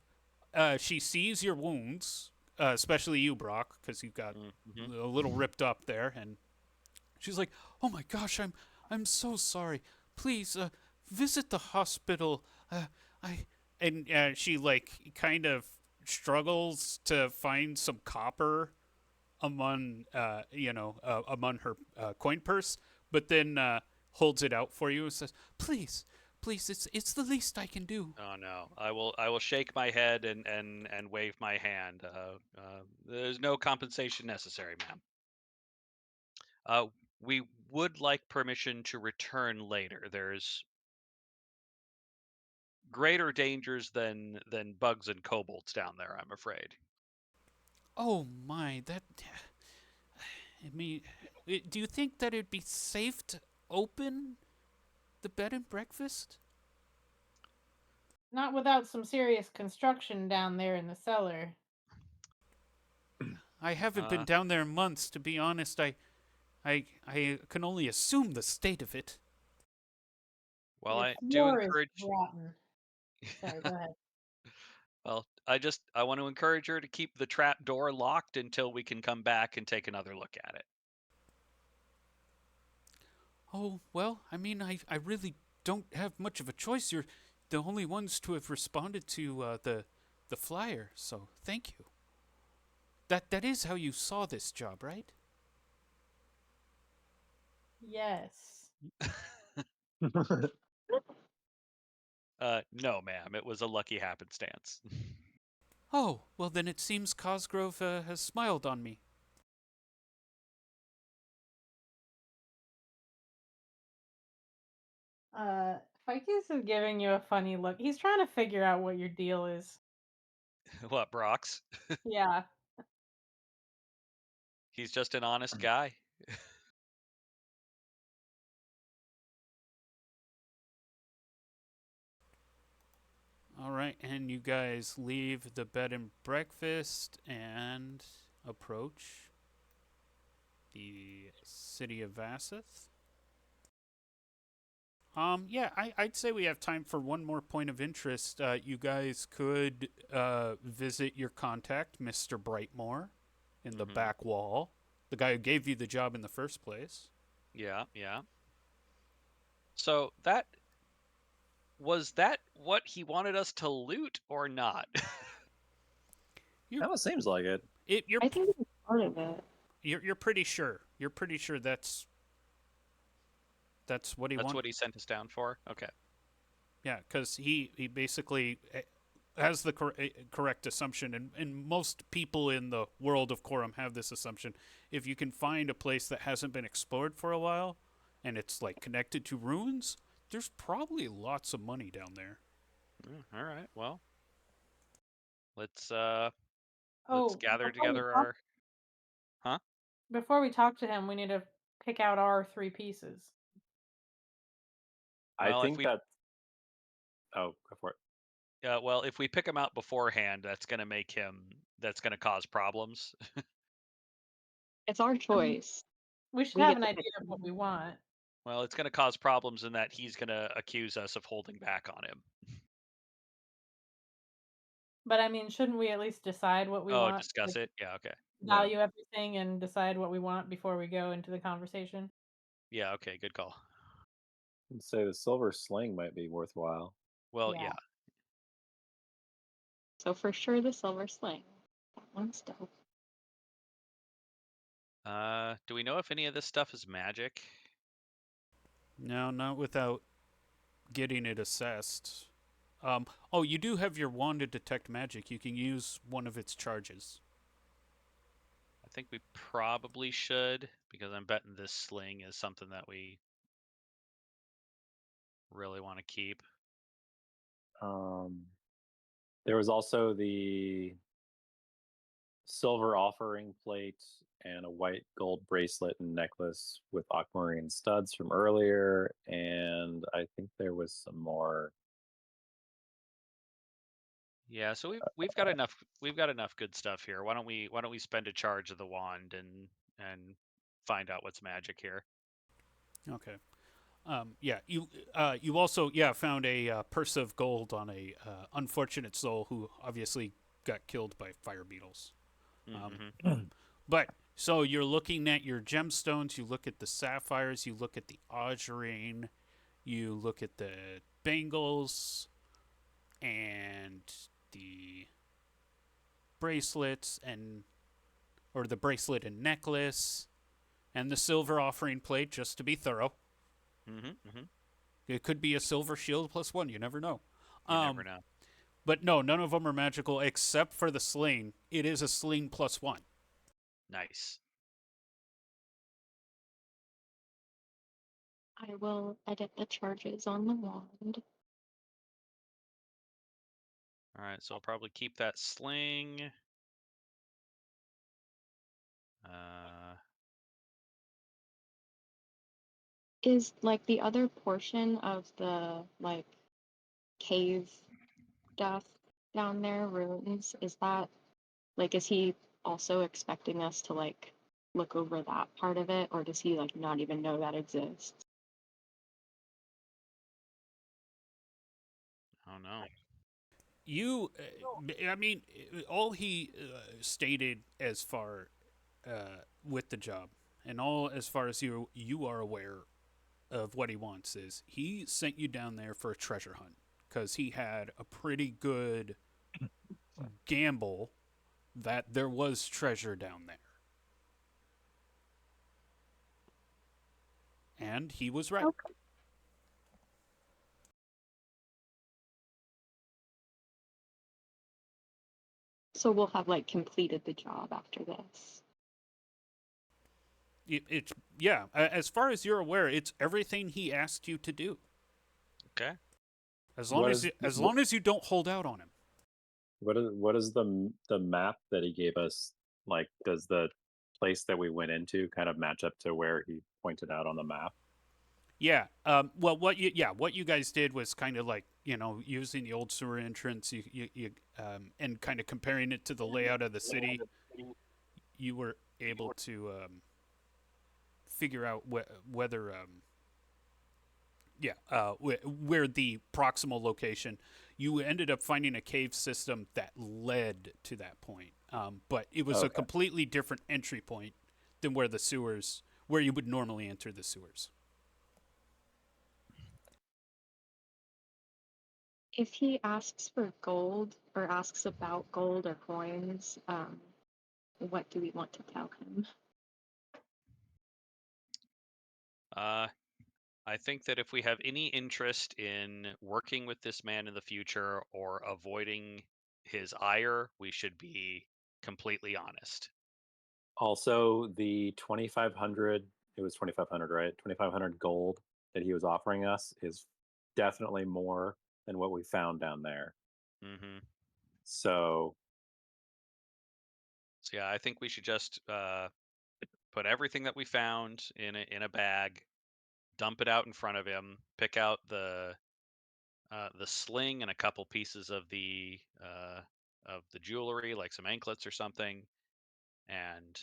she sees your wounds, especially you, Brock, because you've got Mm-hmm. a little ripped up there. And she's like, "Oh my gosh, I'm so sorry. Please, visit the hospital. I." And she like kind of struggles to find some copper among among her coin purse, but then holds it out for you and says, "Please, please, it's the least I can do." Oh no, I will shake my head and wave my hand. There's no compensation necessary, ma'am. We would like permission to return later. There's greater dangers than bugs and kobolds down there, I'm afraid. Oh my, that. I mean, do you think that it'd be safe to open the bed and breakfast? Not without some serious construction down there in the cellar. I haven't been Uh, down there in months, to be honest. I can only assume the state of it. well, The I do floor is encourage. rotten. Sorry, go ahead. Well, I want to encourage her to keep the trap door locked until we can come back and take another look at it. Oh, well, I mean, I really don't have much of a choice. You're the only ones to have responded to the flyer, so thank you. That is how you saw this job, right? Yes. No, ma'am. It was a lucky happenstance. Oh, well then it seems Cosgrove has smiled on me. Ficus is giving you a funny look. He's trying to figure out what your deal is. What, Brox? Yeah. He's just an honest guy. All right, and you guys leave the bed and breakfast and approach the city of Vassith. Yeah, I'd say we have time for one more point of interest. You guys could visit your contact, Mr. Brightmore, in the back wall, the guy who gave you the job in the first place. Yeah, yeah. So that was that what he wanted us to loot or not? You're, That seems like it. I think it's part of it. you're pretty sure. You're pretty sure that's what he That's wanted. what he sent us down for? Okay. Yeah, because he basically has the correct assumption, and most people in the world of Quorum have this assumption. If you can find a place that hasn't been explored for a while, and it's like connected to ruins, there's probably lots of money down there. All right. Well, let's Oh, gather before we together talk, our huh? before we talk to him, we need to pick out our 3 pieces. I Well, if think we that. Oh, go for it. well, if we pick him out beforehand, that's going to cause problems. It's our choice. We should We have get an to idea pick of what them. we want. Well, it's going to cause problems in that he's going to accuse us of holding back on him. But I mean, shouldn't we at least decide what we Oh, want? discuss Like, it. Yeah, okay. value everything and decide what we want before we go into the conversation? Yeah, okay, good call. I'd say the silver sling might be worthwhile. Well, Yeah. yeah. So for sure the silver sling. That one's dope. Do we know if any of this stuff is magic? No, not without getting it assessed. Oh, you do have your wand to detect magic. You can use one of its charges. I think we probably should, because I'm betting this sling is something that we really want to keep. There was also the silver offering plate and a white gold bracelet and necklace with aquamarine studs from earlier, and I think there was some more. Yeah, so we've got enough good stuff here. Why don't we spend a charge of the wand and find out what's magic here? Okay. Yeah, you also found a purse of gold on a unfortunate soul who obviously got killed by fire beetles. Mm-hmm. But so you're looking at your gemstones. You look at the sapphires. You look at the augurine. You look at the bangles and the bracelets or the bracelet and necklace and the silver offering plate, just to be thorough. Mm-hmm. Mm-hmm. It could be a silver shield +1. You never know. You never know. But no, none of them are magical except for the sling. It is a sling +1. Nice. I will edit the charges on the wand. All right, so I'll probably keep that sling. Is like the other portion of the like cave stuff down there, ruins, is that like is he also expecting us to like look over that part of it, or does he like not even know that exists? Oh no. You, I mean, all he stated as far with the job, and all as far as you are aware, of what he wants is he sent you down there for a treasure hunt because he had a pretty good gamble that there was treasure down there. And he was right. Okay. So we'll have like completed the job after this. It's yeah. As far as you're aware, it's everything he asked you to do. Okay. As long as you don't hold out on him. What is the map that he gave us? Like, does the place that we went into kind of match up to where he pointed out on the map? Yeah. Well, what you guys did was kind of like using the old sewer entrance, and kind of comparing it to the layout of the city. You were able to figure out whether where the proximal location. You ended up finding a cave system that led to that point, but it was a completely different entry point than where you would normally enter the sewers. If he asks for gold or asks about gold or coins, what do we want to tell him? I think that if we have any interest in working with this man in the future or avoiding his ire, we should be completely honest. Also, the 2,500. It was 2,500, right? 2,500 gold that he was offering us is definitely more than what we found down there. Mm-hmm. So So yeah, I think we should just put everything that we found in a bag, dump it out in front of him, pick out the sling and a couple pieces of the jewelry, like some anklets or something, and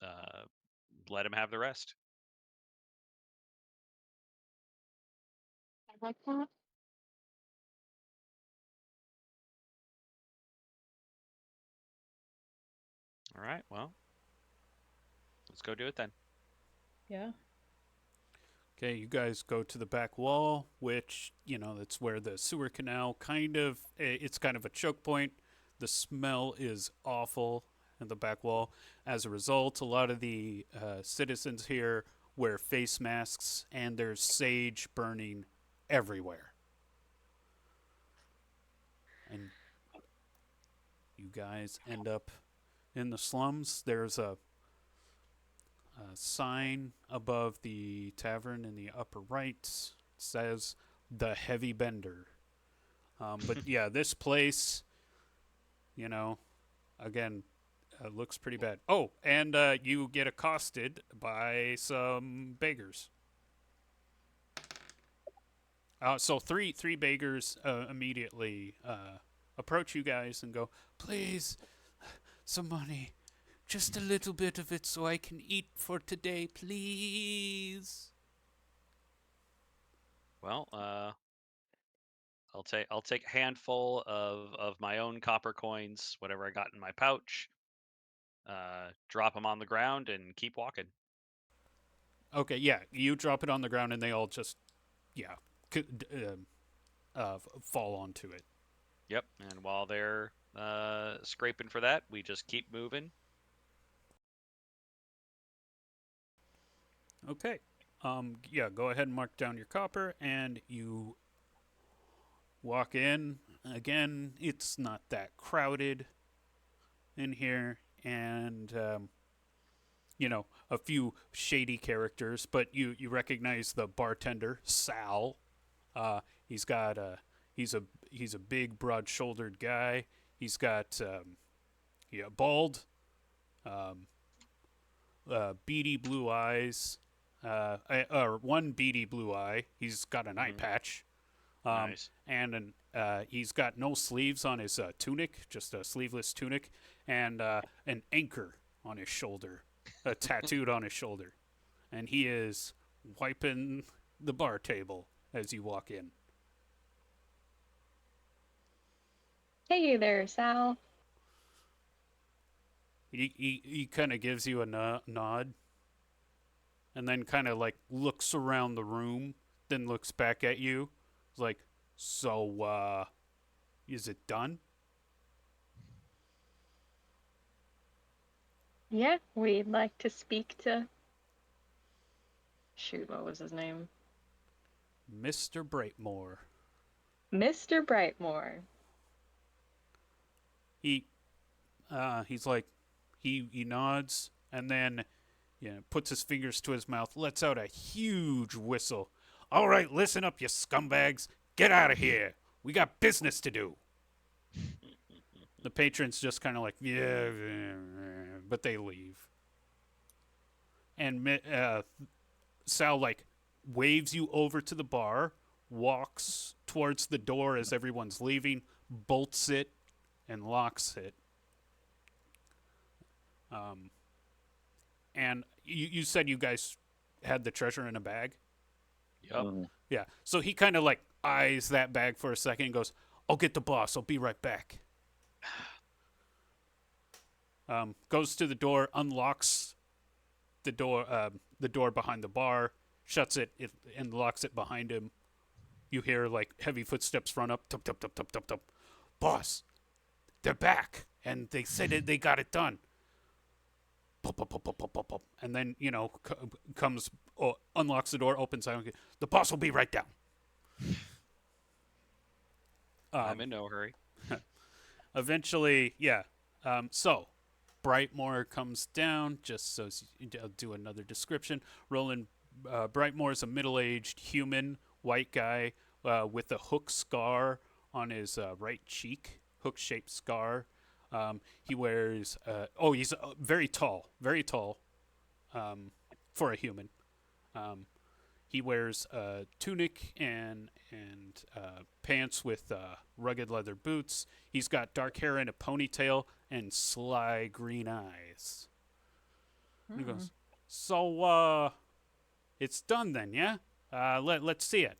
uh, let him have the rest. I like that. All right, well, let's go do it then. Yeah. Okay, you guys go to the back wall, which, that's where the sewer canal it's kind of a choke point. The smell is awful at the back wall. As a result, a lot of the citizens here wear face masks, and there's sage burning everywhere. And you guys end up in the slums. There's a sign above the tavern in the upper right. It says the Heavy Bender. But yeah, this place, again, looks pretty bad. Oh, and you get accosted by some beggars. So three beggars immediately approach you guys and go, "Please, some money. Just a little bit of it so I can eat for today, please." Well, I'll take a handful of my own copper coins, whatever I got in my pouch. Drop them on the ground and keep walking. Okay, yeah, you drop it on the ground and they all just, fall onto it. Yep. And while they're scraping for that, we just keep moving. Okay. Go ahead and mark down your copper, and you walk in. Again, it's not that crowded in here, and a few shady characters, but you recognize the bartender, Sal. He's got he's a big, broad-shouldered guy. He's got bald, um, beady blue eyes. One beady blue eye. He's got an eye patch. Nice. And he's got no sleeves on his tunic, just a sleeveless tunic, and an anchor on his shoulder, tattooed on his shoulder. And he is wiping the bar table as you walk in. Hey there, Sal. He kind of gives you a nod, and then kind of like looks around the room, then looks back at you. It's like, so, is it done? Yeah, we'd like to speak to. Shoot, what was his name? Mr. Brightmore. Mr. Brightmore. He's like, he nods, and then, puts his fingers to his mouth, lets out a huge whistle. All right, listen up, you scumbags. Get out of here. We got business to do. The patrons just kind of like, yeah, but they leave. And Sal, like, waves you over to the bar, walks towards the door as everyone's leaving, bolts it, and locks it. And you said you guys had the treasure in a bag? Yep. Yeah. So he kind of like eyes that bag for a second and goes, I'll get the boss. I'll be right back. Goes to the door, unlocks the door behind the bar, shuts it, and locks it behind him. You hear like heavy footsteps run up. Tup, tup, tup, tup, tup, tup. Boss, they're back, and they said they got it done. Pop, pop, pop, pop, pop, pop, pop. And then, comes, unlocks the door, opens it. The boss will be right down. I'm in no hurry. Eventually, yeah. So, Brightmore comes down, just so I'll do another description. Roland Brightmore is a middle-aged human, white guy with a hook scar on his right cheek, hook-shaped scar. He wears, he's very tall for a human. He wears a tunic and pants with rugged leather boots. He's got dark hair and a ponytail and sly green eyes. He goes, so, it's done then, yeah? Let's see it.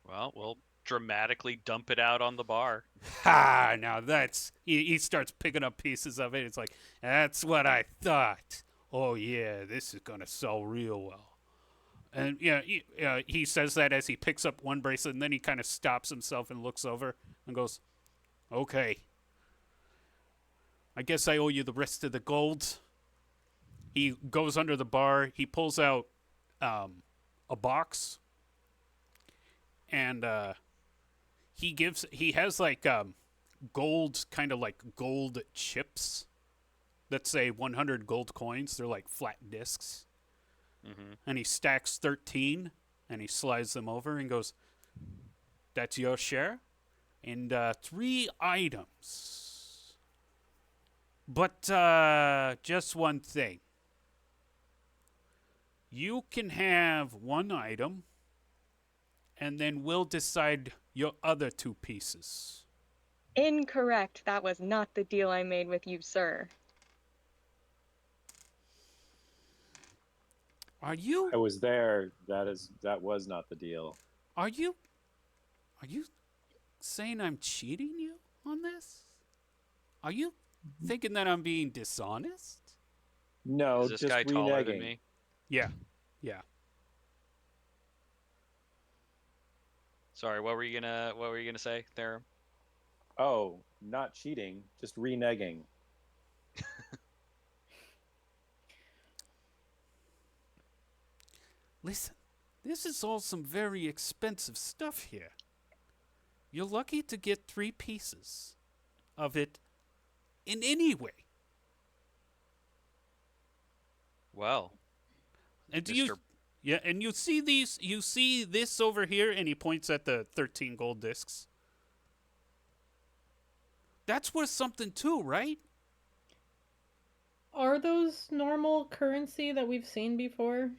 Well, we'll dramatically dump it out on the bar. Ha! Now that's... He starts picking up pieces of it. It's like, that's what I thought. Oh, yeah, this is going to sell real well. And, he says that as he picks up one bracelet, and then he kind of stops himself and looks over and goes, okay. I guess I owe you the rest of the gold. He goes under the bar. He pulls out a box. And he has like gold, kind of like gold chips that say 100 gold coins. They're like flat discs. Mm-hmm. And he stacks 13 and he slides them over and goes, that's your share? And 3 items. But just one thing. You can have 1 item, and then we'll decide your other 2 pieces. Incorrect. That was not the deal I made with you, sir. Are you I was there. That was not the deal. Are you saying I'm cheating you on this? Are you thinking that I'm being dishonest? No, Is this just guy taller than reneging. me? Yeah. Sorry, what were you gonna say, Therum? Oh, not cheating, just reneging. Listen, this is all some very expensive stuff here. You're lucky to get 3 pieces of it in any way. Well, And do Mr. and you see this over here, and he points at the 13 gold discs. That's worth something too, right? Are those normal currency that we've seen before?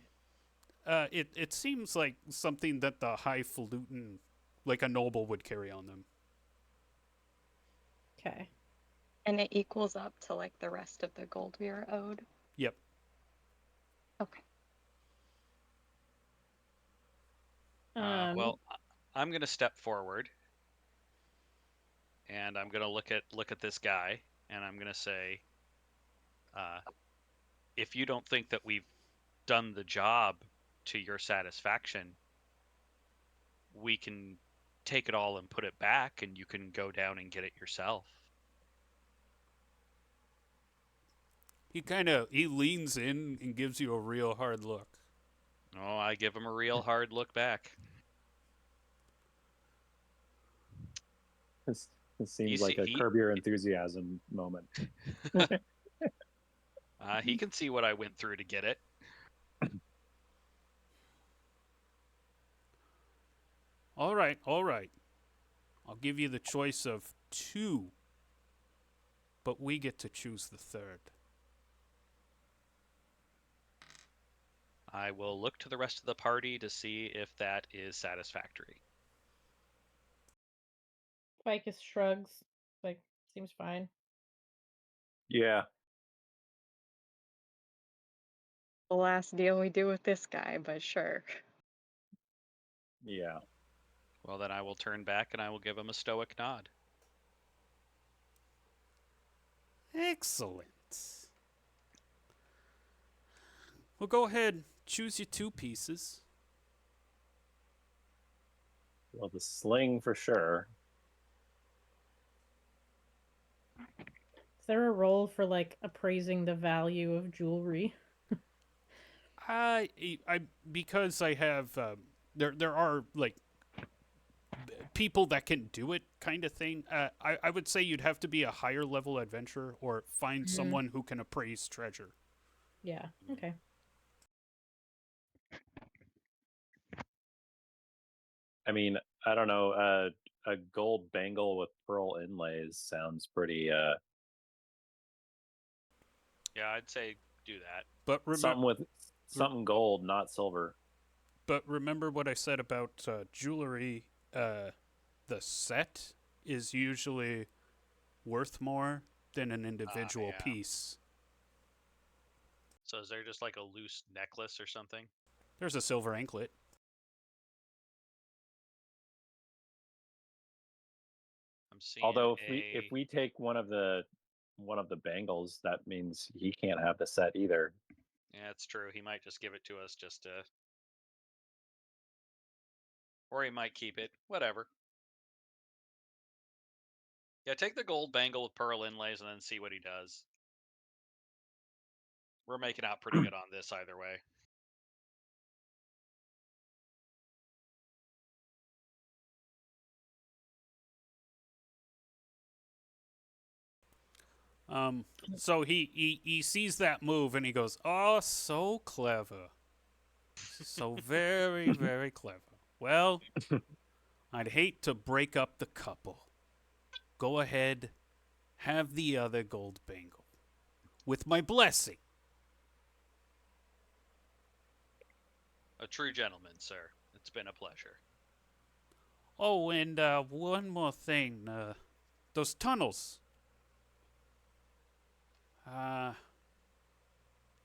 It seems like something that the highfalutin, like a noble, would carry on them. Okay. And it equals up to like the rest of the gold we are owed. Yep. Okay. Well, I'm gonna step forward, and I'm gonna look at this guy, and I'm gonna say, if you don't think that we've done the job to your satisfaction, we can take it all and put it back, and you can go down and get it yourself. He leans in and gives you a real hard look. Oh, I give him a real hard look back. This seems You like see, a Curb Your Enthusiasm moment. he can see what I went through to get it. All right, all right. I'll give you the choice of 2, but we get to choose the 3rd. I will look to the rest of the party to see if that is satisfactory. Ficus shrugs. Like, seems fine. Yeah. The last deal we do with this guy, but sure. Yeah. Well, then I will turn back and I will give him a stoic nod. Excellent. Well, go ahead. Choose your 2 pieces. Well, the sling for sure. Is there a role for like appraising the value of jewelry? I because I have there are like people that can do it kind of thing. I would say you'd have to be a higher level adventurer or find someone who can appraise treasure. Yeah. Okay. I mean, I don't know. A gold bangle with pearl inlays sounds pretty. Yeah, I'd say do that. But something gold, not silver. But remember what I said about jewelry. The set is usually worth more than an individual Yeah. piece. So is there just like a loose necklace or something? There's a silver anklet. I'm seeing. Although if we take one of the bangles, that means he can't have the set either. Yeah, it's true. He might just give it to us just to, or he might keep it. Whatever. Yeah, take the gold bangle with pearl inlays and then see what he does. We're making out pretty good on this either way. So he sees that move and he goes, "Oh, so clever. So very, very clever. Well, I'd hate to break up the couple. Go ahead, have the other gold bangle. With my blessing." A true gentleman, sir. It's been a pleasure. Oh, and one more thing. Those tunnels.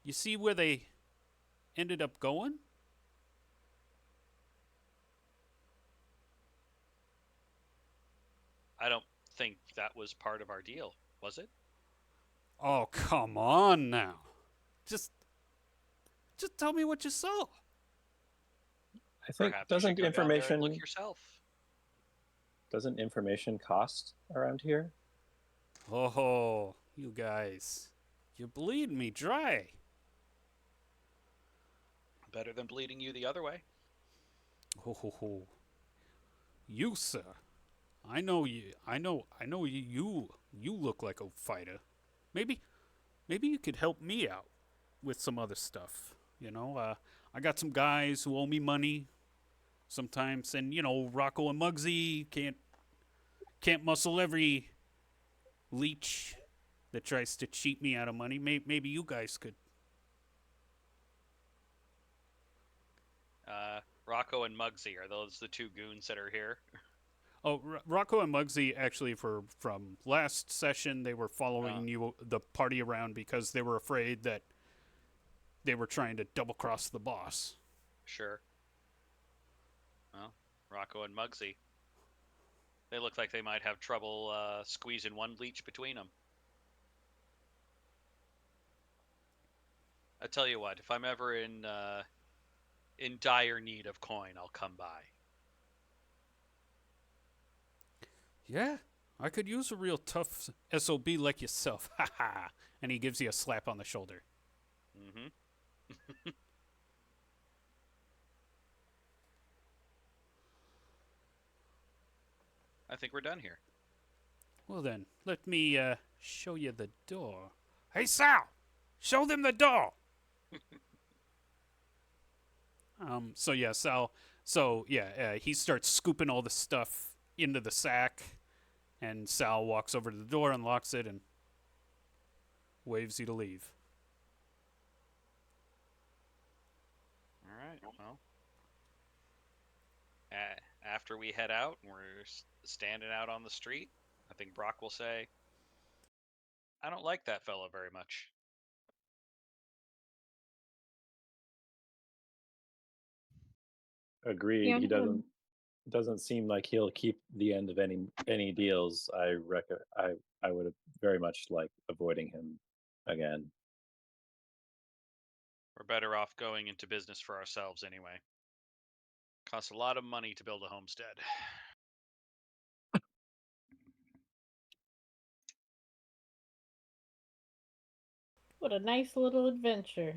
You see where they ended up going? I don't think that was part of our deal, was it? Oh, come on now. Just tell me what you saw. I think Perhaps you should go down there and look yourself. Doesn't information cost around here? Oh, you guys. You're bleeding me dry. Better than bleeding you the other way. Oh. You, sir. I know you. I know you. You look like a fighter. Maybe you could help me out with some other stuff. You know, I got some guys who owe me money sometimes, and you know, Rocco and Muggsy can't muscle every leech that tries to cheat me out of money. Maybe you guys could. Rocco and Muggsy, are those the 2 goons that are here? Oh, Rocco and Muggsy actually from last session they were following the party around because they were afraid that they were trying to double cross the boss. Sure. Well, Rocco and Muggsy. They look like they might have trouble squeezing one leech between them. I tell you what, if I'm ever in dire need of coin, I'll come by. Yeah, I could use a real tough SOB like yourself. Ha ha. And he gives you a slap on the shoulder. Mm-hmm. I think we're done here. Well then, let me show you the door. Hey Sal, show them the door. So yeah, Sal. So yeah, he starts scooping all the stuff into the sack, and Sal walks over to the door, unlocks it, and waves you to leave. All right. Well, after we head out, we're standing out on the street. I think Brock will say, "I don't like that fellow very much." Agreed. Yeah, He doesn't seem like he'll keep the end of any deals. I would very much like avoiding him again. We're better off going into business for ourselves anyway. Costs a lot of money to build a homestead. What a nice little adventure.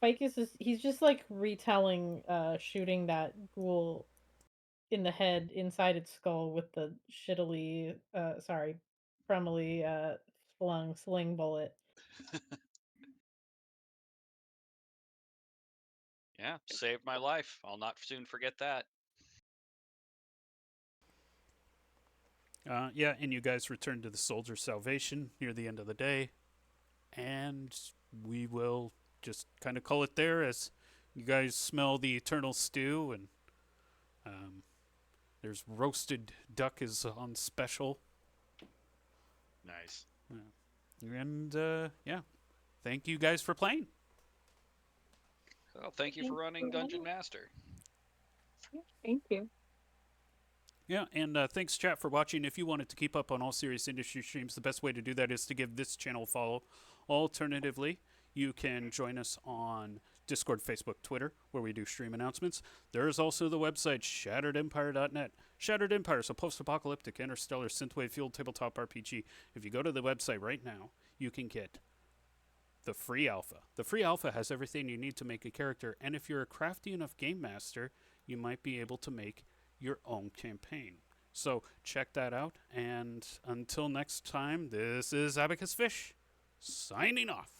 Ficus he's just like retelling shooting that ghoul in the head inside its skull with the frumily flung sling bullet. Yeah, saved my life. I'll not soon forget that. Yeah, and you guys return to the Soldier Salvation near the end of the day, and we will just kind of call it there as you guys smell the eternal stew, and there's roasted duck is on special, Nice. and yeah, thank you guys for playing. Well, thank you for running Dungeon Master. thank you. Yeah, and thanks, chat, for watching. If you wanted to keep up on all serious industry streams, the best way to do that is to give this channel a follow. Alternatively, you can join us on Discord, Facebook, Twitter, where we do stream announcements. There is also the website, shatteredempire.net. Shattered Empire is a post-apocalyptic, interstellar, synthwave-fueled tabletop RPG. If you go to the website right now, you can get the free alpha. The free alpha has everything you need to make a character, and if you're a crafty enough game master, you might be able to make your own campaign. So check that out, and until next time, this is Abacus Fish, signing off.